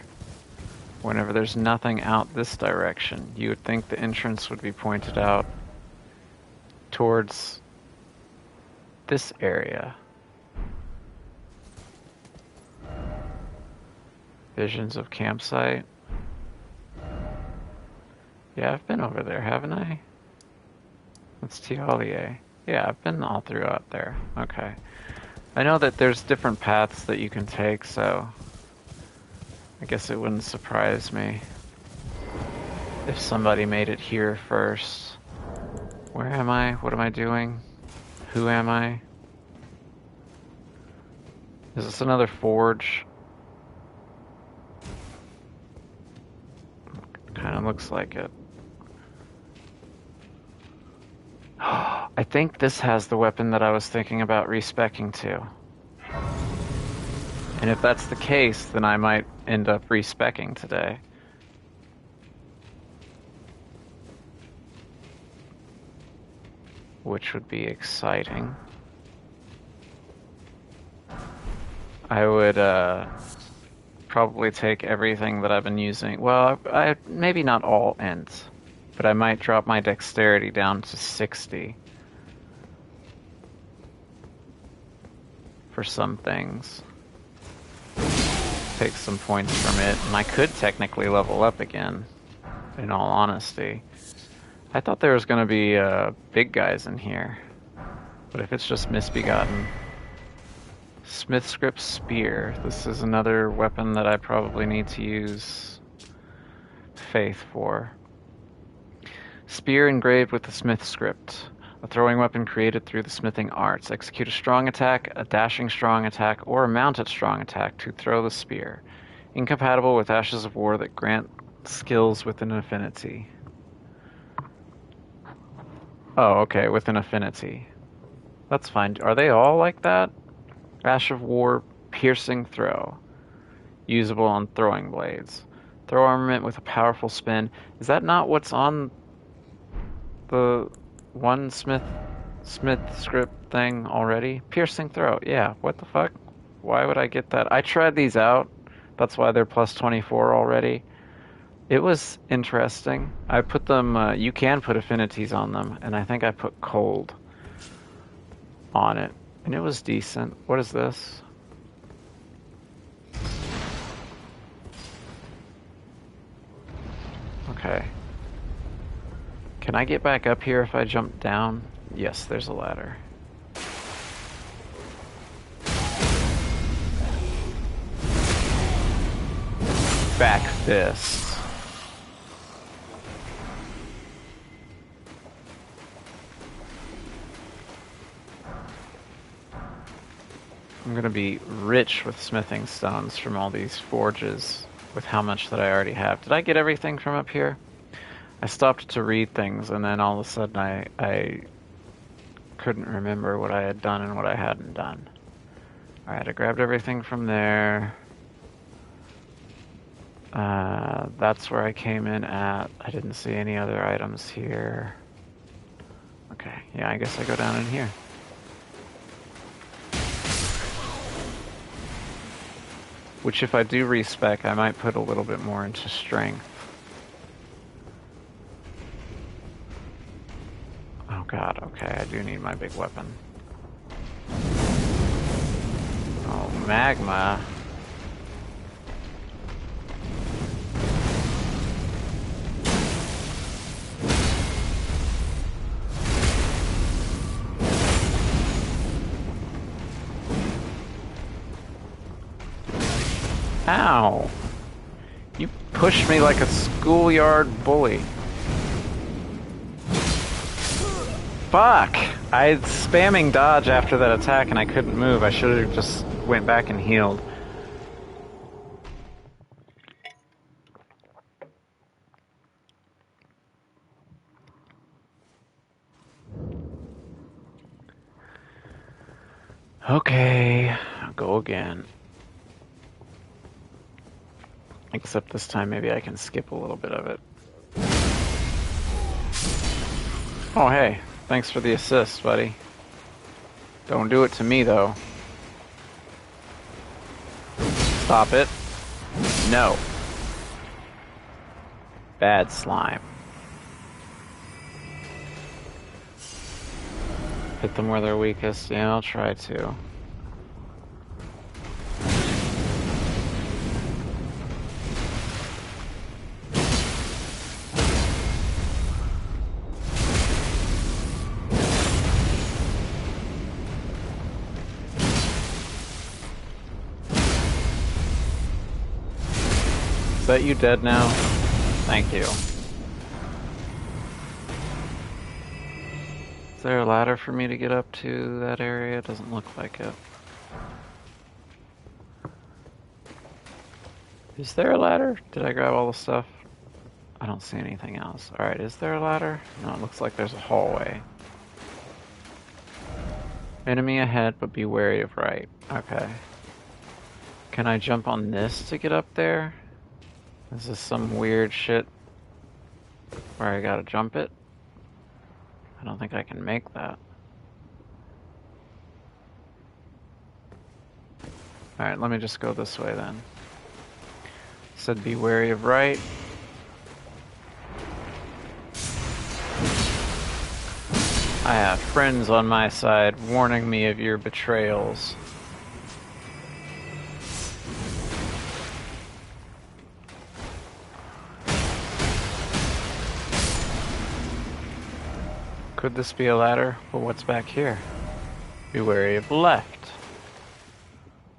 whenever there's nothing out this direction? You would think the entrance would be pointed out towards this area. Visions of campsite. Yeah, I've been over there, haven't I? That's Tialier. Yeah, I've been all throughout there. Okay. I know that there's different paths that you can take, so I guess it wouldn't surprise me if somebody made it here first. Where am I? What am I doing? Who am I? Is this another forge? Kind of looks like it. I think this has the weapon that I was thinking about respecking to. And if that's the case, then I might end up respecking today. Which would be exciting. I would probably take everything that I've been using. Well, I maybe not all ends, but I might drop my dexterity down to 60 for some things. Take some points from it, and I could technically level up again, in all honesty. I thought there was going to be big guys in here, but if it's just misbegotten. Smithscript Spear. This is another weapon that I probably need to use faith for. Spear engraved with the Smith script. A throwing weapon created through the smithing arts. Execute a strong attack, a dashing strong attack, or a mounted strong attack to throw the spear. Incompatible with Ashes of War that grant skills with an affinity. Oh, okay, with an affinity. That's fine. Are they all like that? Ash of War, piercing throw. Usable on throwing blades. Throw armament with a powerful spin. Is that not what's on the one Smith script thing already? Piercing throw. Yeah, what the fuck? Why would I get that? I tried these out. That's why they're plus 24 already. It was interesting. I put them, you can put affinities on them, and I think I put cold on it. And it was decent. What is this? Okay. Can I get back up here if I jump down? Yes, there's a ladder. Back fist. I'm gonna be rich with smithing stones from all these forges with how much that I already have. Did I get everything from up here? I stopped to read things and then all of a sudden I couldn't remember what I had done and what I hadn't done. Alright, I grabbed everything from there. That's where I came in at. I didn't see any other items here. Okay, yeah, I guess I go down in here. Which if I do respec, I might put a little bit more into strength. Oh god, okay, I do need my big weapon. Oh, magma. Ow! You pushed me like a schoolyard bully. Fuck! I was spamming dodge after that attack and I couldn't move. I should have just went back and healed. Okay, I'll go again. Except this time maybe I can skip a little bit of it. Oh hey, thanks for the assist, buddy. Don't do it to me though. Stop it. No. Bad slime. Hit them where they're weakest. Yeah, I'll try to. Is that you dead now? Thank you. Is there a ladder for me to get up to that area? It doesn't look like it. Is there a ladder? Did I grab all the stuff? I don't see anything else. Alright, is there a ladder? No, it looks like there's a hallway. Enemy ahead, but be wary of right. Okay. Can I jump on this to get up there? Is this some weird shit where I gotta jump it? I don't think I can make that. Alright, let me just go this way then. Said be wary of right. I have friends on my side warning me of your betrayals. Could this be a ladder? Well, what's back here? Be wary of left.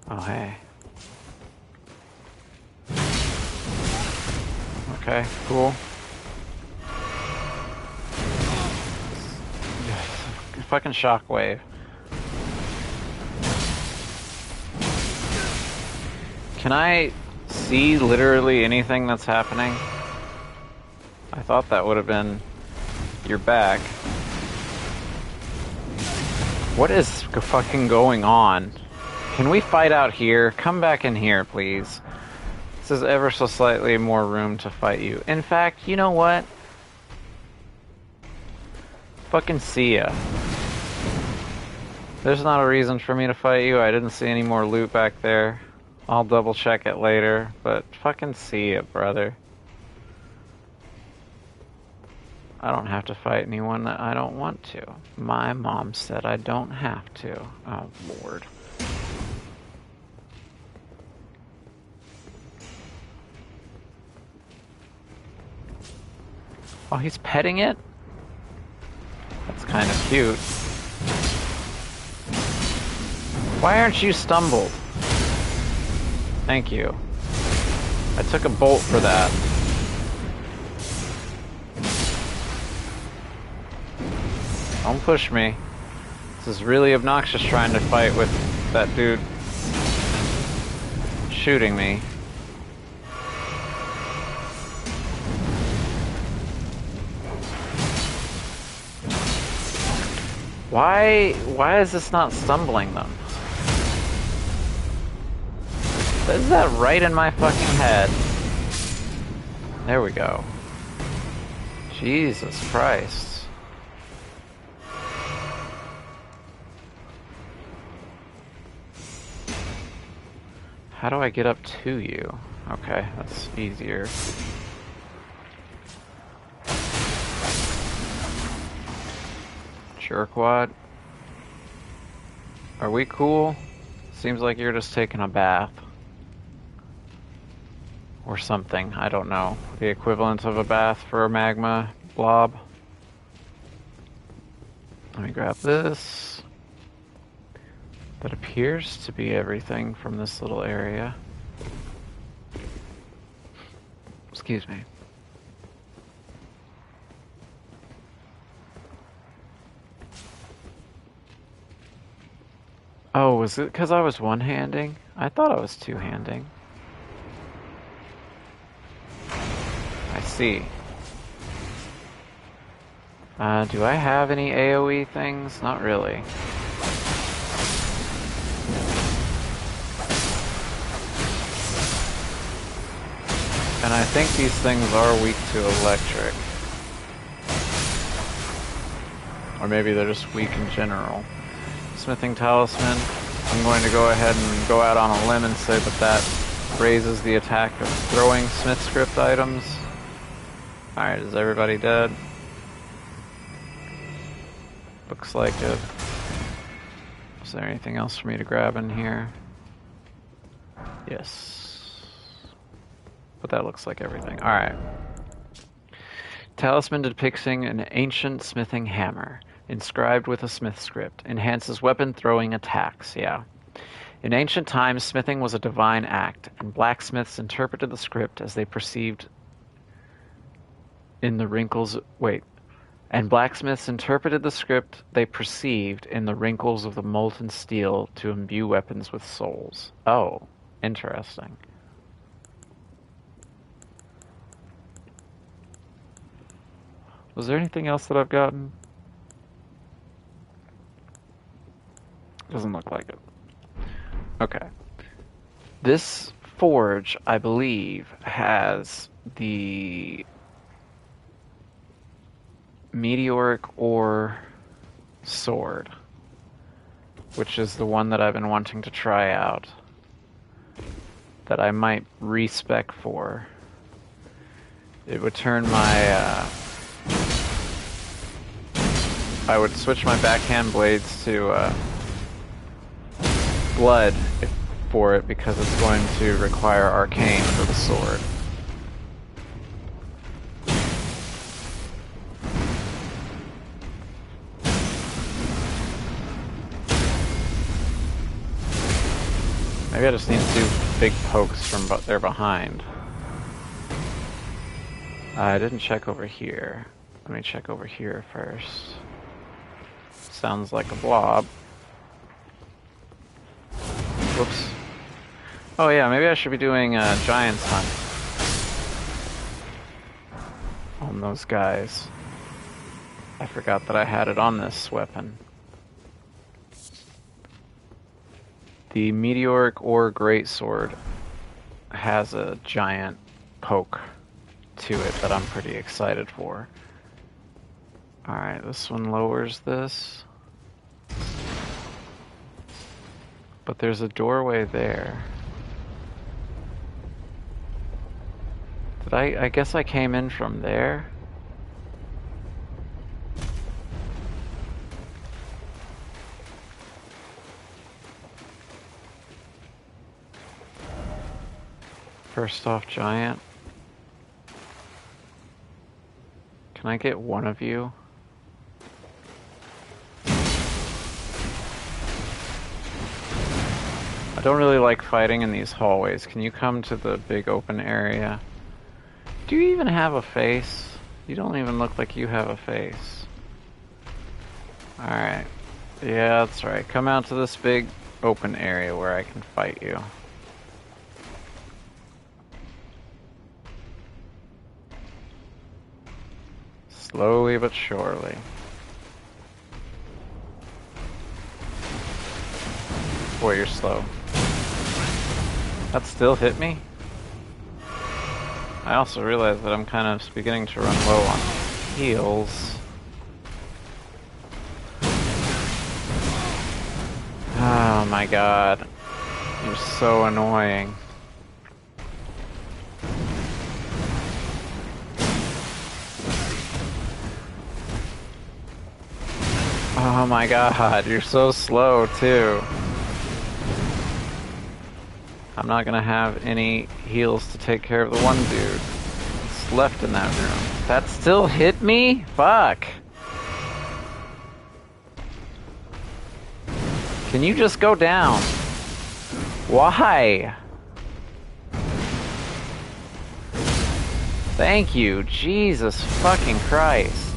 Oh, hey. Okay, cool. Fucking shockwave. Can I see literally anything that's happening? I thought that would have been your back. What is fucking going on? Can we fight out here? Come back in here, please. This is ever so slightly more room to fight you. In fact, you know what? Fucking see ya. There's not a reason for me to fight you. I didn't see any more loot back there. I'll double check it later, but fucking see ya, brother. I don't have to fight anyone that I don't want to. My mom said I don't have to. Oh, Lord. Oh, he's petting it? That's kind of cute. Why aren't you stumbled? Thank you. I took a bolt for that. Don't push me. This is really obnoxious trying to fight with that dude shooting me. Why is this not stumbling them? Is that right in my fucking head? There we go. Jesus Christ. How do I get up to you? Okay, that's easier. Jerkwad. Are we cool? Seems like you're just taking a bath. Or something, I don't know. The equivalent of a bath for a magma blob. Let me grab this. That appears to be everything from this little area. Excuse me. Oh, was it because I was one-handing? I thought I was two-handing. I see. Do I have any AoE things? Not really. And I think these things are weak to electric. Or maybe they're just weak in general. Smithing Talisman. I'm going to go ahead and go out on a limb and say that that raises the attack of throwing Smith script items. Alright, is everybody dead? Looks like it. Is there anything else for me to grab in here? Yes. But that looks like everything. Alright. Talisman depicting an ancient smithing hammer, inscribed with a smith script. Enhances weapon throwing attacks, yeah. In ancient times, smithing was a divine act, and blacksmiths interpreted the script as they perceived in the wrinkles... Wait. And blacksmiths interpreted the script they perceived in the wrinkles of the molten steel to imbue weapons with souls. Oh, interesting. Was there anything else that I've gotten? Doesn't look like it. Okay. This forge, I believe, has the meteoric ore sword, which is the one that I've been wanting to try out, that I might respec for. It would turn my I would switch my backhand blades to blood for it, because it's going to require arcane for the sword. Maybe I just need to do big pokes from there behind. I didn't check over here. Let me check over here first. Sounds like a blob. Whoops. Oh yeah, maybe I should be doing a Giant's Hunt on those guys. I forgot that I had it on this weapon. The Meteoric Ore Greatsword has a giant poke to it that I'm pretty excited for. Alright, this one lowers this. But there's a doorway there. Did I guess I came in from there? First off, giant. Can I get one of you? I don't really like fighting in these hallways. Can you come to the big open area? Do you even have a face? You don't even look like you have a face. Alright. Yeah, that's right. Come out to this big open area where I can fight you. Slowly but surely. Boy, you're slow. That still hit me? I also realize that I'm kind of beginning to run low on heals. Oh my god. You're so annoying. Oh my god, you're so slow too. I'm not gonna have any heals to take care of the one dude that's left in that room. That still hit me? Fuck. Can you just go down? Why? Thank you. Jesus fucking Christ.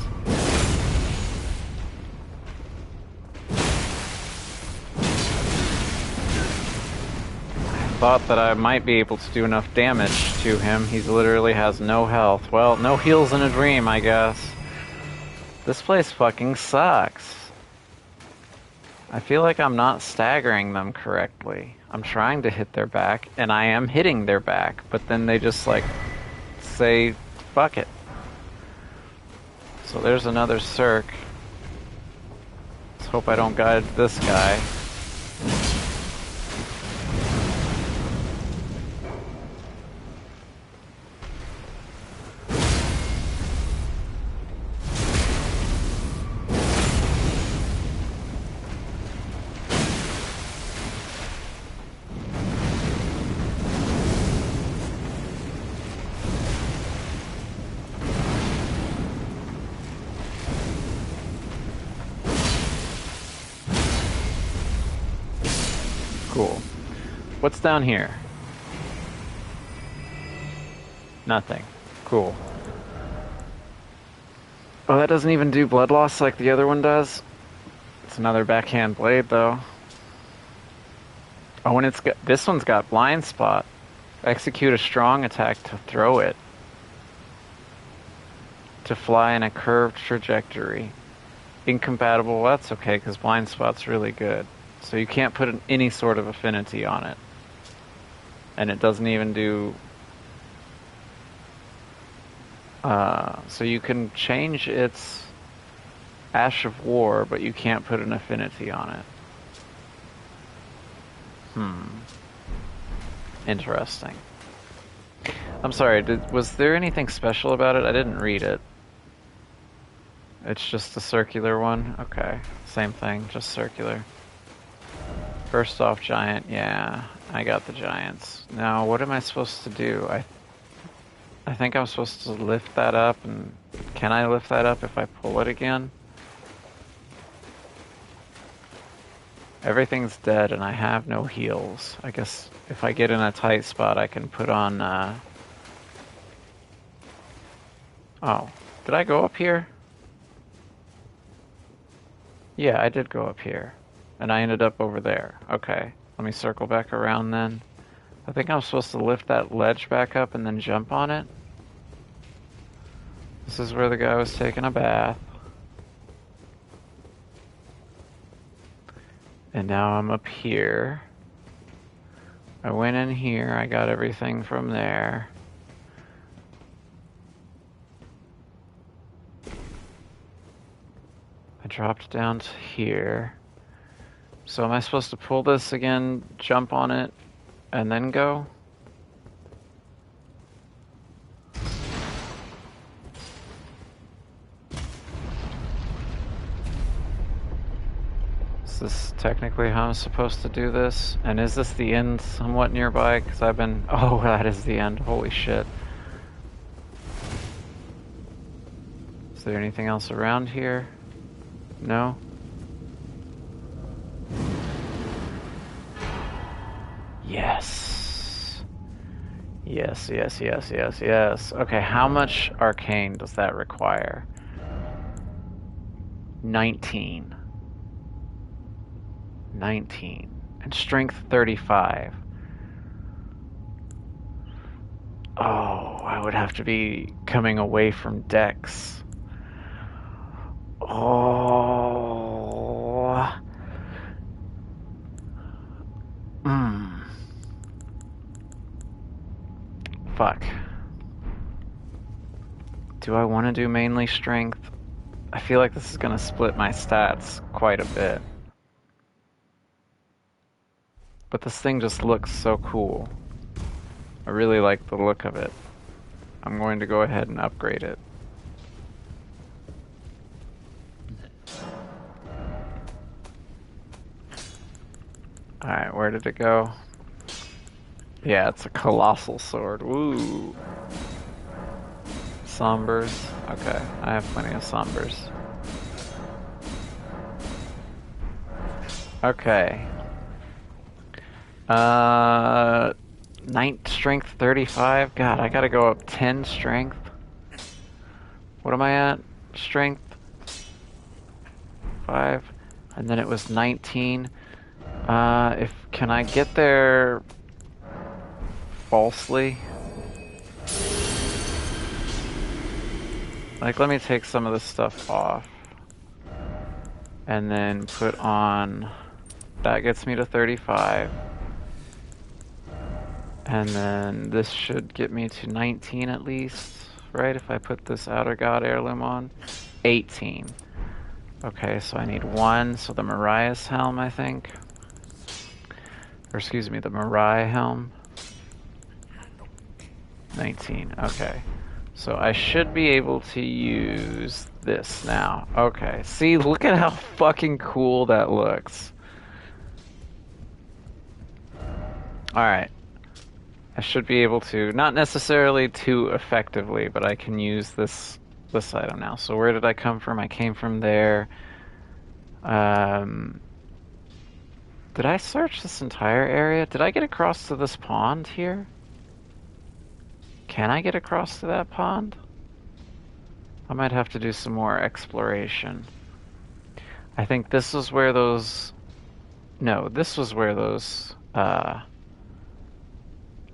Thought that I might be able to do enough damage to him. He literally has no health. Well, no heals in a dream, I guess. This place fucking sucks. I feel like I'm not staggering them correctly. I'm trying to hit their back, and I am hitting their back, but then they just, like, say, fuck it. So there's another Cirque. Let's hope I don't guide this guy. Cool. What's down here? Nothing. Cool. Oh, that doesn't even do blood loss like the other one does. It's another backhand blade, though. Oh, and this one's got blind spot. Execute a strong attack to throw it. To fly in a curved trajectory. Incompatible. Well, that's okay, because blind spot's really good. So you can't put any sort of affinity on it. And it doesn't even do... so you can change its Ash of War, but you can't put an affinity on it. Interesting. I'm sorry, was there anything special about it? I didn't read it. It's just a circular one? Okay. Same thing, just circular. First off, giant. Yeah, I got the giants. Now, what am I supposed to do? I think I'm supposed to lift that up, and can I lift that up if I pull it again? Everything's dead, and I have no heals. I guess if I get in a tight spot, I can put on, Oh, did I go up here? Yeah, I did go up here. And I ended up over there. Okay, let me circle back around then. I think I'm supposed to lift that ledge back up and then jump on it. This is where the guy was taking a bath. And now I'm up here. I went in here, I got everything from there. I dropped down to here. So am I supposed to pull this again, jump on it, and then go? Is this technically how I'm supposed to do this? And is this the end somewhat nearby? Because I've been... Oh, that is the end. Holy shit. Is there anything else around here? No? Yes. Yes, yes, yes, yes, yes. Okay, how much arcane does that require? 19. 19. And strength 35. Oh, I would have to be coming away from Dex. Oh. Fuck. Do I want to do mainly strength? I feel like this is going to split my stats quite a bit. But this thing just looks so cool. I really like the look of it. I'm going to go ahead and upgrade it. Alright, where did it go? Yeah, it's a colossal sword. Woo! Sombers. Okay, I have plenty of sombers. Okay. Strength 35? God, I gotta go up 10 strength. What am I at? Strength 5. And then it was 19. Can I get there falsely? Like, let me take some of this stuff off. And then put on... That gets me to 35. And then this should get me to 19 at least, right? If I put this Outer God heirloom on. 18. Okay, so I need 1. So the Mariah's helm, I think. Or excuse me, the Mariah helm. 19. Okay. So I should be able to use this now. Okay. See, look at how fucking cool that looks. Alright. I should be able to, not necessarily too effectively, but I can use this item now. So where did I come from? I came from there. Did I search this entire area? Did I get across to this pond here? Can I get across to that pond? I might have to do some more exploration. I think this was where those... No, this was where those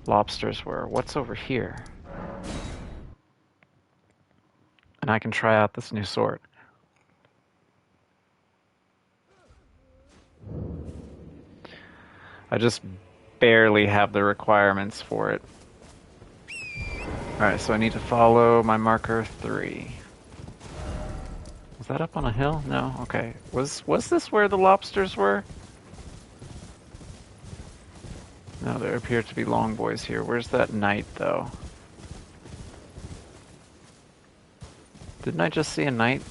lobsters were. What's over here? And I can try out this new sword. I just barely have the requirements for it. Alright, so I need to follow my marker 3. Was that up on a hill? No? Okay. Was this where the lobsters were? No, there appear to be long boys here. Where's that knight, though? Didn't I just see a knight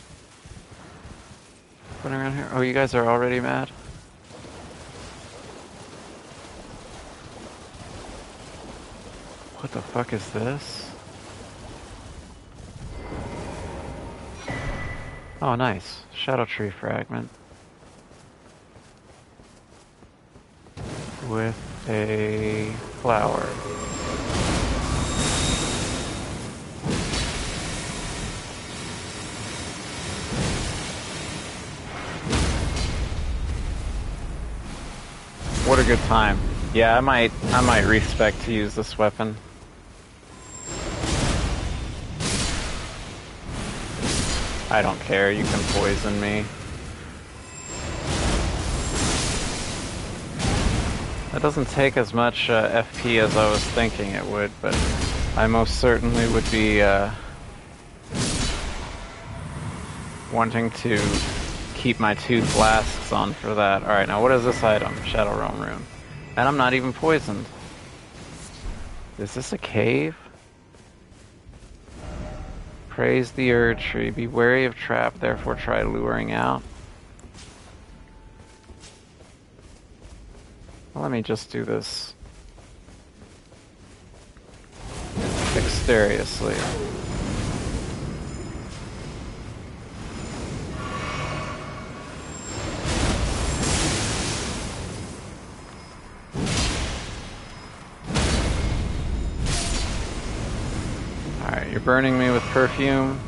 running around here? Oh, you guys are already mad? What the fuck is this? Oh, nice. Shadow tree fragment. With a flower. What a good time. Yeah, I might respec to use this weapon. I don't care, you can poison me. That doesn't take as much FP as I was thinking it would, but I most certainly would be wanting to keep my 2 flasks on for that. Alright, now what is this item? Shadow Realm Rune. And I'm not even poisoned. Is this a cave? Praise the Erd Tree. Be wary of trap, therefore try luring out. Well, let me just do this dexterously. Alright, you're burning me with perfume.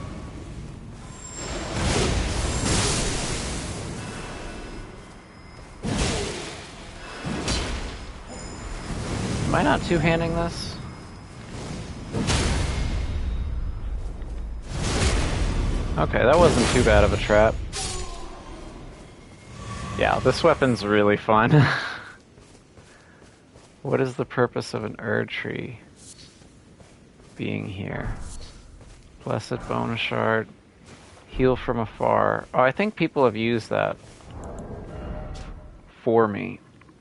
Am I not two-handing this? Okay, that wasn't too bad of a trap. Yeah, this weapon's really fun. What is the purpose of an Erd Tree being here? Blessed Bonus Shard. Heal from afar. Oh, I think people have used that for me.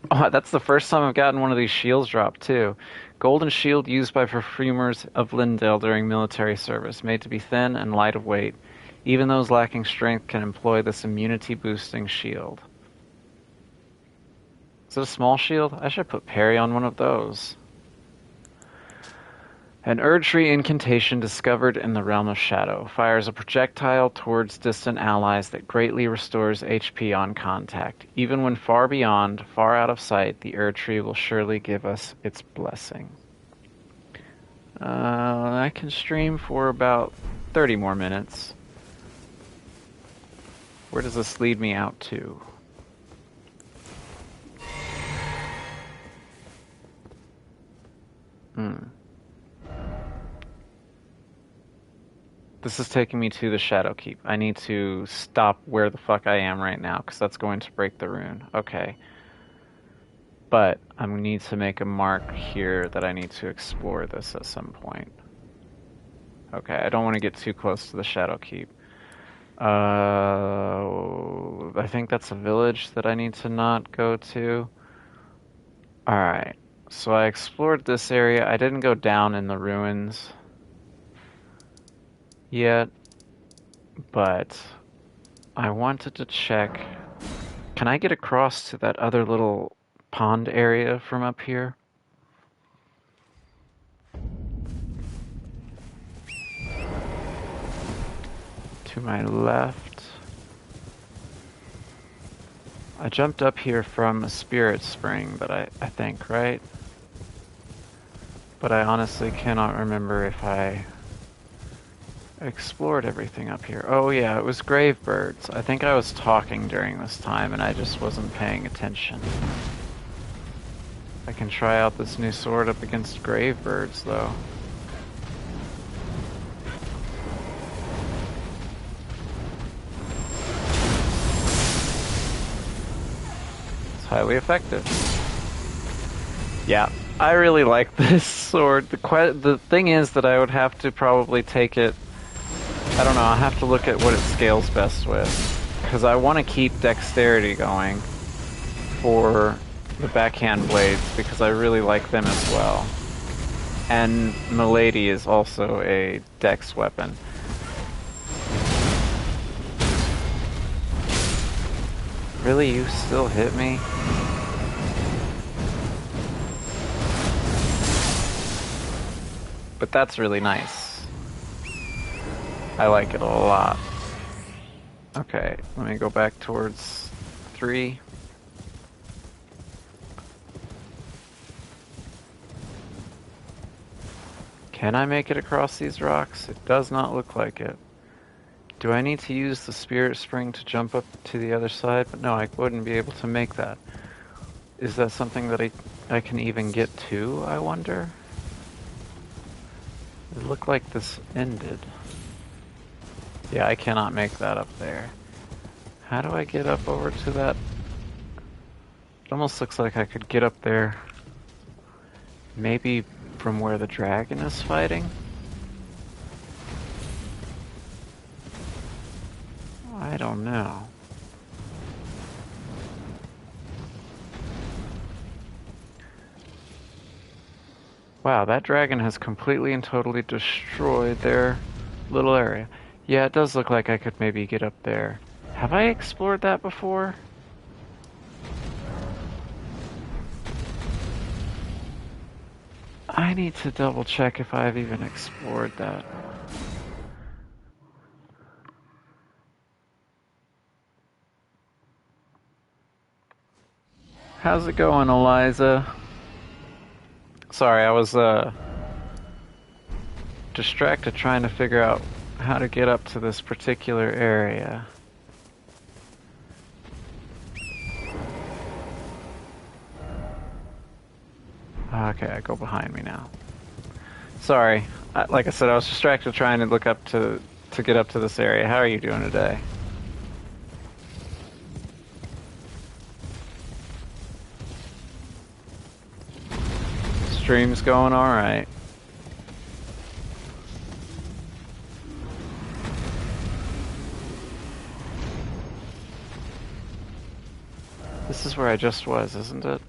Oh, that's the first time I've gotten one of these shields dropped, too. Golden shield used by perfumers of Lindale during military service, made to be thin and light of weight. Even those lacking strength can employ this immunity-boosting shield. Is it a small shield? I should put parry on one of those. An Erd Tree incantation discovered in the Realm of Shadow. Fires a projectile towards distant allies that greatly restores HP on contact. Even when far beyond, far out of sight, the Erd Tree will surely give us its blessing. I can stream for about 30 more minutes. Where does this lead me out to? This is taking me to the Shadow Keep. I need to stop where the fuck I am right now, because that's going to break the rune. Okay. But I need to make a mark here that I need to explore this at some point. Okay, I don't want to get too close to the Shadow Keep. I think that's a village that I need to not go to. Alright, so I explored this area. I didn't go down in the ruins yet, but I wanted to check. Can I get across to that other little pond area from up here? To my left. I jumped up here from a spirit spring, but I think, right? But I honestly cannot remember if I explored everything up here. Oh yeah, it was grave birds. I think I was talking during this time and I just wasn't paying attention. I can try out this new sword up against grave birds, though. Highly effective. Yeah, I really like this sword. The thing is that I would have to probably take it. I don't know. I'll have to look at what it scales best with, because I want to keep dexterity going for the backhand blades because I really like them as well. And Milady is also a dex weapon. Really, you still hit me? But that's really nice. I like it a lot. Okay, let me go back towards 3. Can I make it across these rocks? It does not look like it. Do I need to use the spirit spring to jump up to the other side? But no, I wouldn't be able to make that. Is that something that I can even get to, I wonder? It looked like this ended. Yeah, I cannot make that up there. How do I get up over to that? It almost looks like I could get up there. Maybe from where the dragon is fighting? I don't know. Wow, that dragon has completely and totally destroyed their little area. Yeah, it does look like I could maybe get up there. Have I explored that before? I need to double check if I've even explored that. How's it going, Eliza? Sorry, I was distracted trying to figure out how to get up to this particular area. Okay, go behind me now. Sorry, like I said, I was distracted trying to look up to get up to this area. How are you doing today? Stream's going all right. This is where I just was, isn't it?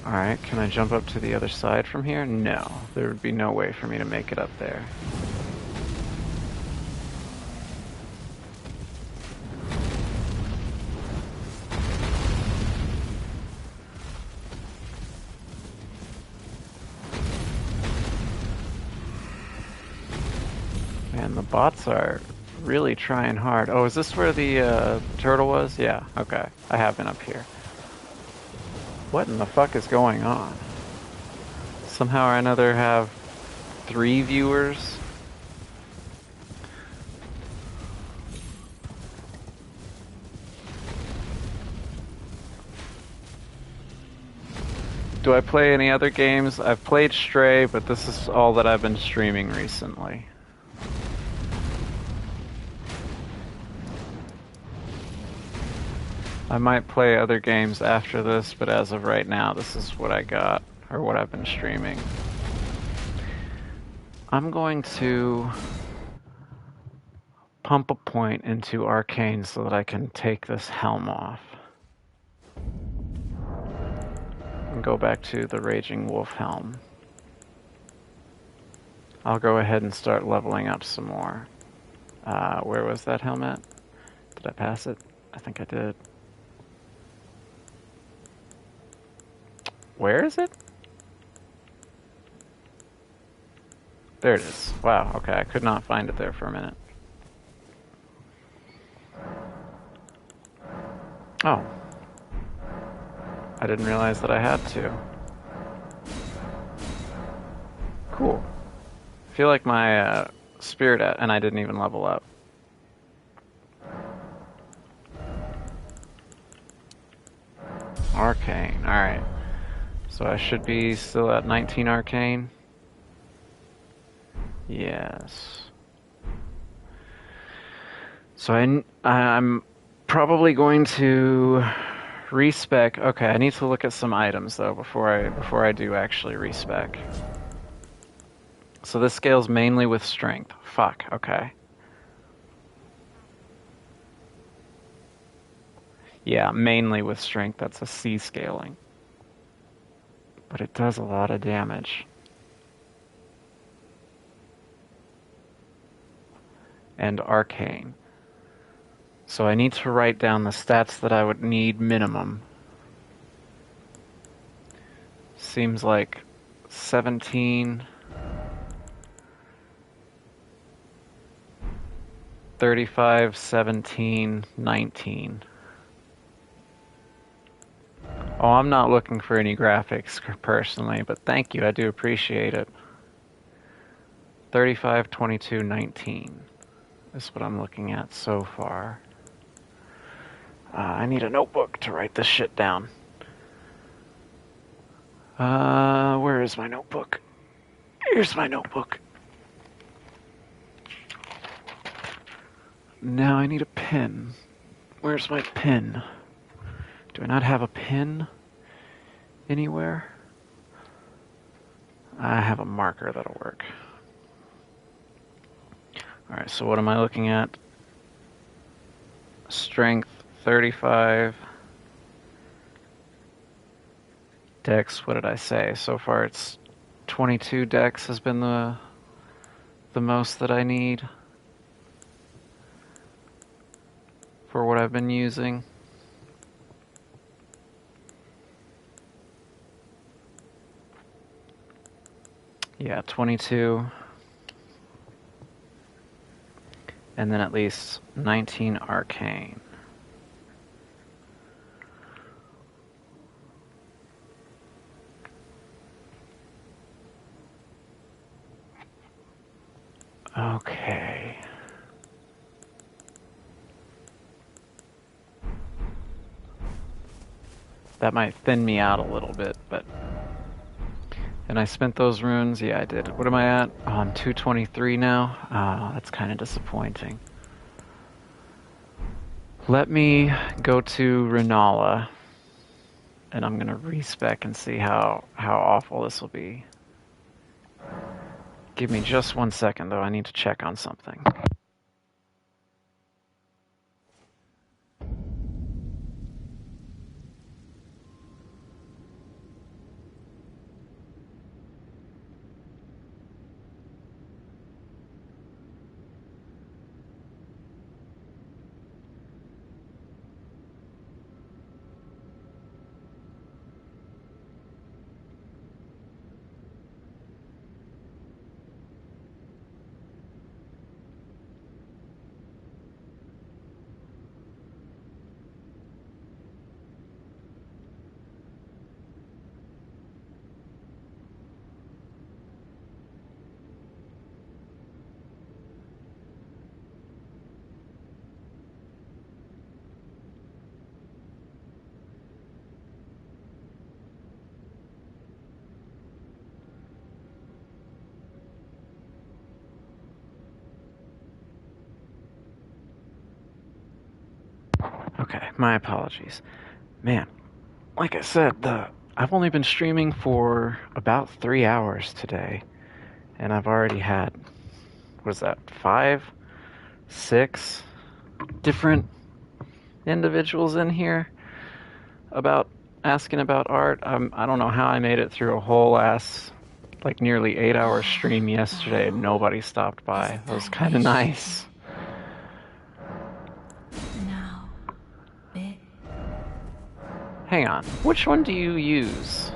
Alright, can I jump up to the other side from here? No, there would be no way for me to make it up there. Man, the bots are really trying hard. Oh, is this where the turtle was? Yeah, okay. I have been up here. What in the fuck is going on? Somehow or another have 3 viewers? Do I play any other games? I've played Stray, but this is all that I've been streaming recently. I might play other games after this, but as of right now, this is what I got, or what I've been streaming. I'm going to pump a point into Arcane so that I can take this helm off. And go back to the Raging Wolf helm. I'll go ahead and start leveling up some more. Where was that helmet? Did I pass it? I think I did. Where is it? There it is. Wow, okay, I could not find it there for a minute. Oh. I didn't realize that I had to. Cool. I feel like my spirit and I didn't even level up. Arcane, alright. So I should be still at 19 Arcane. Yes. So I'm probably going to respec. Okay, I need to look at some items though before I do actually respec. So this scales mainly with strength. Fuck, okay. Yeah, mainly with strength. That's a C scaling. But it does a lot of damage. And arcane. So I need to write down the stats that I would need minimum. Seems like 17, 35, 17, 19. Oh, I'm not looking for any graphics personally, but thank you, I do appreciate it. 35, 22, 19 is what I'm looking at so far. I need a notebook to write this shit down. Where is my notebook? Here's my notebook. Now I need a pen. Where's my pen? Do I not have a pen anywhere? I have a marker that'll work. Alright, so what am I looking at? Strength 35. Dex, what did I say? So far it's 22 dex has been the most that I need for what I've been using. Yeah, 22. And then at least 19 arcane. Okay. That might thin me out a little bit, but... And I spent those runes? Yeah, I did. What am I at? Oh, I'm 223 now? Oh, that's kind of disappointing. Let me go to Renala, and I'm going to respec and see how awful this will be. Give me just 1 second, though. I need to check on something. Okay, my apologies. Man, like I said, I've only been streaming for about 3 hours today, and I've already had, what is that, 6 different individuals in here about asking about art. I don't know how I made it through a whole ass, like nearly 8-hour stream yesterday and nobody stopped by. That was kind of nice. Now, bit. Hang on, which one do you use?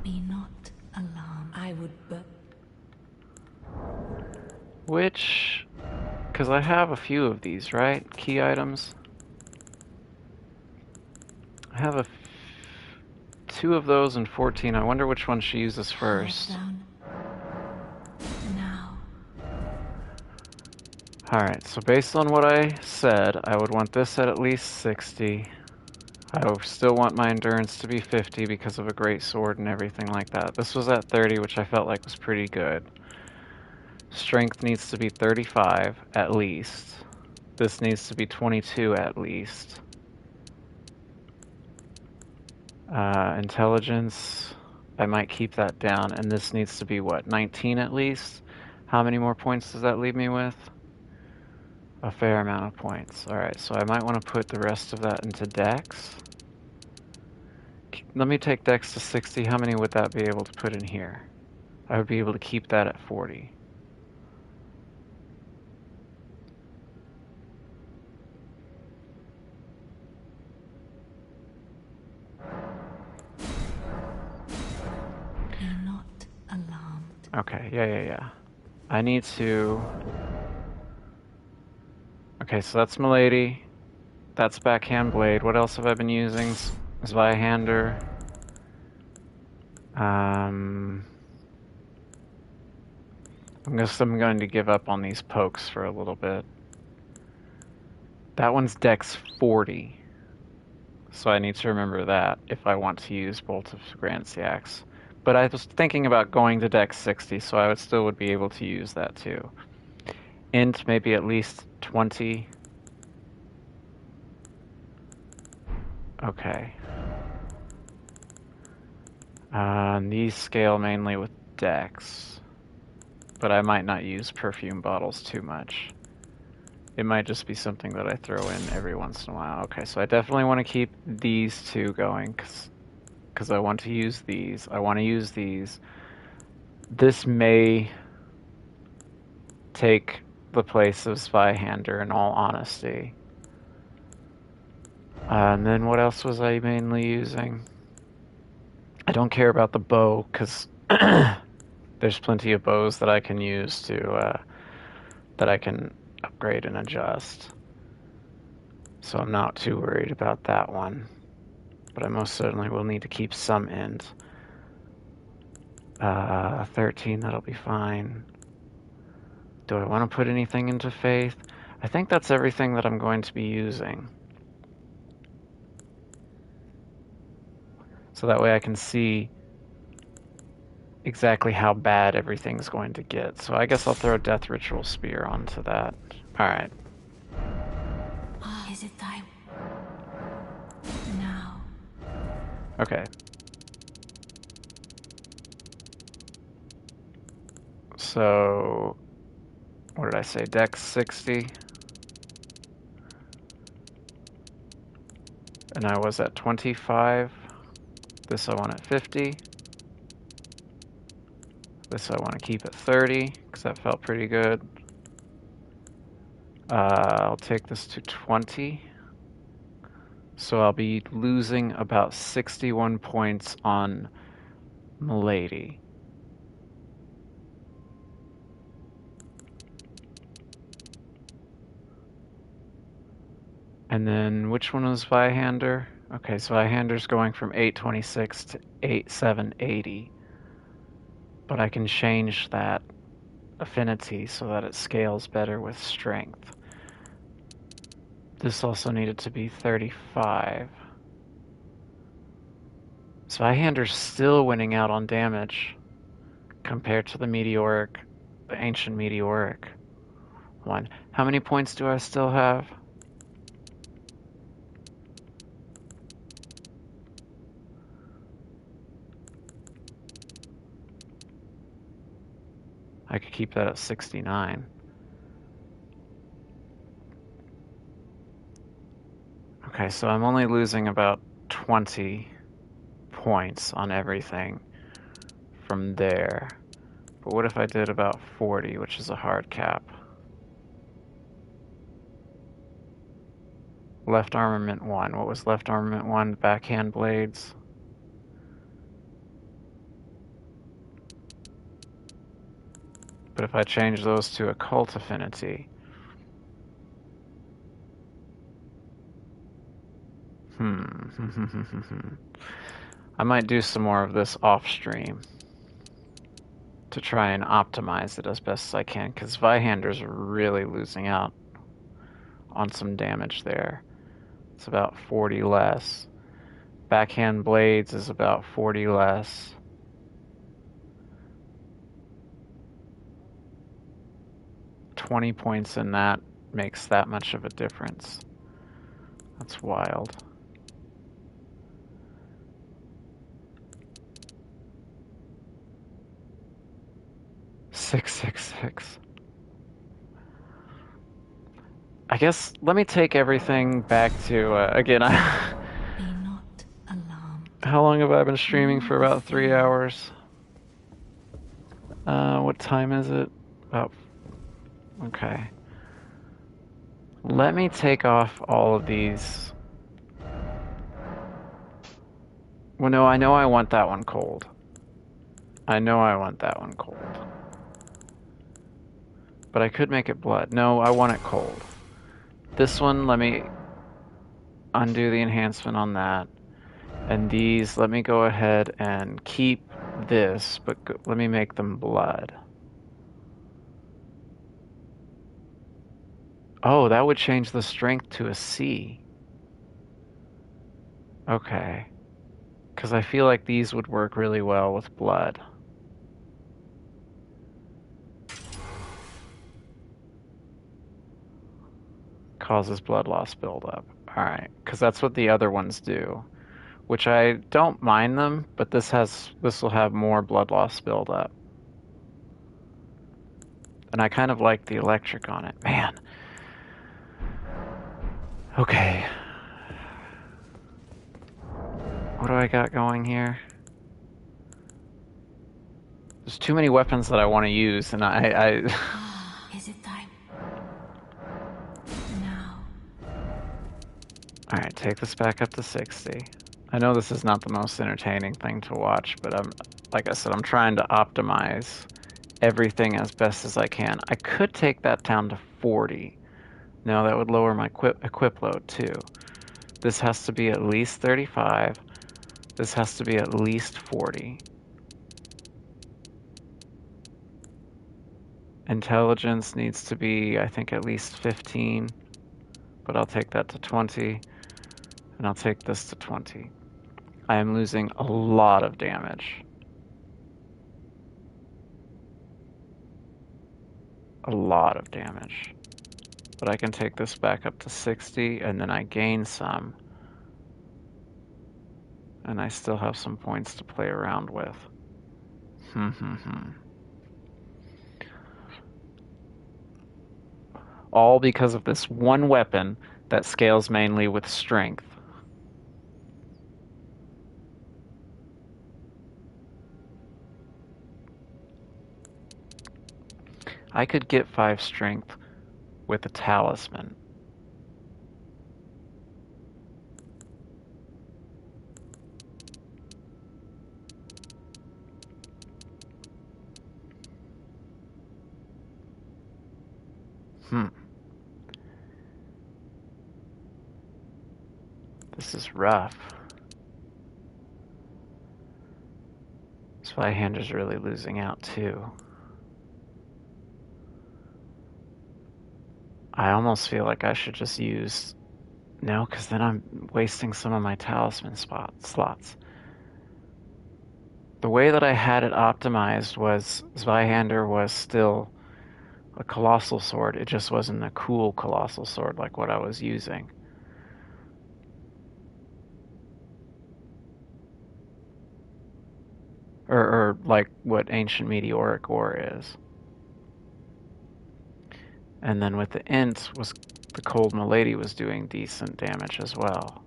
Be not alarmed. I would but. Which, because I have a few of these, right? Key items. I have 2 of those and 14. I wonder which one she uses first. Now. Alright, so based on what I said, I would want this at least 60. I still want my endurance to be 50 because of a great sword and everything like that. This was at 30, which I felt like was pretty good. Strength needs to be 35 at least. This needs to be 22 at least. Intelligence, I might keep that down, and this needs to be what, 19 at least? How many more points does that leave me with? A fair amount of points. Alright, so I might want to put the rest of that into Dex. Let me take Dex to 60. How many would that be able to put in here? I would be able to keep that at 40. Be not alarmed. Okay, yeah. I need to... Okay, so that's Milady. That's Backhand Blade. What else have I been using? Zweihander. I'm going to give up on these pokes for a little bit. That one's Dex 40. So I need to remember that if I want to use Bolt of Granciax. But I was thinking about going to Dex 60, so I still would be able to use that too. Int, maybe at least 20. Okay. These scale mainly with Dex. But I might not use perfume bottles too much. It might just be something that I throw in every once in a while. Okay, so I definitely want to keep these 2 going, because I want to use these. I want to use these. This may take the place of Zweihander, in all honesty. And then what else was I mainly using? I don't care about the bow, because there's plenty of bows that I can use to, that I can upgrade and adjust. So I'm not too worried about that one. But I most certainly will need to keep some int. 13, that'll be fine. Do I want to put anything into Faith? I think that's everything that I'm going to be using. So that way I can see exactly how bad everything's going to get. So I guess I'll throw Death Ritual Spear onto that. Alright. Is it time? Now. Okay. So, what did I say? Dex 60. And I was at 25. This I want at 50. This I want to keep at 30, because that felt pretty good. I'll take this to 20. So I'll be losing about 61 points on Milady. And then which one was Zweihander? Okay, Zweihander's going from 826 to 8780. But I can change that affinity so that it scales better with strength. This also needed to be 35. Zweihander's still winning out on damage compared to the ancient meteoric one. How many points do I still have? I could keep that at 69. Okay, so I'm only losing about 20 points on everything from there. But what if I did about 40, which is a hard cap? Left armament 1. What was left armament 1? Backhand blades. But if I change those to occult affinity, I might do some more of this off stream to try and optimize it as best as I can, because Zweihander's really losing out on some damage there. It's about 40 less. Backhand blades is about 40 less. $20 points in that makes that much of a difference. That's wild. $666. I guess let me take everything back to again. Be not alarmed. How long have I been streaming for? About 3 hours. What time is it? About. Okay. Let me take off all of these. Well, no, I know I want that one cold. I know I want that one cold. But I could make it blood. No, I want it cold. This one, let me undo the enhancement on that. And these, let me go ahead and keep this, but let me make them blood. Oh, that would change the strength to a C. Okay. Because I feel like these would work really well with blood. Causes blood loss buildup. Alright, because that's what the other ones do. Which I don't mind them, but this will have more blood loss buildup. And I kind of like the electric on it. Man. Okay. What do I got going here? There's too many weapons that I want to use, and I Is it time? Now. Alright, take this back up to 60. I know this is not the most entertaining thing to watch, but like I said, I'm trying to optimize everything as best as I can. I could take that down to 40. No, that would lower my equip load too. This has to be at least 35. This has to be at least 40. Intelligence needs to be, I think, at least 15. But I'll take that to 20. And I'll take this to 20. I am losing a lot of damage. A lot of damage. But I can take this back up to 60, and then I gain some. And I still have some points to play around with. All because of this one weapon that scales mainly with strength. I could get 5 strength with a talisman. This is rough. Zweihander's really losing out too. I almost feel like I should just use... No, because then I'm wasting some of my talisman slots. The way that I had it optimized was Zweihander was still a colossal sword. It just wasn't a cool colossal sword like what I was using. Or like what Ancient Meteoric Ore is. And then with the int, was the cold milady was doing decent damage as well.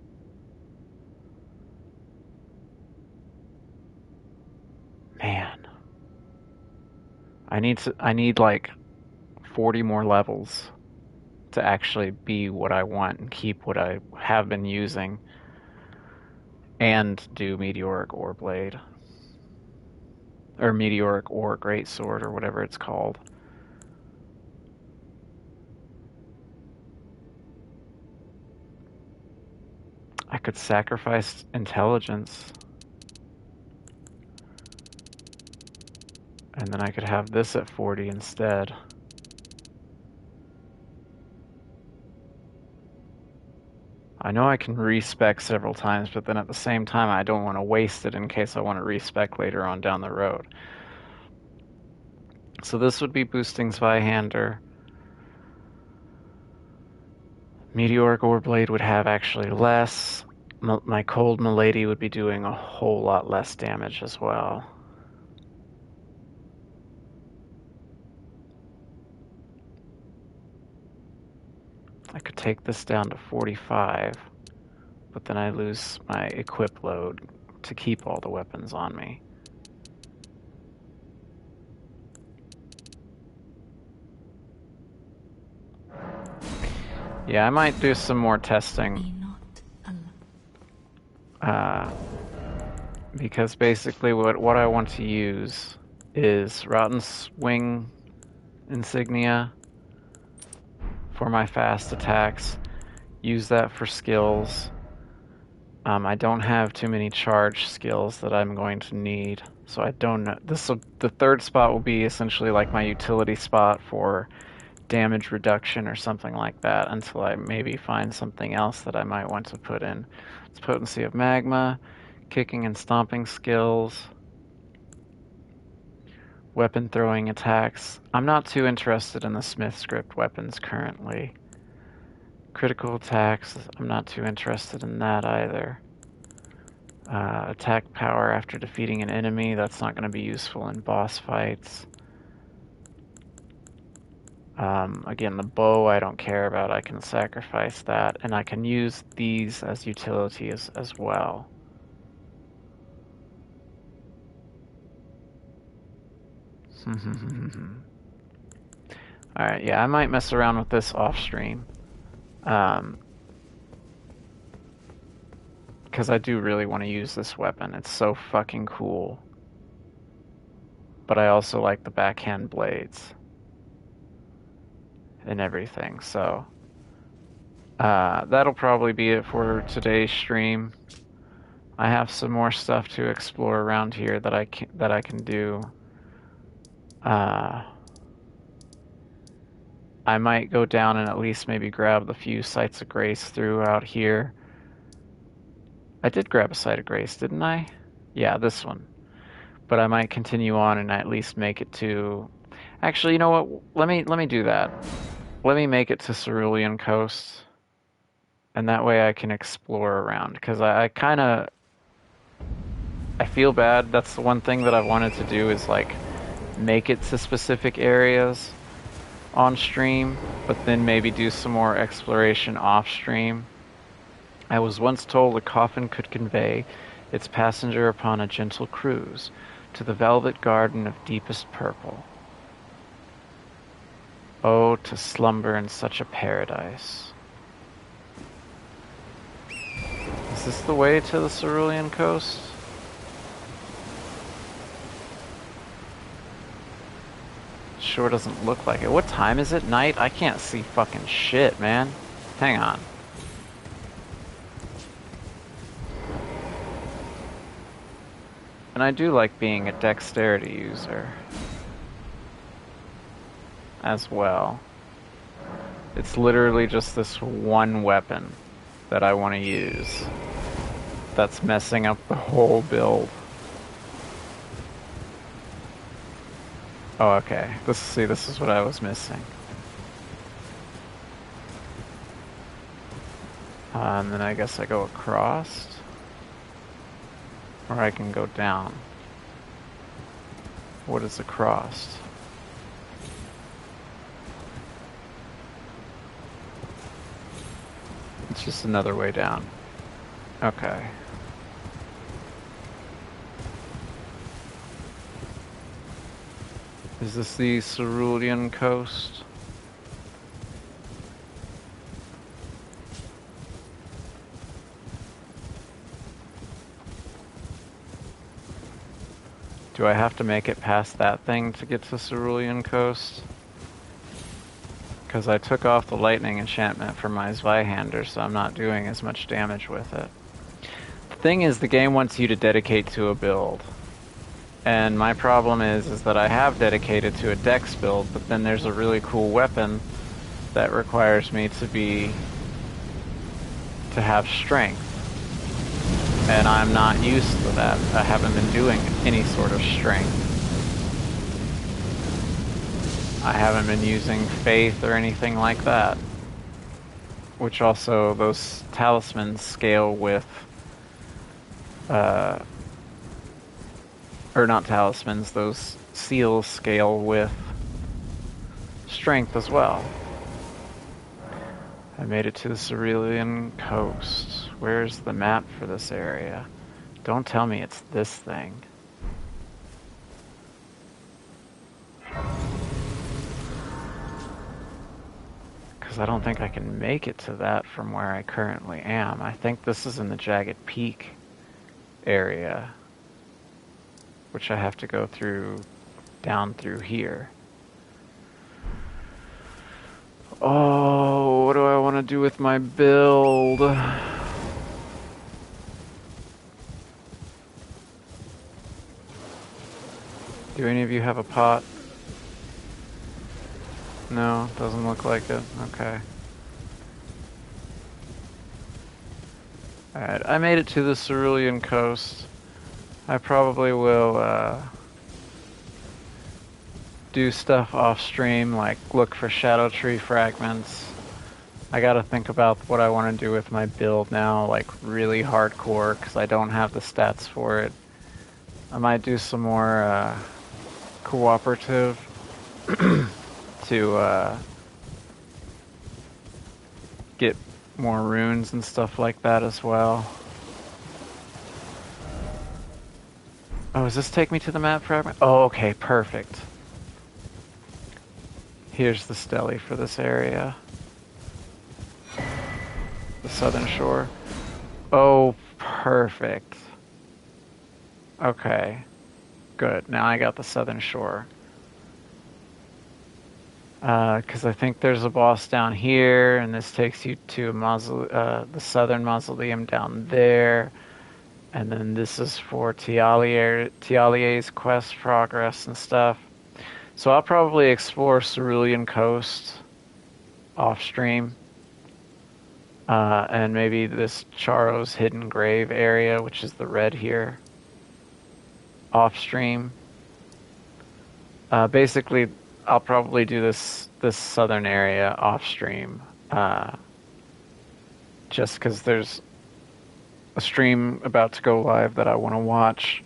Man. I need like 40 more levels to actually be what I want and keep what I have been using and do Meteoric Ore Blade. Or Meteoric Ore Greatsword or whatever it's called. I could sacrifice intelligence. And then I could have this at 40 instead. I know I can respec several times, but then at the same time I don't want to waste it in case I want to respec later on down the road. So this would be boosting Zweihander. Meteoric Ore Blade would have actually less. My Cold Milady would be doing a whole lot less damage as well. I could take this down to 45, but then I lose my equip load to keep all the weapons on me. Yeah, I might do some more testing. Because basically what I want to use is Rotten Swing Insignia for my fast attacks. Use that for skills. I don't have too many charge skills that I'm going to need, so I don't know. The third spot will be essentially like my utility spot for damage reduction or something like that until I maybe find something else that I might want to put in. It's Potency of Magma, kicking and stomping skills, weapon throwing attacks. I'm not too interested in the Smith script weapons currently. Critical attacks, I'm not too interested in that either. Attack power after defeating an enemy, that's not going to be useful in boss fights. Again, the bow I don't care about, I can sacrifice that, and I can use these as utilities as well. Alright, yeah, I might mess around with this off stream. Because I do really want to use this weapon. It's so fucking cool. But I also like the backhand blades and everything, so that'll probably be it for today's stream. I have some more stuff to explore around here that I can do. I might go down and at least maybe grab the few sites of grace throughout here. I did grab a site of grace, didn't I? Yeah, this one. But I might continue on and at least make it to... Actually, you know what? Let me do that. Let me make it to Cerulean Coast. And that way I can explore around. Because I kind of... I feel bad. That's the one thing that I've wanted to do is, like, make it to specific areas on stream, but then maybe do some more exploration off stream. I was once told a coffin could convey its passenger upon a gentle cruise to the velvet garden of deepest purple. Oh, to slumber in such a paradise. Is this the way to the Cerulean Coast? Sure doesn't look like it. What time is it? Night? I can't see fucking shit, man. Hang on. And I do like being a dexterity user as well. It's literally just this one weapon that I want to use that's messing up the whole build. Oh, okay. This is what I was missing. And then I guess I go across. Or I can go down. What is across? just another way down. Okay. Is this the Cerulean coast? Do I have to make it past that thing to get to Cerulean coast? Because I took off the lightning enchantment from my Zweihander, so I'm not doing as much damage with it. The thing is, the game wants you to dedicate to a build. And my problem is that I have dedicated to a dex build, but then there's a really cool weapon that requires me to have strength. And I'm not used to that. I haven't been doing any sort of strength. I haven't been using faith or anything like that. Which also, those talismans scale with... or not talismans, those seals scale with strength as well. I made it to the Cerulean coast. Where's the map for this area? Don't tell me it's this thing. Because I don't think I can make it to that from where I currently am. I think this is in the Jagged Peak area, which I have to go through, down through here. Oh, what do I want to do with my build? Do any of you have a pot? No, doesn't look like it. Okay. Alright, I made it to the Cerulean coast. I probably will do stuff off stream, like look for Shadow Tree fragments. I gotta think about what I want to do with my build now, like really hardcore, because I don't have the stats for it. I might do some more cooperative to get more runes and stuff like that as well. Oh, does this take me to the map fragment? Oh, okay, perfect. Here's the stele for this area. The southern shore. Oh, perfect. Okay. Good. Now I got the southern shore. Because I think there's a boss down here, and this takes you to the southern mausoleum down there. And then this is for Tialier's quest progress and stuff. So I'll probably explore Cerulean Coast off stream. And maybe this Charo's Hidden Grave area, which is the red here, off stream. Basically, I'll probably do this southern area off stream, just because there's a stream about to go live that I want to watch.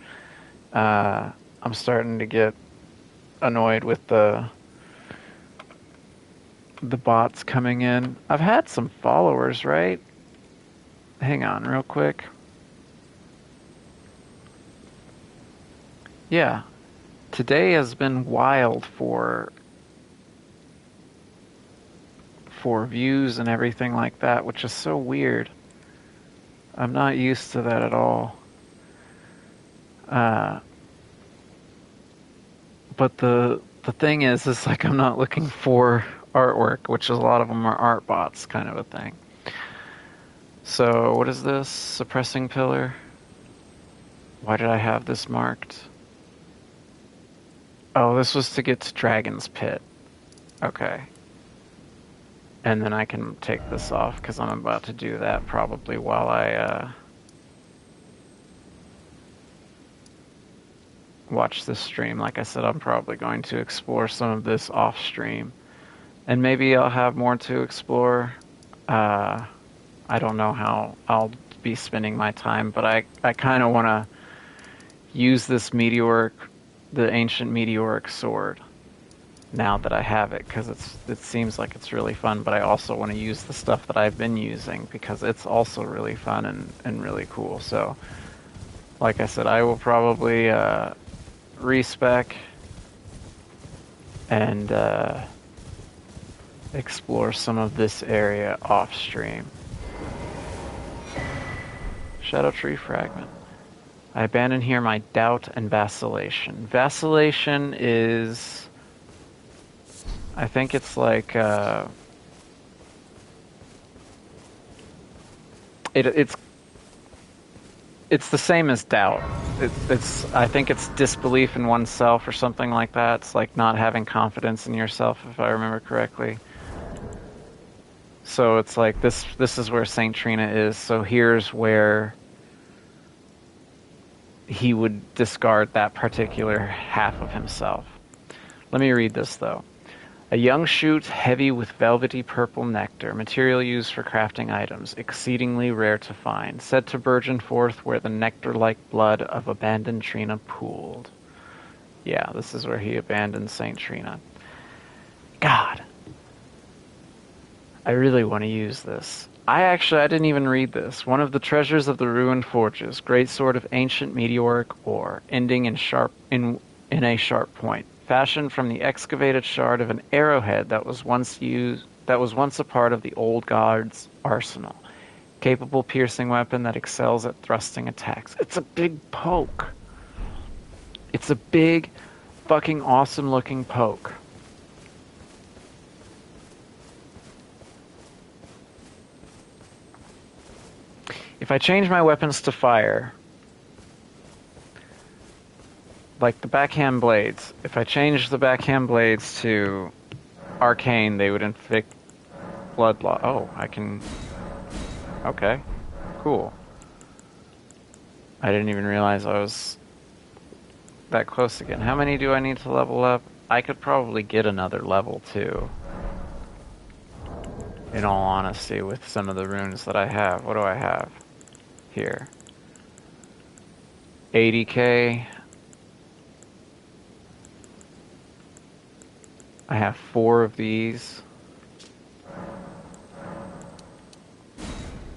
I'm starting to get annoyed with the bots coming in. I've had some followers, right? Hang on real quick. Yeah. Today has been wild for views and everything like that, which is so weird. I'm not used to that at all. But the thing is like I'm not looking for artwork, which is a lot of them are art bots kind of a thing. So what is this? Suppressing pillar? Why did I have this marked? Oh, this was to get to Dragon's Pit. Okay. And then I can take this off because I'm about to do that probably while I watch this stream. Like I said, I'm probably going to explore some of this off stream. And maybe I'll have more to explore. I don't know how I'll be spending my time, but I kind of want to use this the ancient meteoric sword. now that I have it, because it seems like it's really fun, but I also want to use the stuff that I've been using because it's also really fun and really cool. So, like I said, I will probably respec and explore some of this area off stream. Shadow Tree Fragment. I abandon here my doubt and vacillation. Vacillation is... I think it's like... it's the same as doubt. It's I think it's disbelief in oneself or something like that. It's like not having confidence in yourself, if I remember correctly. So it's like this is where Saint Trina is. So here's where he would discard that particular half of himself. Let me read this though. A young shoot heavy with velvety purple nectar, material used for crafting items, exceedingly rare to find, said to burgeon forth where the nectar-like blood of abandoned Trina pooled. Yeah, this is where he abandoned Saint Trina. God. I really want to use this. I didn't even read this. One of the treasures of the ruined forges, great sword of ancient meteoric ore, ending in a sharp point, fashioned from the excavated shard of an arrowhead that was once a part of the old god's arsenal. Capable piercing weapon that excels at thrusting attacks. It's a big poke. It's a big, fucking awesome looking poke. If I change my weapons to fire, like the backhand blades, if I change the backhand blades to arcane, they would inflict blood loss. Oh, I can... Okay. Cool. I didn't even realize I was that close again. How many do I need to level up? I could probably get another level, too. In all honesty, with some of the runes that I have. What do I have here? 80k. I have 4 of these.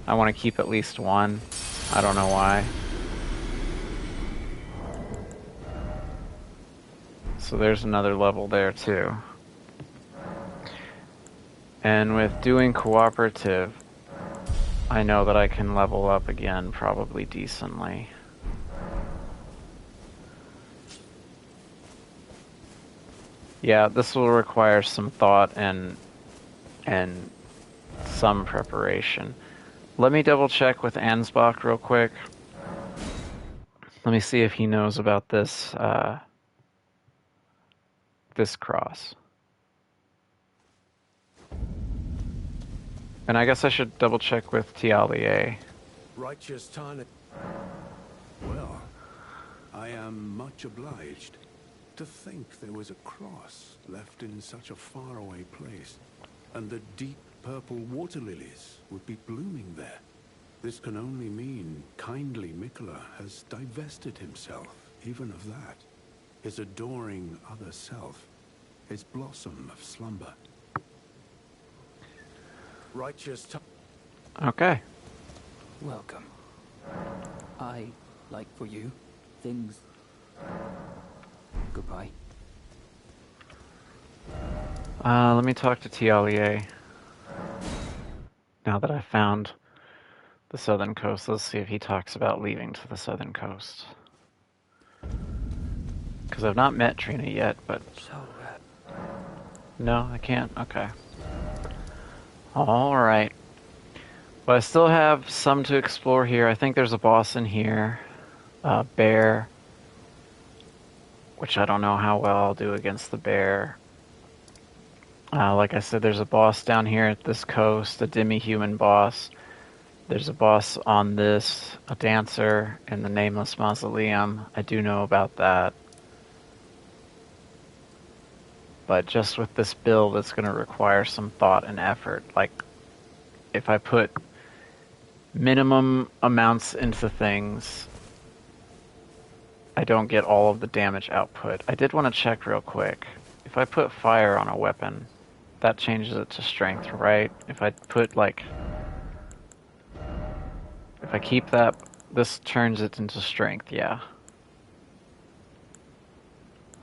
I want to keep at least 1. I don't know why. So there's another level there too. And with doing cooperative, I know that I can level up again probably decently. Yeah, this will require some thought and some preparation. Let me double check with Ansbach real quick. Let me see if he knows about this this cross. And I guess I should double check with Tialie. Righteous Tana. Well, I am much obliged. To think there was a cross left in such a faraway place, and the deep purple water lilies would be blooming there. This can only mean kindly Mikola has divested himself even of that. His adoring other self, his blossom of slumber. Righteous Okay. Welcome. I, like for you, things... Goodbye. Let me talk to Tialie. Now that I found the southern coast, let's see if he talks about leaving to the southern coast. Because I've not met Trina yet, but... So, No, I can't? Okay. Alright. But I still have some to explore here. I think there's a boss in here. Bear. Which I don't know how well I'll do against the bear. Like I said, there's a boss down here at this coast, a demi-human boss. There's a boss on this, a dancer in the Nameless Mausoleum. I do know about that. But just with this build, it's going to require some thought and effort. Like, if I put minimum amounts into things, I don't get all of the damage output. I did want to check real quick. if I put fire on a weapon, that changes it to strength, right? If I put like, if I keep that, this turns it into strength, yeah.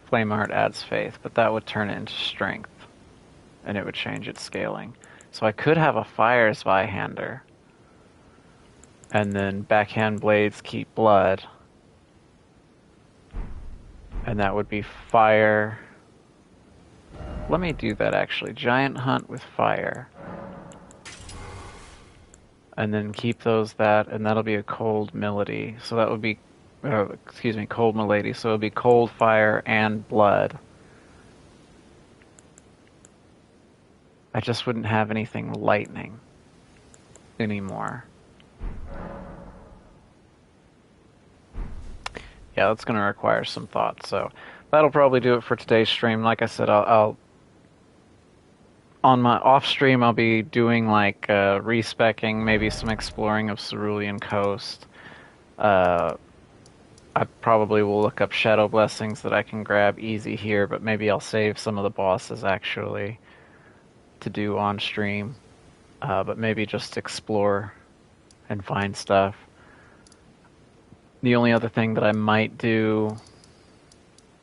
Flame art adds faith, but that would turn it into strength, and it would change its scaling. So I could have a fire Zweihander, and then backhand blades keep blood, and that would be fire. Let me do that actually. Giant hunt with fire. And then keep those that, and that'll be a cold melody. So that would be, excuse me, cold milady. So it would be cold, fire, and blood. I just wouldn't have anything lightning anymore. Yeah, that's going to require some thought. So that'll probably do it for today's stream. Like I said, I'll on my off stream, I'll be doing like respecking, maybe some exploring of Cerulean Coast. I probably will look up Shadow Blessings that I can grab easy here, but maybe I'll save some of the bosses actually to do on stream. But maybe just explore and find stuff. The only other thing that I might do,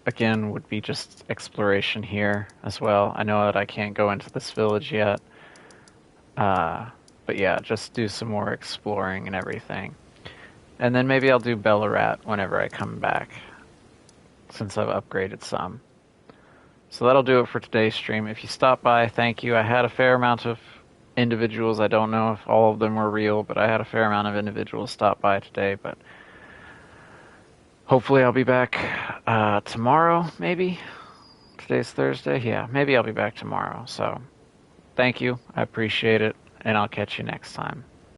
again, would be just exploration here as well. I know that I can't go into this village yet. But yeah, just do some more exploring and everything. And then maybe I'll do Bellarat whenever I come back, since I've upgraded some. So that'll do it for today's stream. If you stopped by, thank you. I had a fair amount of individuals. I don't know if all of them were real, but I had a fair amount of individuals stop by today. But hopefully I'll be back tomorrow, maybe. Today's Thursday. Yeah, maybe I'll be back tomorrow. So thank you. I appreciate it, and I'll catch you next time.